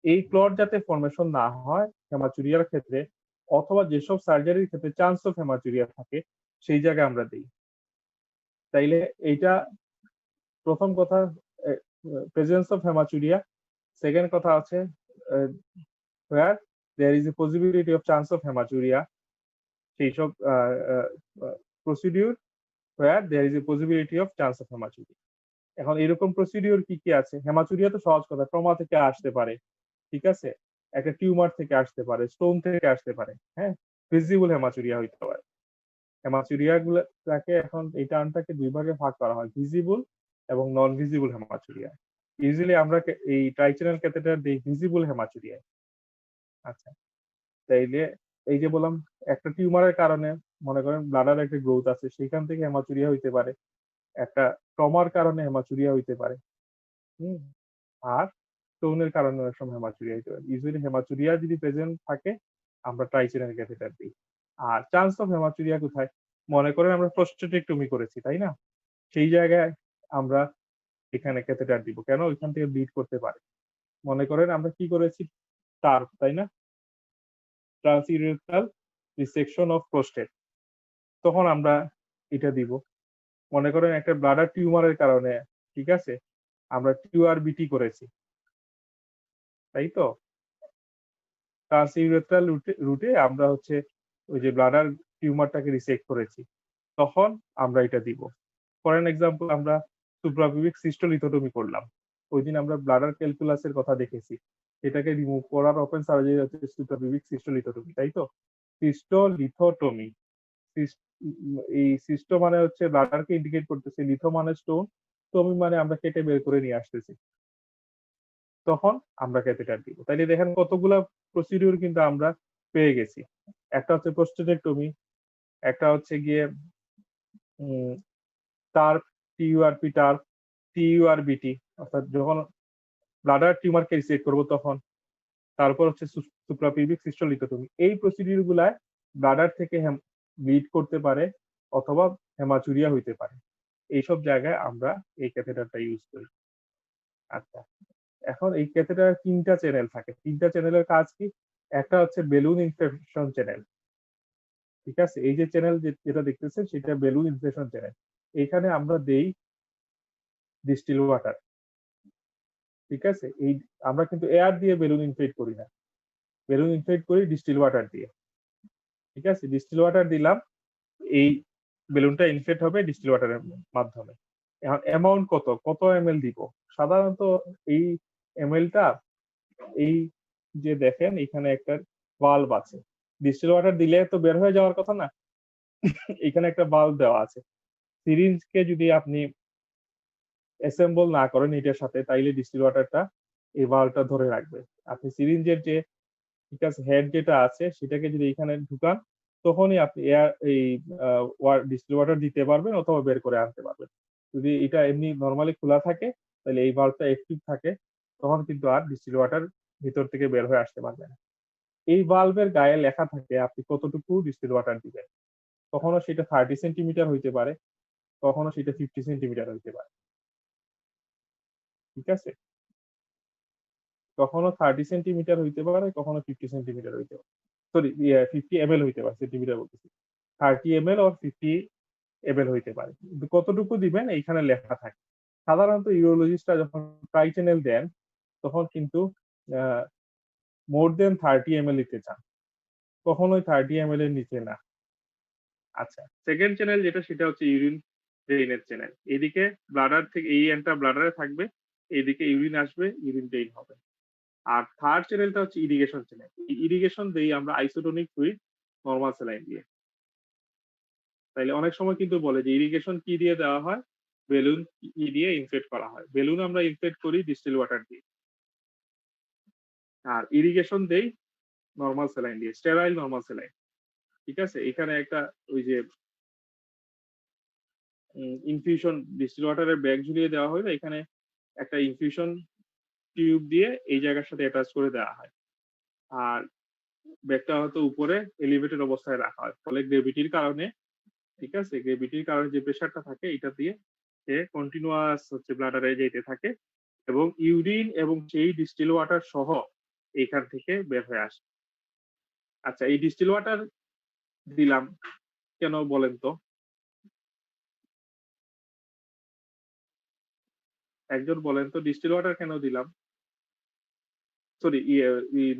এই ক্লট যাতে ফর্মেশন না হয় হেমাচুরিয়ার ক্ষেত্রে অথবা যেসব সার্জারির ক্ষেত্রে চান্স অফ হেমাচুরিয়া থাকে সেই জায়গায় আমরা দিই। তাইলে এইটা প্রথম কথা, প্রেজেন্স অফ হেমাচুরিয়া। সেকেন্ড কথা আছে where there is a possibility of chance of hematuria, সেই সব procedure where there is a possibility of chance of hematuria। এখন এরকম প্রসিডিউর কি কি আছে? হেমাচুরিয়া তো সহজ কথা, ট্রমা থেকে আসতে পারে, ঠিক আছে, একটা টিউমার থেকে আসতে পারে, স্টোন থেকে আসতে পারে, হ্যাঁ, ভিজিবল হেমাচুরিয়া হইতে পারে। হেমাচুরিয়া গুলাকে এখন এই টার্মটাকে দুই ভাগে ভাগ করা হয়, ভিজিবল এবং নন ভিজিবল হেমাচুরিয়া। ইউজুয়ালি আমরা এই ট্রাইচ্যানেল ক্যাথেটার দিই ভিজিবল হেমাচুরিয়া। আচ্ছা, তাইলে এই যে বললাম একটা টিউমারের কারণে মনে করেন ব্লাডার একটা গ্রোথ আছে, সেখান থেকে হেমাচুরিয়া হইতে পারে, একটা ট্রমার কারণে হেমাচুরিয়া হইতে পারে, হুম, আর স্টোনের কারণে অনেক সময় হেমাচুরিয়া হইতে পারে। ইউজুয়ালি হেমাচুরিয়া যদি প্রেজেন্ট থাকে আমরা ট্রাইচ্যানেল ক্যাথেটার দিই। আর চান্স অফ হেমাচুরিয়া কোথায়? মনে করেন আমরা প্রস্টেটেক্টমি করেছি, তাই না, সেই জায়গায় আমরা এখানে ক্যাথেটার দিব, কেন, ওইখান থেকে ব্লিড করতে পারে। মনে করেন আমরা কি করেছি, টার্প, তাই না, ট্রান্সইউরেথ্রাল রিসেকশন অফ প্রোস্টেট, তখন আমরা এটা দিব। মনে করেন একটা ব্লাডার টিউমারের কারণে, ঠিক আছে, আমরা টিউআরবিটি করেছি, তাই তো, ট্রান্সইউরেথ্রাল রুটে আমরা হচ্ছে ওই যে ব্লাডার টিউমারটাকে রিসেক্ট করেছি, তখন আমরা এটা দিব। ফর এন এক্সাম্পল, আমরা সুপ্রাপিউবিক সিস্টোলিথোটমি করলাম, ওই দিন আমরা ব্লাডার ক্যালকুলাসের কথা দেখেছি, এটাকে রিমুভ করার ওপেন সার্জারি হচ্ছে সুপ্রাপিউবিক সিস্টোলিথোটমি, তাই তো। সিস্টোলিথোটমি, এই সিস্টো মানে হচ্ছে ব্লাডারকে ইন্ডিকেট করতেছে, লিথো মানে স্টোন, টমি মানে আমরা কেটে বের করে নিয়ে আসতেছি, তখন আমরা ক্যাথেটার দিব। তাইলে দেখেন কতগুলা প্রসিডিউর কিন্তু আমরা পেয়ে গেছি। একটা হচ্ছে প্রোস্টেটেক্টমি, একটা হচ্ছে গিয়ে টার্প, টিইউআরপি টার্প, টিইউআরবিটি, অর্থাৎ যখন ব্লাডার টিউমারকে রিসেক্ট করব তখন, তারপর হচ্ছে সুপ্রাপিউবিক সিস্টোলিথোটমি। এই প্রসিডিউর গুলায় ব্লাডার থেকে ব্লিড করতে পারে অথবা হেমাচুরিয়া হইতে পারে, এইসব জায়গায় আমরা এই ক্যাথেটারটা ইউজ করি। আচ্ছা, এখন এই ক্যাথেটার তিনটা চ্যানেল থাকে, তিনটা চ্যানেলের কাজ কি? একটা হচ্ছে বেলুন ইনফেকশন চ্যানেল, ঠিক আছে, এই যে চ্যানেল যেটা দেখতেছেন সেটা বেলুন ইনফেকশন চ্যানেল। এইখানে আমরা দেই ডিস্টিল ওয়াটার, ঠিক আছে, এই আমরা কিন্তু এয়ার দিয়ে বেলুন ইনফ্লেট করি না, বেলুন ইনফ্লেট করি ডিস্টিল ওয়াটার দিয়ে, ঠিক আছে, ডিস্টিল ওয়াটার দিলাম, এই বেলুনটা ইনফ্লেট হবে ডিস্টিল ওয়াটারের মাধ্যমে। এখন অ্যামাউন্ট কত কত এমএল দিব? সাধারণত এই এমএলটা, এই যে দেখেন এখানে একটা বাল্ব আছে, ডিস্টিল ওয়াটার দিলে তো বের হয়ে যাওয়ার কথা না, এখানে একটা বাল্ব দেওয়া আছে। সিরিঞ্জকে যদি আপনি অ্যাসেম্বল না করেন এটার সাথে, তাইলে ডিস্টিল ওয়াটারটা এই বাল্বটা ধরে রাখবে। আপনি সিরিঞ্জের যে, ঠিক আছে, হেড যেটা আছে সেটাকে যদি এখানে ঢুকান, তখনই আপনি এয়ার এই ডিস্টিল ওয়াটার দিতে পারবেন অথবা বের করে আনতে পারবেন। যদি এটা এমনি নর্মালি খোলা থাকে তাহলে এই বাল্বটা অ্যাক্টিভ থাকে, তখন কিন্তু আর ডিস্টিল ওয়াটার ভিতর থেকে বের হয়ে আসতে পারবে না। এই বাল্বের গায়ে লেখা থাকে আপনি কতটুকু ডিস্টিল ওয়াটার দিবেন, কখনো সেটা 30 সেন্টিমিটার হইতে পারে, কখনো সেটা 50 সেন্টিমিটার হইতে পারে, ঠিক আছে, কখনো 30 সেন্টিমিটার হইতে পারে, কখনো 50 সেন্টিমিটার হইতে পারে, সরি 50 এমএল হইতে পারে, সেন্টিমিটার বলতেছি, 30 এমএল অর 50 এমএল হইতে পারে, কিন্তু কতটুকু দিবেন এইখানে লেখা থাকে। সাধারণত ইউরোলজিস্টরা যখন ট্রাই চ্যানেল দেন তখন কিন্তু মোর দেন 30 এমএল দিতে চান, কখনোই 30 এমএল এর নিচে না। আচ্ছা, সেকেন্ড চ্যানেল যেটা সেটা হচ্ছে ইউরিন ড্রেইনের চ্যানেল, এদিকে ব্লাডার থেকে এই এন্ডটা ব্লাডারে থাকবে, এইদিকে ইউরিন আসবে, ইউরিন ড্রেইন হবে। আর থার্ড চ্যানেলটা হচ্ছে ইরিগেশন চ্যানেল, ইরিগেশন দেই আমরা আইসোটোনিক ফ্লুইড নরমাল স্যালাইন দিয়ে। তাইলে অনেক সময় কিন্তু বলে যে ইরিগেশন কি দিয়ে দেওয়া হয়, বেলুন কি দিয়ে ইনফ্লেট করা হয়, বেলুন আমরা ইনফ্লেট করি ডিস্টিল ওয়াটার দিয়ে, আর ইরিগেশন দেই নরমাল স্যালাইন দিয়ে, স্টেরাইল নরমাল স্যালাইন, ঠিক আছে। এখানে একটা ওই যে ইনফিউশন ডিস্টিল ওয়াটারের ব্যাগ ঝুলিয়ে দেওয়া হলো, এখানে একটা ইনফিউশন টিউব দিয়ে এই জায়গার সাথে অ্যাটাচ করে দেওয়া হয়, আর ব্যাগটা হয়তো উপরে এলিভেটেড অবস্থায় রাখা হয়, ফলে গ্রেভিটির কারণে, ঠিক আছে, গ্রেভিটির কারণে যে প্রেশারটা থাকে এটা দিয়ে সে কন্টিনিউয়াস হচ্ছে ব্লাডারে যেতে থাকে এবং ইউরিন এবং সেই ডিস্টিল ওয়াটার সহ এইখান থেকে বের হয়ে আসে। আচ্ছা, এই ডিস্টিল ওয়াটার দিলাম কেন বলেন তো? একজন বলেন তো ডিস্টিল ওয়াটার কেন দিলাম? সরি,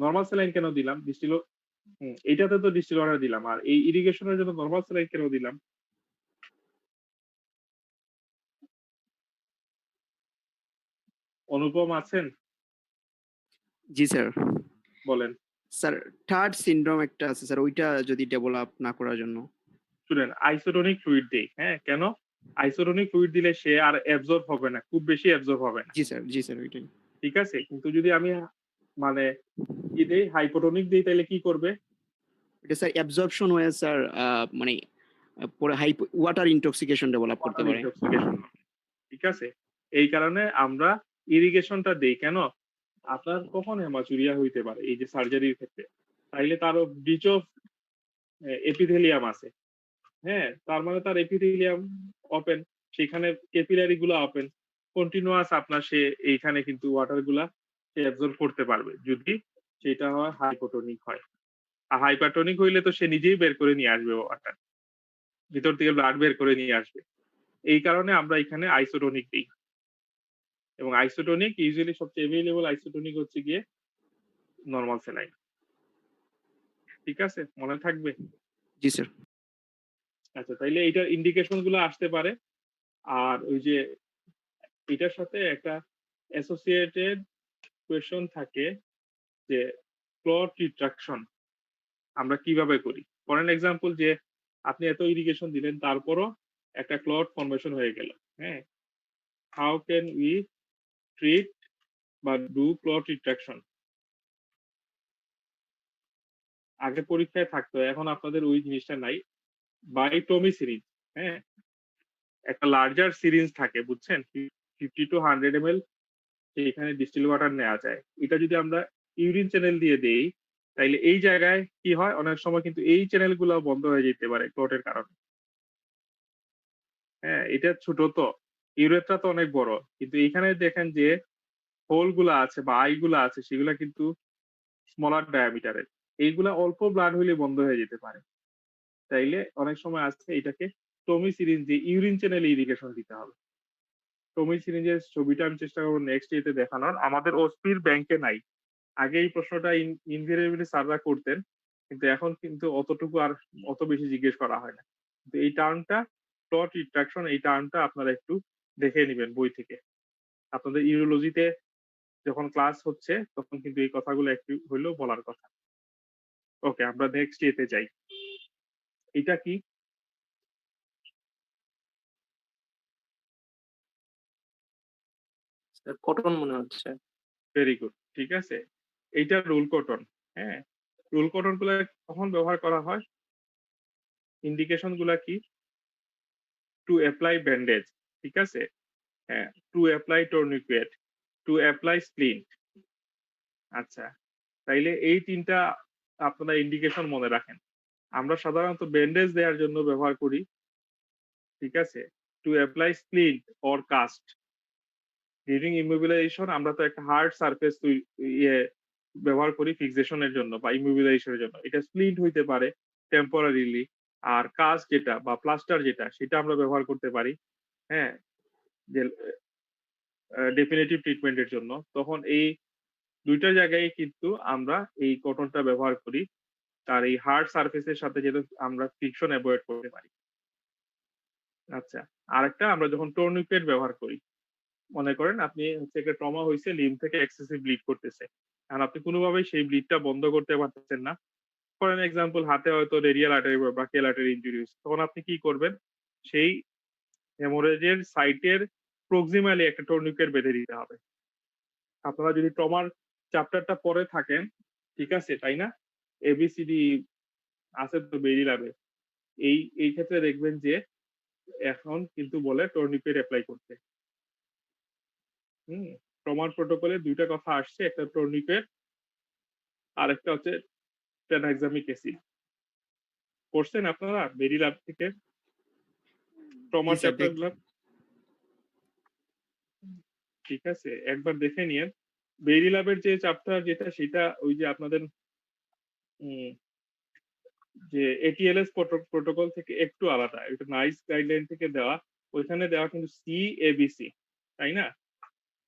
নর্মাল স্যালাইন কেন দিলাম? এইটাতে তো ডিস্টিল ওয়াটার দিলাম, আর এই ইরিগেশনের জন্য নর্মাল স্যালাইন কেন দিলাম? অনুপম আছেন? জি স্যার। বলেন। স্যার থার্ড সিনড্রোম একটা আছে স্যার, ওইটা যদি ডেভেলপ না করার জন্য। শুনেন, আইসোটোনিক ফ্লুইড দেই, হ্যাঁ, কেন? আইসোটোনিক ফ্লুইড দিলে সে আর অ্যাবজর্ব হবে না, খুব বেশি অ্যাবজর্ব হবে না, জি স্যার ওইটাই। ঠিক আছে। কিন্তু যদি আমি মানে কি দেই, হাইপোটোনিক দেই, তাহলে কি করবে? এটা স্যার অ্যাবজর্পশন হয়ে স্যার মানে পরে ওয়াটার ইনটক্সিকেশন ডেভেলপ করতে পারে। ঠিক আছে, এই কারণে আমরা ইরিগেশনটা দেই। কেন? আপনার কখন হেমাচুরিয়া হইতে পারে এই যে সার্জারির ক্ষেত্রে, তাইলে তারও ব্রিচ অফ এপিথেলিয়াম আছে, হ্যাঁ, তার মানে তার এপিথেলিয়াম ওপেন, সেখানে ক্যাপিলারি গুলা ওপেন, কন্টিনিউয়াস আপনার সে এইখানে কিন্তু ওয়াটার গুলা সে অ্যাবজর্ব করতে পারবে যদি সেটা হয় হাইপোটোনিক হয়। আর হাইপারটোনিক হইলে তো সে নিজেই বের করে নিয়ে আসবে ওয়াটার, ভিতর থেকে ব্লাড বের করে নিয়ে আসবে। এই কারণে আমরা এখানে আইসোটোনিক দিই, এবং আইসোটোনিক ইউজুয়ালি সবচেয়ে এভেইলেবল আইসোটোনিক হচ্ছে গিয়ে নরমাল স্যালাইন। ঠিক আছে, মনে থাকবে? জি স্যার। আচ্ছা, তাইলে এইটার ইন্ডিকেশন গুলো আসতে পারে। আর ওই যে এটার সাথে একটা অ্যাসোসিয়েটেড কোয়েশ্চন থাকে যে ক্লট রিট্রাকশন আমরা কিভাবে করি। ফর এন এক্সাম্পল, যে আপনি এত ইরিগেশন দিলেন, তারপরও একটা ক্লট ফর্মেশন হয়ে গেল, হ্যাঁ, হাউ ক্যান উই ট্রিট বা ডু ক্লট রিট্রাকশন? আগে পরীক্ষায় থাকতো, এখন আপনাদের ওই জিনিসটা নাই। বাই টমি সিরিঞ্জ, হ্যাঁ, একটা লার্জার সিরিঞ্জ থাকে, বুঝছেন, 50 to 100 ml, এখানে ডিস্টিল ওয়াটার নেওয়া যায়। এটা যদি আমরা ইউরিন চ্যানেল দিয়ে দেই, তাইলে এই জায়গায় কি হয়, অনেক সময় কিন্তু এই চ্যানেল গুলো বন্ধ হয়ে যেতে পারে ক্লটের কারণে। হ্যাঁ, এটা ছোট তো, ইউরেথ্রা তো অনেক বড়, কিন্তু এখানে দেখেন যে হোল গুলা আছে বা আই গুলা আছে, সেগুলা কিন্তু স্মলার ডায়ামিটারের, এইগুলা অল্প ব্লাড হইলে বন্ধ হয়ে যেতে পারে। তাইলে অনেক সময় আছে এটাকে টমি সিরিঞ্জ দিয়ে ইউরিন চ্যানেল ইরিগেশন দিতে হবে। টমি সিরিঞ্জের ছবিটা আমি চেষ্টা করবো নেক্সট ইয়েতে দেখানোর, আমাদের ওসপির ব্যাংকে নাই। আগে এই প্রশ্নটা ইনভেরিয়েবলি স্যাররা করতেন, কিন্তু এখন কিন্তু অতটুকু আর অত বেশি জিজ্ঞেস করা হয় না। কিন্তু এই টার্মটা ক্লট রিট্রাকশন, এই টার্মটা আপনারা একটু দেখে নেবেন বই থেকে। আপনাদের ইউরোলজিতে যখন ক্লাস হচ্ছে তখন কিন্তু এই কথাগুলো একটু হইলেও বলার কথা। ওকে, আমরা নেক্সট ইয়েতে যাই। এটা কি? কটন মনে হচ্ছে। ভেরি গুড, ঠিক আছে, এইটা রোল কটন। হ্যাঁ, রোল কটন গুলা কখন ব্যবহার করা হয়? ইন্ডিকেশন গুলা কি? টু অ্যাপ্লাই ব্যান্ডেজ, ঠিক আছে, হ্যাঁ, to apply tourniquet, to apply splint. আচ্ছা, তাইলে এই তিনটা আপনারা ইন্ডিকেশন মনে রাখেন। আমরা সাধারণত ব্যান্ডেজ দেওয়ার জন্য ব্যবহার করি, ঠিক আছে, to apply splint or cast. During immobilisation আমরা তো একটা হার্ড সারফেস ব্যবহার করি ফিক্সেশনের জন্য বা ইমোবিলাইজেশনের জন্য, এটা স্প্লিন্ট হইতে পারে টেম্পোরারিলি। আর কাস্ট যেটা বা প্লাস্টার যেটা, সেটা আমরা ব্যবহার করতে পারি, হ্যাঁ, যে ডেফিনেটিভ ট্রিটমেন্টের জন্য। তখন এই দুইটা জায়গায় কিন্তু আমরা এই কটনটা ব্যবহার করি, আর এই হার্ড সারফেসের সাথে যেটা আমরা ফ্রিকশন অ্যাভয়েড করতে পারি। আচ্ছা, আরেকটা, আমরা যখন টর্নিকেট ব্যবহার করি, মনে করেন আপনি হচ্ছে একটা ট্রমা হয়েছে, লিম থেকে এক্সেসিভ ব্লিড করতেছে, আর আপনি কোনোভাবেই সেই ব্লিডটা বন্ধ করতে পারতেছেন না। ফর এন এক্সাম্পল, হাতে হয়তো রেডিয়াল আর্টারি বা ব্রাকিয়াল আর্টারি ইনজুরি হয়েছে, তখন আপনি কি করবেন? সেই হেমোরেজের সাইটের প্রক্সিমালি একটা টর্নিকেট বেঁধে দিতে হবে। আপনারা যদি ট্রমার চ্যাপ্টারটা পরে থাকেন, ঠিক আছে, তাই না, এবিসিডি আছে তো বেরিয়ে যাবে। এই ক্ষেত্রে দেখবেন যে এখন কিন্তু বলে টর্নিকেট অ্যাপ্লাই করতে। ট্রমার প্রোটোকলে দুইটা কথা আসছে, একটা টর্নিকেট আর একটা হচ্ছে ট্রানএক্সামিক অ্যাসিড। করছেন আপনারা বেরি ল্যাব থেকে ট্রমার জি স্যার, চ্যাপ্টার গুলো? ঠিক আছে, একবার দেখে নিয়েন। বেরি ল্যাবের যে চ্যাপ্টার যেটা সেটা ওই যে আপনাদের উম, যে এটিএলএস প্রোটোকল থেকে একটু আলাদা, এটা নাইস গাইডলাইন থেকে দেওয়া। ওইখানে দেওয়া কিন্তু সি এবিসি, তাই না?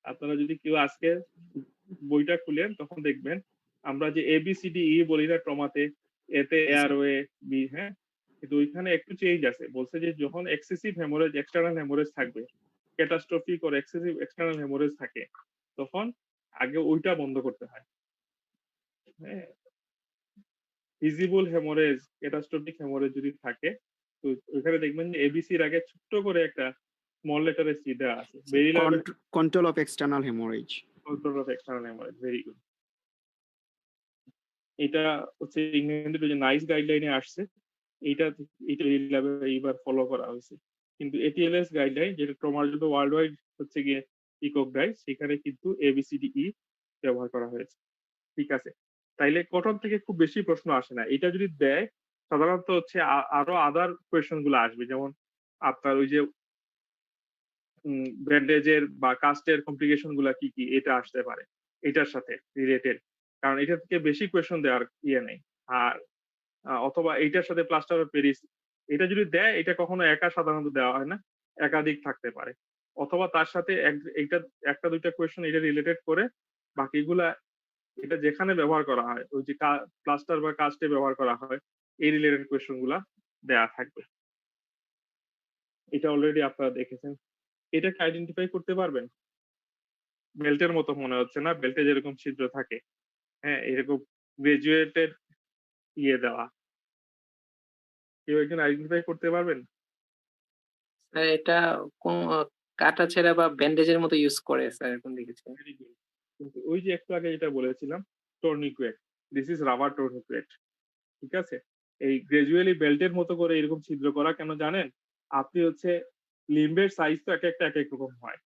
আপনারা যদি কেউ আজকে বইটা খুলেন তখন দেখবেন আমরা যে এবিসিডি ই বলি না ট্রমাতে, এতে এয়ারওয়ে বি, হ্যাঁ, কিন্তু ওইখানে একটু চেঞ্জ আছে। বলছে যে যখন এক্সেসিভ হেমোরেজ, এক্সটার্নাল হেমোরেজ থাকবে, catastrophic or excessive external haemorrhage থাকে, তখন আগে ওইটা বন্ধ করতে হয়। হ্যাঁ, ভিজিবল হেমোরেজ, ক্যাটাস্ট্রফিক হেমোরেজ যদি থাকে তো ওইখানে দেখবেন যে এবিসির আগে ছোট্ট করে একটা স্মল লেটারে সি দেওয়া আছে। ভেরি ল্যাবের control of external haemorrhage. Control of external haemorrhage, very good. এটা হচ্ছে ইংল্যান্ডের যে নাইস গাইডলাইনে আসছে, এইটা এটা ল্যাবে এইবার ফলো করা হয়েছে। কিন্তু এটিএলএস গাইডলাইন যেটা ট্রমার জন্য ওয়ার্ল্ড ওয়াইড হচ্ছে গিয়ে ইকক গাইড, সেখানে কিন্তু এবিসিডি ব্যবহার করা হয়েছে। ঠিক আছে, তাইলে কটন থেকে খুব বেশি প্রশ্ন আসে না। এটা যদি দেয় সাধারণত হচ্ছে আরো আদার কোয়েশন গুলো আসবে, যেমন আপনার ওই যে ব্যান্ডেজের বা কাস্টের কমপ্লিকেশন গুলা কি কি, এটা আসতে পারে এটার সাথে রিলেটেড, কারণ এটা থেকে বেশি কোয়েশন দেওয়ার ইয়ে নেই। আর অথবা এইটার সাথে প্লাস্টার অফ প্যারিস, এটা যদি দেয় এটা কখনো একা সাধারণত দেওয়া হয় না, একাধিক থাকতে পারে। অথবা তার সাথে এইটা একটা দুইটা কোয়েশন এটা রিলেটেড করে, বাকিগুলা এটা যেখানে ব্যবহার করা হয় ওই যে প্লাস্টার বা কাস্টে ব্যবহার করা হয়, এই রিলেটেড কোয়েশন গুলা দেয়া থাকবে। এটা অলরেডি আপনারা দেখেছেন। এটাকে আইডেন্টিফাই করতে পারবেন? বেল্টের মতো মনে হচ্ছে না? বেল্টে যেরকম ছিদ্র থাকে, হ্যাঁ, এরকম গ্রাজুয়েটেড ইয়ে দেওয়া, কেউ একজন আইডেন্টিফাই করতে পারবেন? স্যার এটা কাটা ছেঁড়া বা ব্যান্ডেজের মতো ইউজ করে স্যার, এখন দেখেছি। Very good. কিন্তু ওই যে একটু আগে যেটা বলেছিলাম টর্নিকুয়েট, দিস ইজ রাবার টর্নিকুয়েট। ঠিক আছে, এই গ্রাজুয়ালি বেল্টের মতো করে এরকম ছিদ্র করা কেন জানেন? আপনি হচ্ছে লিম্বের সাইজ তো এক একটা এক এক রকম হয়।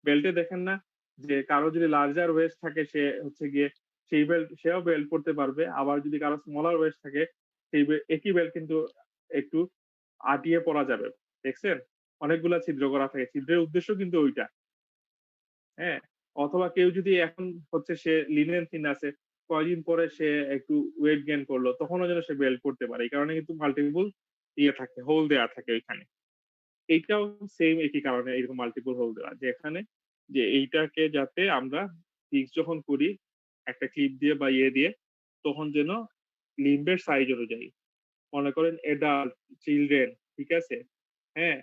বেল্টে দেখেন না যে কারো যদি লার্জার ওয়েস্ট থাকে সে হচ্ছে গিয়ে সেই বেল্ট সেও বেল্ট পড়তে পারবে, আবার যদি কারো স্মলার ওয়েস্ট থাকে সেই একই বেল্ট কিন্তু একটু আটিয়ে পরা যাবে। দেখছেন অনেকগুলা ছিদ্র করা থাকে, ছিদ্রের উদ্দেশ্য কিন্তু ওইটা। হ্যাঁ, অথবা কেউ যদি এখন হচ্ছে সে লিনেন থিন আছে, কয়দিন পরে সে একটু ওয়েট গেইন করলো, তখনও যেন সে বেল্ট করতে পারে। এই কারণে কিন্তু মাল্টিপল ইয়ে থাকে, হোল দেওয়া থাকে ওইখানে। এইটাও সেম একই কারণে এরকম মাল্টিপল হোল দেওয়া, যে এখানে যে এইটাকে যাতে আমরা ফিক্স যখন করি একটা ক্লিপ দিয়ে বা ইয়ে দিয়ে, তখন যেন লিম্বের সাইজ অনুযায়ী, মনে করেন এডাল্ট, চিলড্রেন, ঠিক আছে, হ্যাঁ,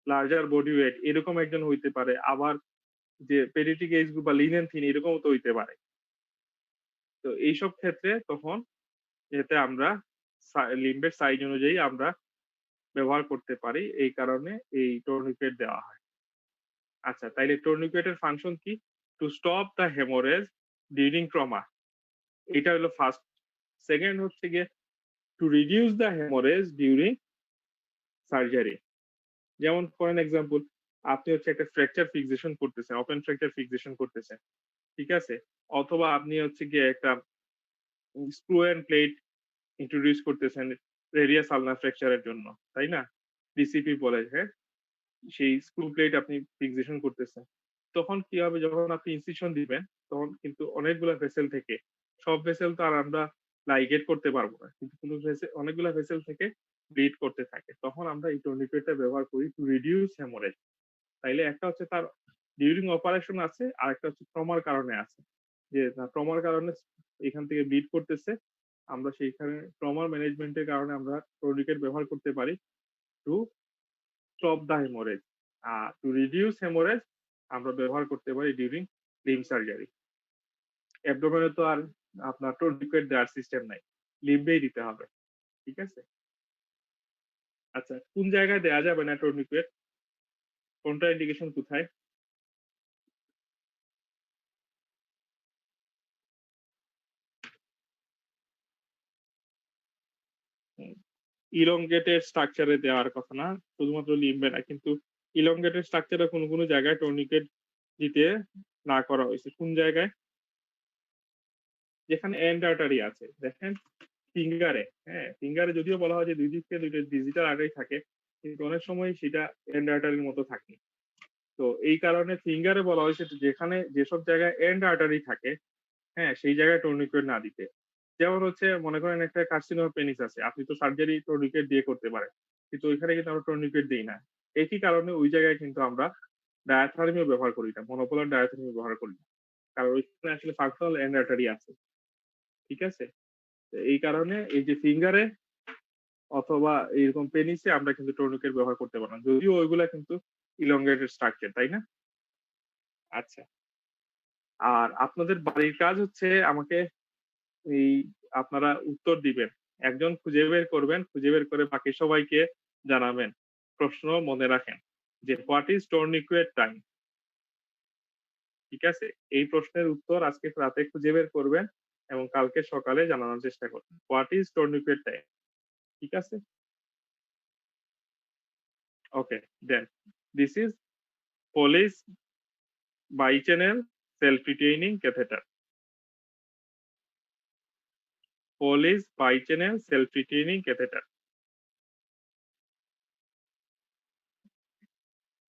লার্জার বডি ওয়েট এরকম একজন হইতে পারে, আবার যে পেডিয়াট্রিক এজ গ্রুপ বা লিনেন থিন এরকমও তো হইতে পারে। তো এইসব ক্ষেত্রে তখন যাতে আমরা লিম্বের সাইজ অনুযায়ী আমরা ব্যবহার করতে পারি, এই কারণে এই টর্নিকেট দেওয়া হয়। আচ্ছা, তাইলে টর্নিকেটের ফাংশন কি? Two stop the haemorrhage during trauma, এটা হলো ফার্স্ট। সেকেন্ড হচ্ছে গিয়ে two reduce the haemorrhage during surgery. যেমন ফর এন এক্সাম্পল, আপনি হচ্ছে একটা ফ্র্যাকচার ফিক্সেশন করতেছেন, ওপেন ফ্র্যাকচার ফিক্সেশন করতেছেন, ঠিক আছে, অথবা আপনি হচ্ছে গিয়ে একটা স্ক্রু এন্ড প্লেট ইন্ট্রোডিউস করতেছেন রেডিয়াস আলনার ফ্র্যাকচারের জন্য, তাই না? ডিসিপি বলে, হ্যাঁ, সেই স্ক্রু প্লেট আপনি ফিক্সেশন করতেছেন। তখন কি হবে, যখন আপনি ইনসিশন দিবেন তখন কিন্তু অনেকগুলা ভেসেল থেকে, সব ভেসেল তো আর আমরা লাইগেট করতে পারবো না, কিন্তু কোনো ভেসেল, অনেকগুলা ভেসেল থেকে ব্লিড করতে থাকে, তখন আমরা এই টর্নিকেটটা ব্যবহার করি টু রিডিউস হেমোরেজ। তাইলে একটা হচ্ছে তার ডিউরিং অপারেশন আছে, আর একটা হচ্ছে ট্রমার কারণে আছে, যে ট্রমার কারণে এখান থেকে ব্লিড করতেছে, আমরা সেইখানে ট্রমার ম্যানেজমেন্টের কারণে আমরা টর্নিকেট ব্যবহার করতে পারি টু স্টপ দ্য হেমোরেজ। আর টু রিডিউস হেমোরেজ আমরা ব্যবহার করতে পারি ডিউরিং লিম্ব সার্জারি। অ্যাবডোমেনে তো আর আপনার টর্নিকেট দেওয়ার সিস্টেম নাই, লিম্বেই দিতে হবে, ঠিক আছে? আচ্ছা, কোন জায়গায় দেওয়া যাবে না টর্নিকেট, কোনটা ইন্ডিকেশন কোথায়? ইলংগেটেড স্ট্রাকচারে দেওয়ার কথা না, শুধুমাত্র লিম্বে না, কিন্তু ইলংগেটেড স্ট্রাকচারে কোনো কোনো জায়গায় টর্নিকেট দিতে না করা হয়েছে। কোন জায়গায়? যেখানে এন্ড আর্টারি আছে, দেখেন ফিঙ্গারে, হ্যাঁ ফিঙ্গারে যদিও বলা হয় যে দুই দিকে দুইটা ডিজিটাল আর্টারি থাকে, কিন্তু অনেক সময় সেটা এন্ড আর্টারির মতো থাকে। তো এই কারণে ফিঙ্গারে বলা হয়েছে যেখানে যেসব জায়গায় এন্ড আর্টারি থাকে, হ্যাঁ সেই জায়গায় টর্নিকেট না দিতে। যেমন হচ্ছে মনে করেন একটা কার্সিনোমা পেনিস আছে, আপনি তো সার্জারি টর্নিকেট দিয়ে করতে পারেন, কিন্তু ওইখানে কিন্তু আমরা টর্নিকেট দিই না। একই কারণে ওই জায়গায় কিন্তু আমরা ডায়াথার্মিও ব্যবহার করি না, মনোপোলার ডায়াথার্মি ব্যবহার করি না, কারণ ওইখানে আসলে ফাংশনাল এন্ড আর্টারি আছে। ঠিক আছে, তো এই কারণে এই যে ফিঙ্গারে অথবা এরকম পেনিসে আমরা কিন্তু টর্নিকেট ব্যবহার করতে পারবো না, যদিও ওইগুলা কিন্তু ইলংগেটেড স্ট্রাকচার, তাই না? আচ্ছা, আর আপনাদের বাড়ির কাজ হচ্ছে আমাকে এই আপনারা উত্তর দিবেন, একজন খুঁজে বের করবেন, খুঁজে বের করে বাকি সবাইকে জানাবেন। প্রশ্ন মনে রাখেন যে হোয়াট ইজ টর্নিকেট টাইম। ঠিক আছে, এই প্রশ্নের উত্তর আজকে রাতে খুঁজে বের করবেন এবং কালকে সকালে জানানোর চেষ্টা করবেন। What is tourniquet time. ঠিক আছে, okay then this is Foley's bichannel self-retaining catheter. Foley's bichannel self-retaining catheter.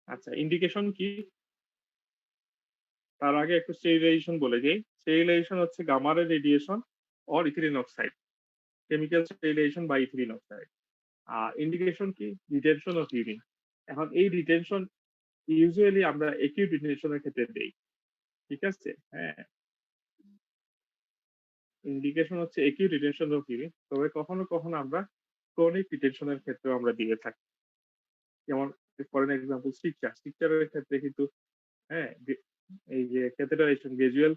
আচ্ছা, ইন্ডিকেশন কি? তার আগে একটু স্টেরিলাইজেশন বলে যাই। স্টেরিলাইজেশন হচ্ছে gamma ray radiation or ethylene oxide, chemical sterilisation বা ইথিলিন অক্সাইড। আর ইন্ডিকেশন কি? Retention of urine. এখন এই রিটেনশন ইউজুয়ালি আমরা একিউট রিটেনশনের ক্ষেত্রে দেই। ঠিক আছে, হ্যাঁ ইন্ডিকেশন হচ্ছে একিউট রিটেনশন অফ ইউরিন, তবে কখনো কখনো আমরা ক্রনিক রিটেনশনের ক্ষেত্রে আমরা দিয়ে থাকি। যেমন ফর এক্সাম্পল স্টিকচারের ক্ষেত্রে কিন্তু হ্যাঁ এই যে ক্যাথেটারাইজেশন গ্রাজুয়াল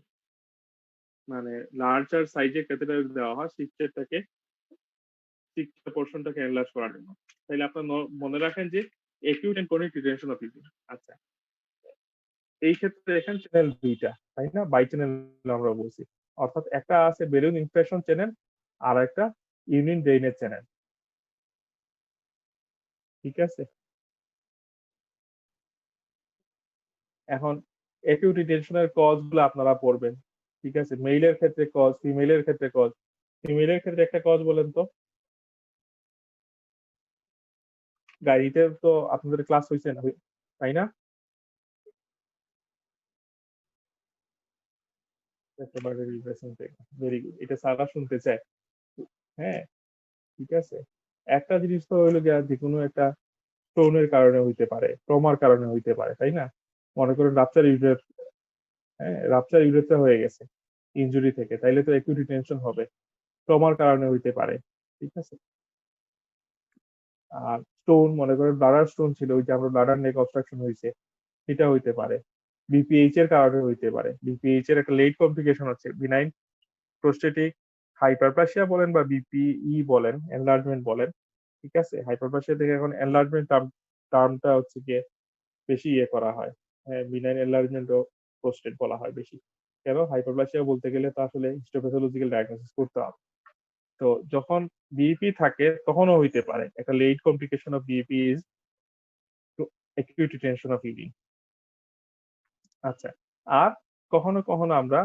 মানে লার্জার সাইজে ক্যাথেটার দেওয়া হয় স্টিকচারটাকে, স্টিকচার পোরশনটাকে এনলার্জ করার জন্য। তাহলে আপনারা মনে রাখেন যে acute and chronic retention of urine. আচ্ছা, এই ক্ষেত্রে এখানে চ্যানেল দুইটা, তাই না? বাই চ্যানেল আমরা বলছি, অর্থাৎ একটা আছে বেলুন ইনফ্লেশন চ্যানেল আর একটা ইউরিন ড্রেইনের চ্যানেল। ঠিক আছে, এখন অ্যাকিউট রিটেনশনের কজ গুলো আপনারা পড়বেন। ঠিক আছে, মেইলের ক্ষেত্রে কজ, ফিমেলের ক্ষেত্রে কজ। ফিমেলের ক্ষেত্রে একটা কজ বলেন তো, গাড়িতে তো আপনাদের ক্লাস হয়েছে না, তাই না? একেবারে ভেরি গুড, এটা সারা শুনতে চায়। হ্যাঁ ঠিক আছে, একটা জিনিস তো হইলো গিয়া যে কোনো একটা স্টোনের কারণে হইতে পারে, ট্রমার কারণে হইতে পারে, তাই না? মনে করেন রাপচার ইউরেট, হ্যাঁ রাপচার ইউরেটটা হয়ে গেছে ইনজুরি থেকে, তাইলে তো অ্যাকিউট রিটেনশন হবে, ট্রমার কারণে হইতে পারে। ঠিক আছে, আর স্টোন মনে করেন ব্লাডার স্টোন ছিল, ওই যে আমরা ব্লাডার নেক অবস্ট্রাকশন হয়েছে, সেটা হইতে পারে। বিপিএইচ এর কারণে হইতে পারে, বিপিএইচ এর একটা লেট কমপ্লিকেশন হচ্ছে বিনাইন প্রোস্টেটিক হাইপারপ্লাসিয়া বলেন বা বিপিই বলেন, এনলার্জমেন্ট বলেন। ঠিক আছে, হাইপারপ্লাসিয়া থেকে এখন এনলার্জমেন্ট টার্মটা হচ্ছে গিয়ে বেশি ইয়ে করা হয়, হ্যাঁ বিনাইন এনলার্জমেন্ট ও প্রোস্টেট বলা হয় বেশি। কেন? হাইপারপ্লাসিয়া বলতে গেলে তো আসলে হিস্টোপ্যাথোলজিক্যাল ডায়াগনোসিস করতে হবে। তো যখন বিপি থাকে তখনও হইতে পারে একটা late complication of BP is acute retention of urine. আচ্ছা, আর কখনো কখনো আমরা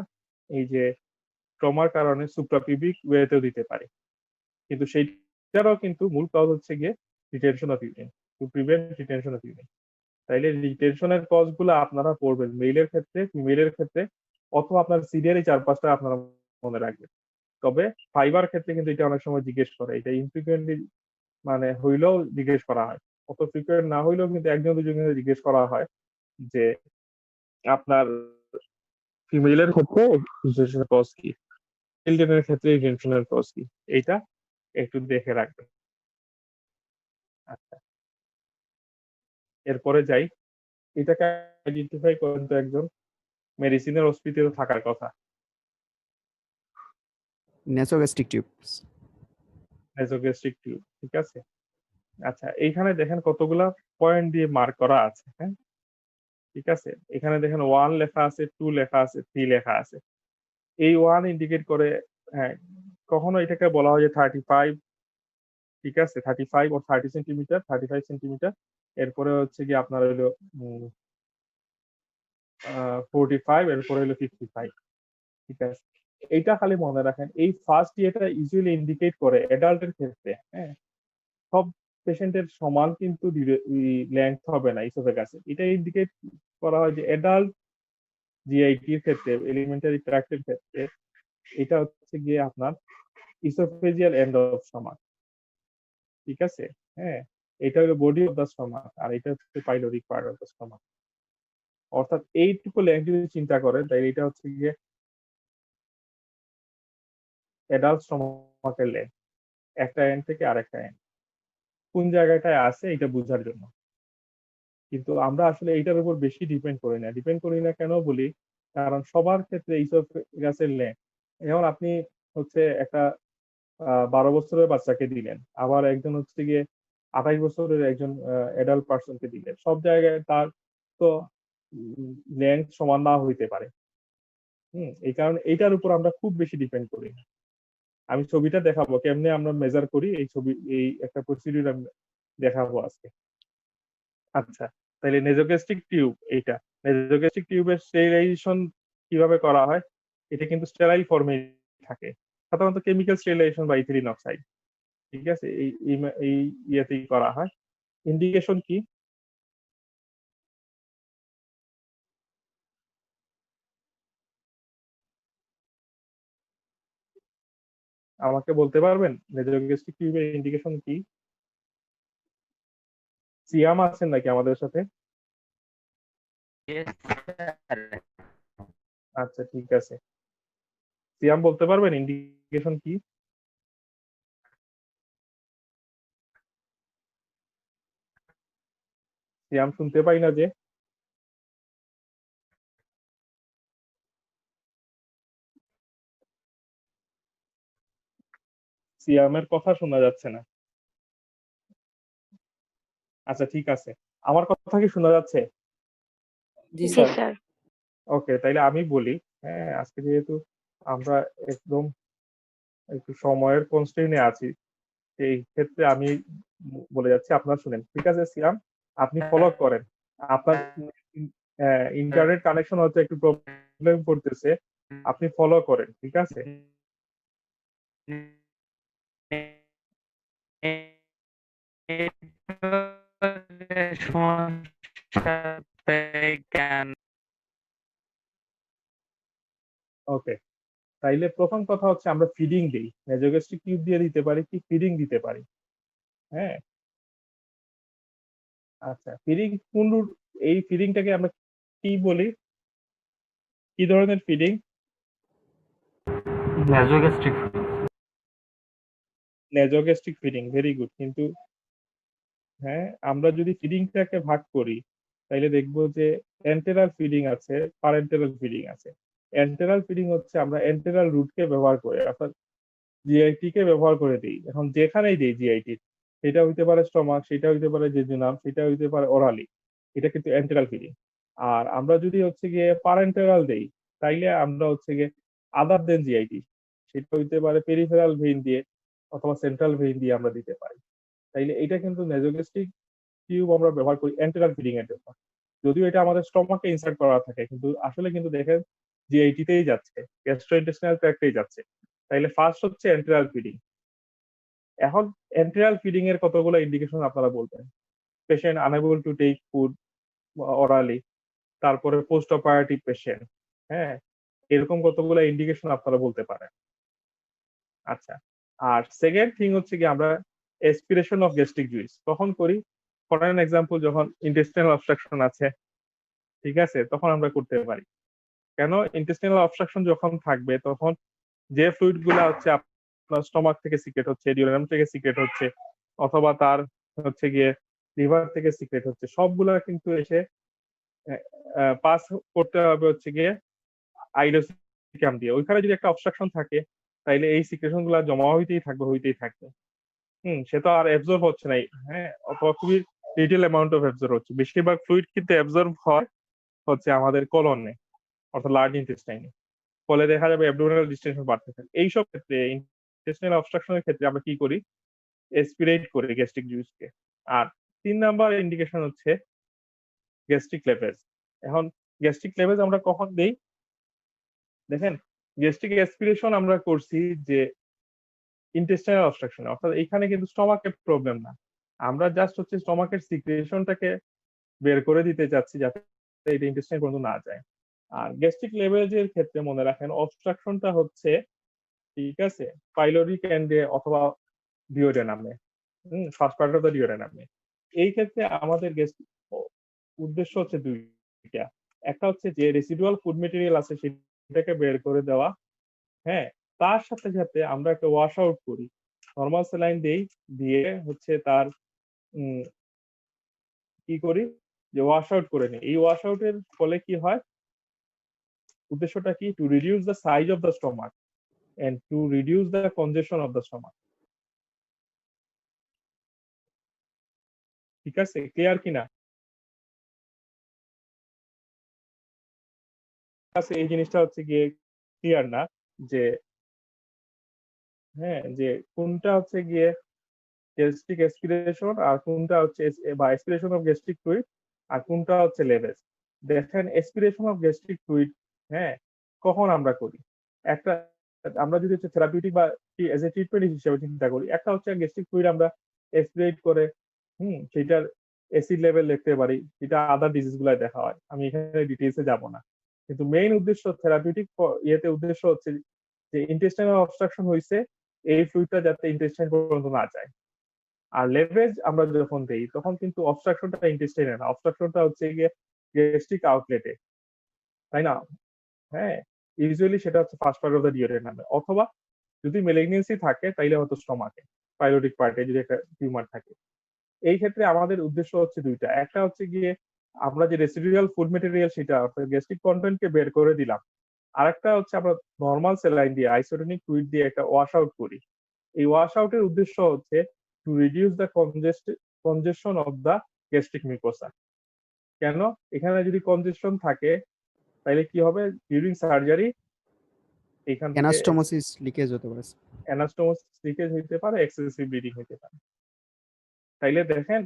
এই যে ট্রমার কারণে সুপ্রাপিউবিক ওয়েতেও দিতে পারি, কিন্তু সেইটারও কিন্তু মূল কজ হচ্ছে গিয়ে retention of urine, to prevent retention of urine. তাইলে রিটেনশনের কজ গুলো আপনারা পড়বেন মেইলের ক্ষেত্রে, ফিমেলের ক্ষেত্রে, অথবা আপনার সিরিয়ালি 4-5টা আপনারা মনে রাখবেন। তবে ফাইবার ক্ষেত্রে কিন্তু এটা অনেক সময় জিজ্ঞেস করে, এটা ইনফ্রিকুয়েন্টলি মানে হইলেও জিজ্ঞেস করা হয়, অত ফ্রিকুয়েন্ট না হইলেও কিন্তু একজন দুজন জিজ্ঞেস করা হয় যে আপনার ফিমেলের ক্ষেত্রে রিটেনশনের কজ কি, চিলড্রেনের ক্ষেত্রে রিটেনশনের কজ কি, এইটা একটু দেখে রাখবেন। আচ্ছা, এরপরে যাই, এটাকে আইডেন্টিফাই করেন তো একজন, মেডিসিনের হসপিটালে থাকার কথা। নেসোগ্যাস্ট্রিক টিউবস। নেসোগ্যাস্ট্রিক টিউব, ঠিক আছে। আচ্ছা, এইখানে দেখেন কতগুলা পয়েন্ট দিয়ে মার্ক করা আছে, হ্যাঁ ঠিক আছে। এখানে দেখেন 1 লেখা আছে, 2 লেখা আছে, 3 লেখা আছে। এই 1 ইন্ডিকেট করে, হ্যাঁ কখনো এটাকে বলা হয় যে 35 ঠিক আছে, 35 or 30 সেন্টিমিটার, 35 সেন্টিমিটার। এরপরে হচ্ছে গিয়ে আপনার হলো 45, এরপরে হলো 55। ঠিক আছে, এইটা খালি মনে রাখেন। এই ফার্স্ট ইয়েটা ইউজুয়ালি ইন্ডিকেট করে অ্যাডাল্টের ক্ষেত্রে, হ্যাঁ, সব পেশেন্টের সমান কিন্তু লেন্থ হবে না ইসোফেগাসে। এটা ইন্ডিকেট করা হয় যে অ্যাডাল্ট জিআইটির ক্ষেত্রে, এলিমেন্টারি ট্র্যাক্টের ক্ষেত্রে, এটা হচ্ছে গিয়ে আপনার ইসোফেজিয়াল এন্ড অফ স্টমাক। ঠিক আছে, হ্যাঁ, এটা হলো বডি অফ দ্য স্টমাক, আর এটা হচ্ছে pyloric part of the stomach. অর্থাৎ এইটুকু লেন্থ যদি চিন্তা করেন, তাই এটা হচ্ছে গিয়ে অ্যাডাল্ট স্টমাকের লেন্থ, একটা এন্ড থেকে আরেকটা এন্ড কোন জায়গাটায় আছে এটা বোঝার জন্য। কিন্তু আমরা আসলে এইটার উপর বেশি ডিপেন্ড করি না। ডিপেন্ড করি না কেন বলি, কারণ সবার ক্ষেত্রে ইসোফেগাসের লেন্থ, যেমন আপনি হচ্ছে একটা 12 বছরের বাচ্চাকে দিলেন, আবার একজন হচ্ছে গিয়ে 28 বছরের একজন অ্যাডাল্ট পার্সনকে দিলেন, সব জায়গায় তার তো লেন্থ সমান না হইতে পারে। এই কারণে এইটার উপর আমরা খুব বেশি ডিপেন্ড করি না। আমি ছবিটা দেখাবো কেমনে আমরা মেজার করি, এই ছবি, এই একটা প্রসিডিউর আমি দেখাবো আজকে। আচ্ছা, তাহলে নেজোগ্যাস্ট্রিক টিউব, এইটা নেজোগ্যাস্ট্রিক টিউবের স্টেরিলাইজেশন কিভাবে করা হয়, এটা কিন্তু স্টেরাইল ফর্মে থাকে, সাধারণত কেমিক্যাল স্টেরিলাইজেশন বা ইথিলিন অক্সাইড। ঠিক আছে, এই ইয়েতেই করা হয়। ইন্ডিকেশন কি? আমাকে বলতে পারবেন নেজোগ্যাস্ট্রিক টিউবের ইন্ডিকেশন কি? সিয়াম আছেন নাকি আমাদের সাথে? আচ্ছা, ঠিক আছে, সিয়াম বলতে পারবেন ইন্ডিকেশন কি? সিয়াম শুনতে পাই না যে। সিয়ামের কথা শোনা যাচ্ছে না। আচ্ছা, ঠিক আছে, আমার কথা কি শোনা যাচ্ছে? জি জি স্যার। স্যার। ওকে, তাইলে আমি বলি। হ্যাঁ, আজকে যেহেতু আমরা একদম একটু সময়ের কনস্ট্রেইনে আছি, এই ক্ষেত্রে আমি বলে যাচ্ছি, আপনারা শুনেন। ঠিক আছে সিয়াম, আপনি ফলো করেন। আপনার ইন্টারনেট কানেকশন হচ্ছে একটু প্রবলেম করতেছে, আপনি ফলো করেন। ঠিক আছে, ওকে। তাইলে প্রথম কথা হচ্ছে আমরা ফিডিং দিই, নেজোগ্যাস্ট্রিক টিউব দিয়ে দিতে পারি কি, ফিডিং দিতে পারি। হ্যাঁ, আচ্ছা, ফিডিং কোন এই ফিডিংটাকে আমরা কি বলি, কি ধরনের feeding? Nasogastric feeding, very good. কিন্তু হ্যাঁ, আমরা যদি ফিডিংটাকে ভাগ করি, তাইলে দেখবো যে এন্টেরাল ফিডিং আছে, পারেন্টেরাল ফিডিং আছে। এন্টেরাল ফিডিং হচ্ছে আমরা এন্টেরাল রুটকে ব্যবহার করে, অর্থাৎ জিআইটি কে ব্যবহার করে দিই। এখন যেখানেই দিই জিআইটি, সেটা হইতে পারে স্টমাক, সেটা হইতে পারে জেজুনাম, সেটা হইতে পারে ওরালি, এটা কিন্তু এন্টেরাল ফিডিং। আর আমরা যদি হচ্ছে গিয়ে পারেন্টেরাল দেই, তাইলে আমরা হচ্ছে গিয়ে আদার দেন জিআইটি, সেটা হইতে পারে পেরিফেরাল ভেইন দিয়ে অথবা সেন্ট্রাল ভেইন দিয়ে আমরা দিতে পারি। তাইলে এটা কিন্তু নেজোগ্যাস্ট্রিক টিউব আমরা ব্যবহার করি এন্টেরাল ফিডিং এর জন্য। যদিও এটা আমাদের স্টমাকে ইনসার্ট করা থাকে, কিন্তু আসলে কিন্তু দেখেন জিআইটি তেই যাচ্ছে, গ্যাস্ট্রোইন্টেস্টিনাল ট্র্যাক্টেই যাচ্ছে। তাইলে ফার্স্ট হচ্ছে এন্টেরাল ফিডিং। এখন এন্টেরাল ফিডিং এর কতগুলো ইন্ডিকেশন আপনারা বলবেন? Patient unable to take food orally, তারপরে পোস্ট অপারেটিভ পেশেন্ট, হ্যাঁ, এরকম কতগুলো ইন্ডিকেশন আপনারা বলতে পারেন। আচ্ছা, আর সেকেন্ড থিং হচ্ছে কি, আমরা এসপিরেশন অফ গ্যাস্ট্রিক জুইস তখন করি, ফর অ্যান এক্সাম্পল যখন ইন্টেস্টিনাল অবস্ট্রাকশন আছে, ঠিক আছে, তখন আমরা করতে পারি। কেন? ইন্টেস্টিনাল অবস্ট্রাকশন যখন থাকবে, তখন যে ফ্লুইড গুলা হচ্ছে আপনার স্টমাক থেকে সিক্রেট হচ্ছে, ডিউরেনাম থেকে সিক্রেট হচ্ছে, অথবা তার হচ্ছে গিয়ে লিভার থেকে সিক্রেট হচ্ছে, সবগুলা কিন্তু এসে পাস করতে হবে হচ্ছে গিয়ে আইলোসিকাম দিয়ে। ওইখানে যদি একটা অবস্ট্রাকশন থাকে, তাইলে এই সিক্রেশন গুলা জমা হইতেই থাকবে। সে তো আর অ্যাবজর্ব হচ্ছে না, হ্যাঁ, অথবা খুবই লিটল অ্যামাউন্ট অফ অ্যাবজর্ব হচ্ছে। বেশিরভাগ ফ্লুইড কিন্তু অ্যাবজর্ব হয় হচ্ছে আমাদের কলনে, অর্থাৎ লার্জ ইন্টেস্টাইনে। ফলে দেখা যাবে অ্যাবডোমিনাল ডিস্টেনশন বাড়তে থাকে। এইসব ক্ষেত্রে ইন্টেস্টাইনাল অবস্ট্রাকশনের ক্ষেত্রে আমরা কি করি, এসপিরেট করে গ্যাস্ট্রিক জুসকে। আর 3 নাম্বার ইন্ডিকেশন হচ্ছে গ্যাস্ট্রিক লেভেজ। এখন গ্যাস্ট্রিক লেভেজ আমরা কখন দেই? দেখেন গ্যাস্ট্রিক অ্যাসপিরেশন আমরা করছি যে ইন্টেস্টাইনাল অবস্ট্রাকশন, অর্থাৎ এখানে কিন্তু স্টমাকের প্রবলেম না। আমরা জাস্ট হচ্ছে স্টমাকের সিক্রেশনটাকে বের করে দিতে চাচ্ছি যাতে এটা ইন্টেস্টাইন পর্যন্ত না যায়। আর গ্যাস্ট্রিক লেভেজের ক্ষেত্রে মনে রাখেন অবস্ট্রাকশনটা হচ্ছে, ঠিক আছে, পাইলোরিক এন্ডে অথবা ডিওডেনামে, ফার্স্ট পার্ট অফ দ্য ডিওডেনামে। এই ক্ষেত্রে আমাদের উদ্দেশ্য হচ্ছে দুইটা। একটা হচ্ছে যে রেসিডুয়াল ফুড মেটেরিয়াল আছে সেটাকে বের করে দেওয়া, হ্যাঁ, তার সাথে সাথে আমরা একটা ওয়াশ আউট করি, নরমাল স্যালাইন দেই, দিয়ে হচ্ছে তার কি করি যে ওয়াশ আউট করে নিই। এই ওয়াশ আউটের ফলে কি হয়, উদ্দেশ্যটা কি, to reduce the size of the stomach and to reduce the congestion of the stomach. ঠিক আছে, ক্লিয়ার কিনা? আছে এই জিনিসটা হচ্ছে গিয়ে ক্লিয়ার না যে, হ্যাঁ, যে কোনটা হচ্ছে গিয়ে গ্যাস্ট্রিক অ্যাসপিরেশন আর কোনটা হচ্ছে বা অ্যাসপিরেশন অফ গ্যাস্ট্রিক ফ্লুইড আর কোনটা হচ্ছে লেভেজ। দেখেন অ্যাসপিরেশন অফ গ্যাস্ট্রিক ফ্লুইড, হ্যাঁ, কখন আমরা করি? একটা আমরা যদি হচ্ছে থেরাপিউটিক বা এজ এ ট্রিটমেন্ট হিসেবে চিন্তা করি, একটা হচ্ছে গ্যাস্ট্রিক ফ্লুইড আমরা অ্যাসপিরেট করে সেটার অ্যাসিড লেভেল দেখতে পারি, এটা আদার ডিজিজ গুলাই দেখা হয়, আমি এখানে ডিটেইলসে যাব না। কিন্তু মেইন উদ্দেশ্য থেরাপিউটিক ইয়েতে উদ্দেশ্য হচ্ছে যে ইন্টেস্টাইনাল অবস্ট্রাকশন হইছে, এই ফ্লুইডটা যাতে ইন্টেস্টাইন পর্যন্ত না যায়। আর লেভারেজ আমরা যখন দেই তখন কিন্তু অবস্ট্রাকশনটা ইন্টেস্টাইনে না, অবস্ট্রাকশনটা হচ্ছে গিয়ে গ্যাস্ট্রিক আউটলেটে, তাই না? হ্যাঁ, ইউজুয়ালি সেটা হচ্ছে ফার্স্ট পার্ট অফ দ্য ডিওডেনামে, অথবা যদি ম্যালিগন্যান্সি থাকে তাইলে হয়তো স্টমাকে, পাইলোরিক পার্টে যদি একটা টিউমার থাকে। এই ক্ষেত্রে আমাদের উদ্দেশ্য হচ্ছে দুইটা, একটা হচ্ছে গিয়ে আমরা যে রেসিডুয়াল ফুড মেটেরিয়াল সেটা অর্থাৎ গ্যাস্ট্রিক কন্টেন্টকে বের করে দিলাম, আরেকটা হচ্ছে আমরা নরমাল স্যালাইন দিয়ে আইসোটোনিক ফ্লুইড দিয়ে একটা ওয়াশ আউট করি। এই ওয়াশ আউটের উদ্দেশ্য হচ্ছে two reduce the congestion of the gastric mucosa. কেন? এখানে যদি কনজেশন থাকে তাহলে কি হবে, ডিউরিং সার্জারি এখান থেকে অ্যানাস্টোমোসিস লিকেজ হতে পারে। অ্যানাস্টোমোসিস লিকেজ হইতে পারে, এক্সেসিভ ব্লিডিং হইতে পারে। তাইলে দেখেন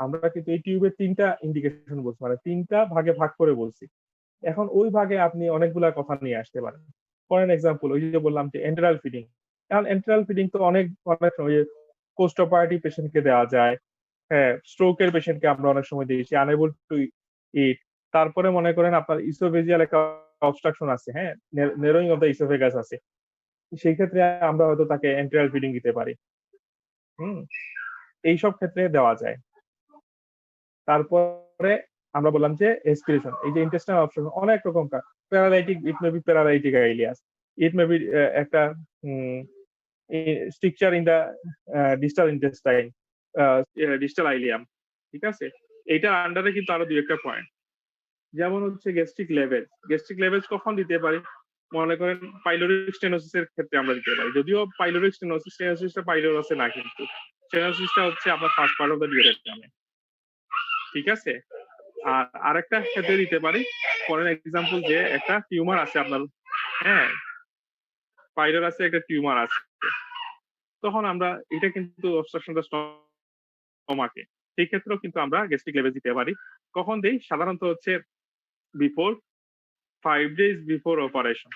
আমরা কিন্তু এই টিউবের 3টা ইন্ডিকেশন বলছি, মানে 3টা ভাগে ভাগ করে বলছি। এখন ওই ভাগে আপনি অনেকগুলা কথা নিয়ে আসতে পারেন। ফর এন এক্সাম্পল, ওই যে বললাম যে এন্টেরাল ফিডিং। এখন এন্টেরাল ফিডিং তো অনেক সময় কোস্টোপার্টি পেশেন্টকে দেওয়া যায়, হ্যাঁ, স্ট্রোকের পেশেন্টকে আমরা অনেক সময় দিয়েছি, আনএবল টু ইট। তারপরে মনে করেন আপনার ইসোফেজিয়াল একটা অবস্ট্রাকশন আছে, হ্যাঁ, নেরোইং অফ দ্য ইসোফেগাস আছে, সেই ক্ষেত্রে আমরা হয়তো তাকে এন্টেরাল ফিডিং দিতে পারি। এইসব ক্ষেত্রে দেওয়া যায়। তারপরে আমরা বললাম যে এসপিরেশন, এই যে ইন্টেস্টাইনাল অবস্ট্রাকশন অনেক রকম, paralytic, it may be paralytic ileus, it may be একটা structure in the distal intestine, distal ileum. ঠিক আছে, এইটার আন্ডারে কিন্তু আরো দুই একটা পয়েন্ট, যেমন হচ্ছে গ্যাস্ট্রিক লেভেজ। গ্যাস্ট্রিক লেভেজ কখন দিতে পারি? মনে করেন পাইলোরিক স্টেনোসিসের ক্ষেত্রে আমরা দিতে পারি, যদিও পাইলোরিক স্টেনোসিসটা পাইলোরাসে না, কিন্তু স্টেনোসিসটা হচ্ছে আপনার ফার্স্ট পার্ট অফ দ্য ডিওডেনামে। ঠিক আছে, আর আরেকটা ক্ষেত্রে দিতে পারি, ফর এন এক্সাম্পল যে একটা টিউমার আছে আপনার, হ্যাঁ, পাইলোরাসে একটা টিউমার আছে, তখন আমরা এটা কিন্তু অবস্ট্রাকশনটা স্টমাকে, সেই ক্ষেত্রেও কিন্তু আমরা গ্যাস্ট্রিক লেভেজ দিতে পারি। কখন দেই? সাধারণত হচ্ছে বিফোর 5 days বিফোর অপারেশন,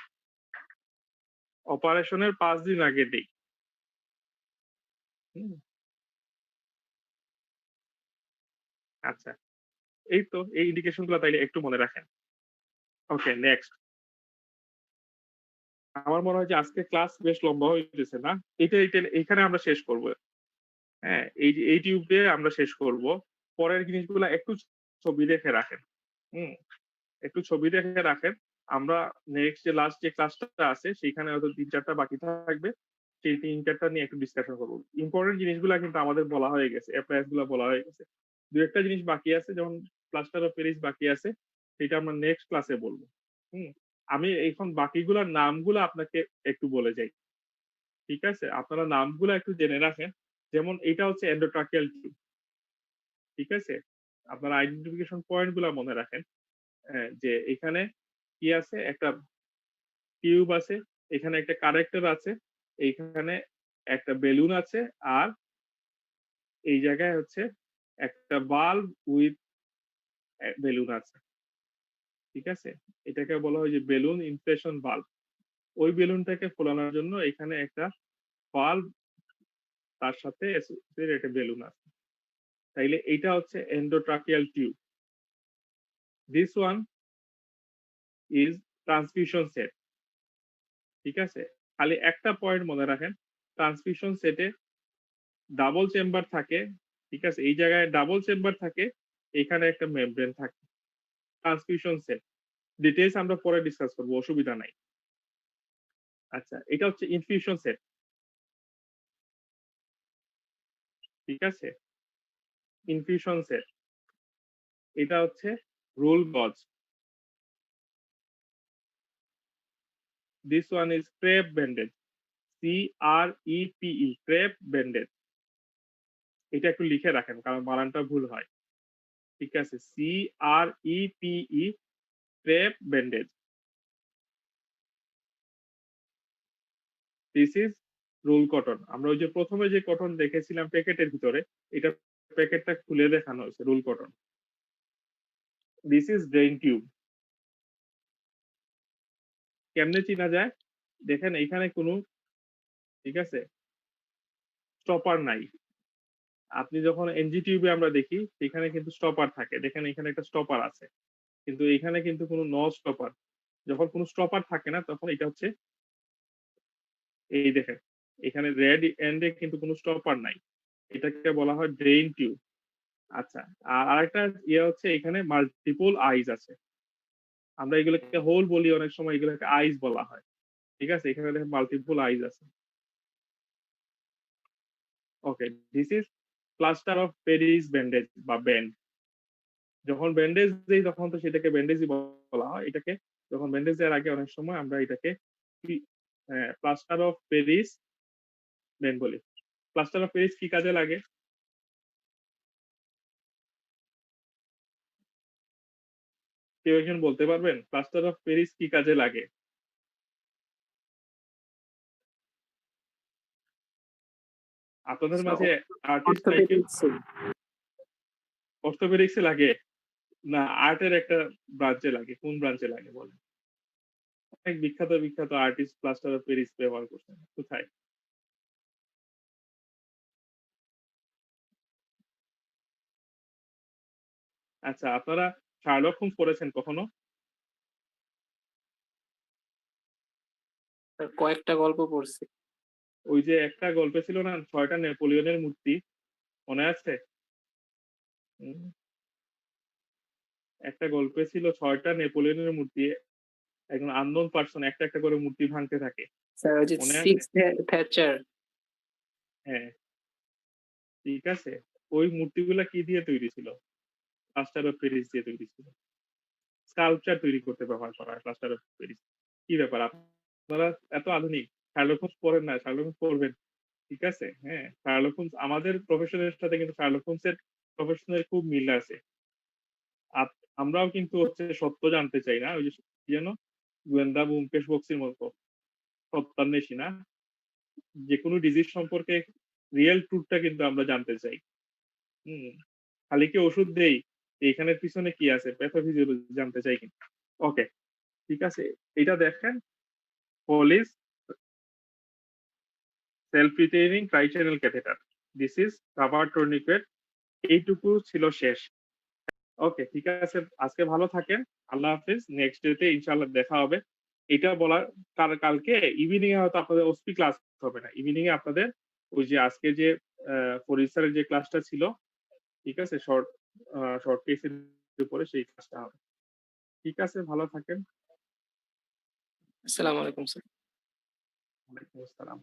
অপারেশনের 5 দিন আগে দেই। আচ্ছা, এই তো এই ইন্ডিকেশন গুলো তাইলে একটু মনে রাখেন। ওকে, নেক্সট। আমার মনে হয় যে আজকে ক্লাস বেশ লম্বা হইতেছে না, এটা এখানে আমরা শেষ করব। হ্যাঁ, এই টিউবে আমরা শেষ করব। পরের জিনিসগুলো একটু ছবি দেখে রাখেন, একটু ছবি দেখে রাখেন। আমরা নেক্সট যে লাস্ট যে ক্লাসটা আছে সেখানে হয়তো 3-4টা বাকি থাকবে, সেই 3-4টা নিয়ে একটু ডিসকাশন করবো। ইম্পর্টেন্ট জিনিসগুলো কিন্তু আমাদের বলা হয়ে গেছে, অ্যাপ্লায়েন্স গুলো বলা হয়ে গেছে। দু একটা জিনিস বাকি আছে, যেমন প্লাস্টার অফ প্যারিস বাকি আছে, সেটা আমরা নেক্সট ক্লাসে বলবো। আমি এখন বাকিগুলোর নামগুলো আপনাকে একটু বলে যাই। ঠিক আছে, আপনারা নামগুলো একটু জেনে রাখেন। যেমন এটা হচ্ছে এন্ডোট্রাকিয়াল টিউব। ঠিক আছে, আপনারা আইডেন্টিফিকেশন পয়েন্ট গুলা মনে রাখেন, যে এখানে কি আছে, একটা টিউব আছে, এখানে একটা কানেক্টর আছে, এইখানে একটা বেলুন আছে, আর এই জায়গায় হচ্ছে একটা বাল্ব উইথ বেলুন আছে, ঠিক আছে? এটাকে বলা হয় যে বেলুন ইনফ্লেশন বাল্ব। ওই বেলুনটাকে ফোলানোর জন্য এখানে একটা বাল্ব তার সাথে একটা বেলুন আছে। তাইলে এটা হচ্ছে endotracheal tube. This one is transfusion set, ঠিক আছে? খালি একটা পয়েন্ট মনে রাখেন, ট্রান্সফিউশন সেটে ডাবল চেম্বার থাকে, ঠিক আছে? এই জায়গায় ডাবল চেম্বার থাকে, এখানে একটা মেমব্রেন থাকে। ট্রান্সফিউশন সেট ডিটেইলস আমরা পরে ডিসকাস করবো, অসুবিধা নাই। আচ্ছা, এটা হচ্ছে ইনফিউশন সেট, ঠিক আছে? ইনফিউশন সেট এটা হচ্ছে রোল গজ। This one is crepe bandage, CREPE, crepe bandage. এটা একটু লিখে রাখেন কারণ বানানটা ভুল হয়, ঠিক আছে? CREPE, crepe bandage. This is roll cotton. আমরা ওই যে প্রথমে যে কটন দেখেছিলাম প্যাকেটের ভিতরে, এটা প্যাকেটটা খুলে দেখানো হয়েছে roll cotton. This is drain tube. কেমনে চিনা যায়? দেখেন এখানে কোনো, ঠিক আছে, স্টপার নাই। আপনি যখন এনজি টিউবে আমরা দেখি সেখানে কিন্তু স্টপার থাকে, দেখেন এখানে একটা স্টপার আছে, কিন্তু এখানে কিন্তু কোনো নো স্টপার। যখন কোনো স্টপার থাকে না তখন এটা হচ্ছে, এই দেখেন এখানে রেড এন্ডে কিন্তু কোনো স্টপার নাই, এটাকে বলা হয় ড্রেইন টিউব। আচ্ছা, আর আরেকটা ইয়ে হচ্ছে এখানে মাল্টিপল আইজ আছে। আমরা এগুলোকে হোল বলি, অনেক সময় এগুলোকে আইজ বলা হয়, ঠিক আছে? এখানে দেখেন মাল্টিপল আইজ আছে। Okay, this is plaster of Paris bandage বা ব্যান্ড। যখন ব্যান্ডেজ দেই তখন তো সেটাকে ব্যান্ডেজই বলা হয়। এটাকে যখন ব্যান্ডেজ দেওয়ার আগে অনেক সময় আমরা এটাকে প্লাস্টার অফ প্যারিস ব্যান্ড বলি। প্লাস্টার অফ প্যারিস কি কাজে লাগে? কেউ একজন বলতে পারবেন প্লাস্টার অফ প্যারিস কি কাজে লাগে? আপনাদের মাঝে আর্টিস্ট নাই কেউ? অর্থোপেডিক্সে লাগে না, আর্টের একটা ব্রাঞ্চে লাগে। কোন ব্রাঞ্চে লাগে বলেন? অনেক বিখ্যাত বিখ্যাত আর্টিস্ট প্লাস্টার অফ প্যারিস ব্যবহার করছেন। কোথায়? আচ্ছা, আপনারা শার্লক হোমস পড়েছেন কখনো? কয়েকটা গল্প পড়ছি। ওই যে একটা গল্পে ছিল না ৬টা নেপোলিয়নের মূর্তি, মনে আছে? হুম, একটা গল্পে ছিল ৬টা নেপোলিয়নের মূর্তি, একজন আননোন পারসন একটা একটা করে মূর্তি ভাঙতে থাকে, স্যার ওই যে মনে আছে? Six Thatcher. হ্যাঁ, ঠিক আছে। ওই মূর্তিগুলা কি দিয়ে তৈরি ছিল? প্লাস্টার অফ প্যারিস দিয়ে তৈরি ছিল। স্কাল্পচার তৈরি করতে ব্যবহার করা হয় প্লাস্টার অফ প্যারিস। কি ব্যাপার, আপনারা এত আধুনিক? শার্লক হোমস পড়েন না? শার্লক হোমস পড়বেন, ঠিক আছে? হ্যাঁ, শার্লক হোমস আমাদের প্রফেশনের সাথে কিন্তু শার্লক হোমসের প্রফেশনের খুব মিল আছে। আমরাও কিন্তু হচ্ছে সত্য জানতে চাই না, ওই যে কি যেন গোয়েন্দা ব্যোমকেশ বক্সির মতো সত্যান্বেষী না, যে কোনো ডিজিজ সম্পর্কে রিয়েল ট্রুথটা কিন্তু আমরা জানতে চাই। হুম, খালি কি ওষুধ দেই এইখানের পিছনে কি আছে প্যাথোফিজিওলজি জানতে চাই কিন্তু। ওকে, ঠিক আছে। এটা দেখেন Foley's self retaining trichannel catheter, this is cover tourniquet. এইটুকু ছিল শেষ। ওকে, ঠিক আছে, আজকে ভালো থাকেন। আল্লাহ হাফিজ। নেক্সট ডেতে ইনশাআল্লাহ দেখা হবে। এটা বলার কালকে ইভিনিং এ হয়তো আপনাদের ওসপি ক্লাস হবে না, ইভিনিং এ আপনাদের ওই যে আজকে যে ফরিদ স্যারের যে ক্লাসটা ছিল, ঠিক আছে, শর্ট কেসের উপরে সেই ক্লাসটা হবে। ঠিক আছে, ভালো থাকেন। আসসালামু আলাইকুম স্যার। ওয়ালাইকুম আসসালাম।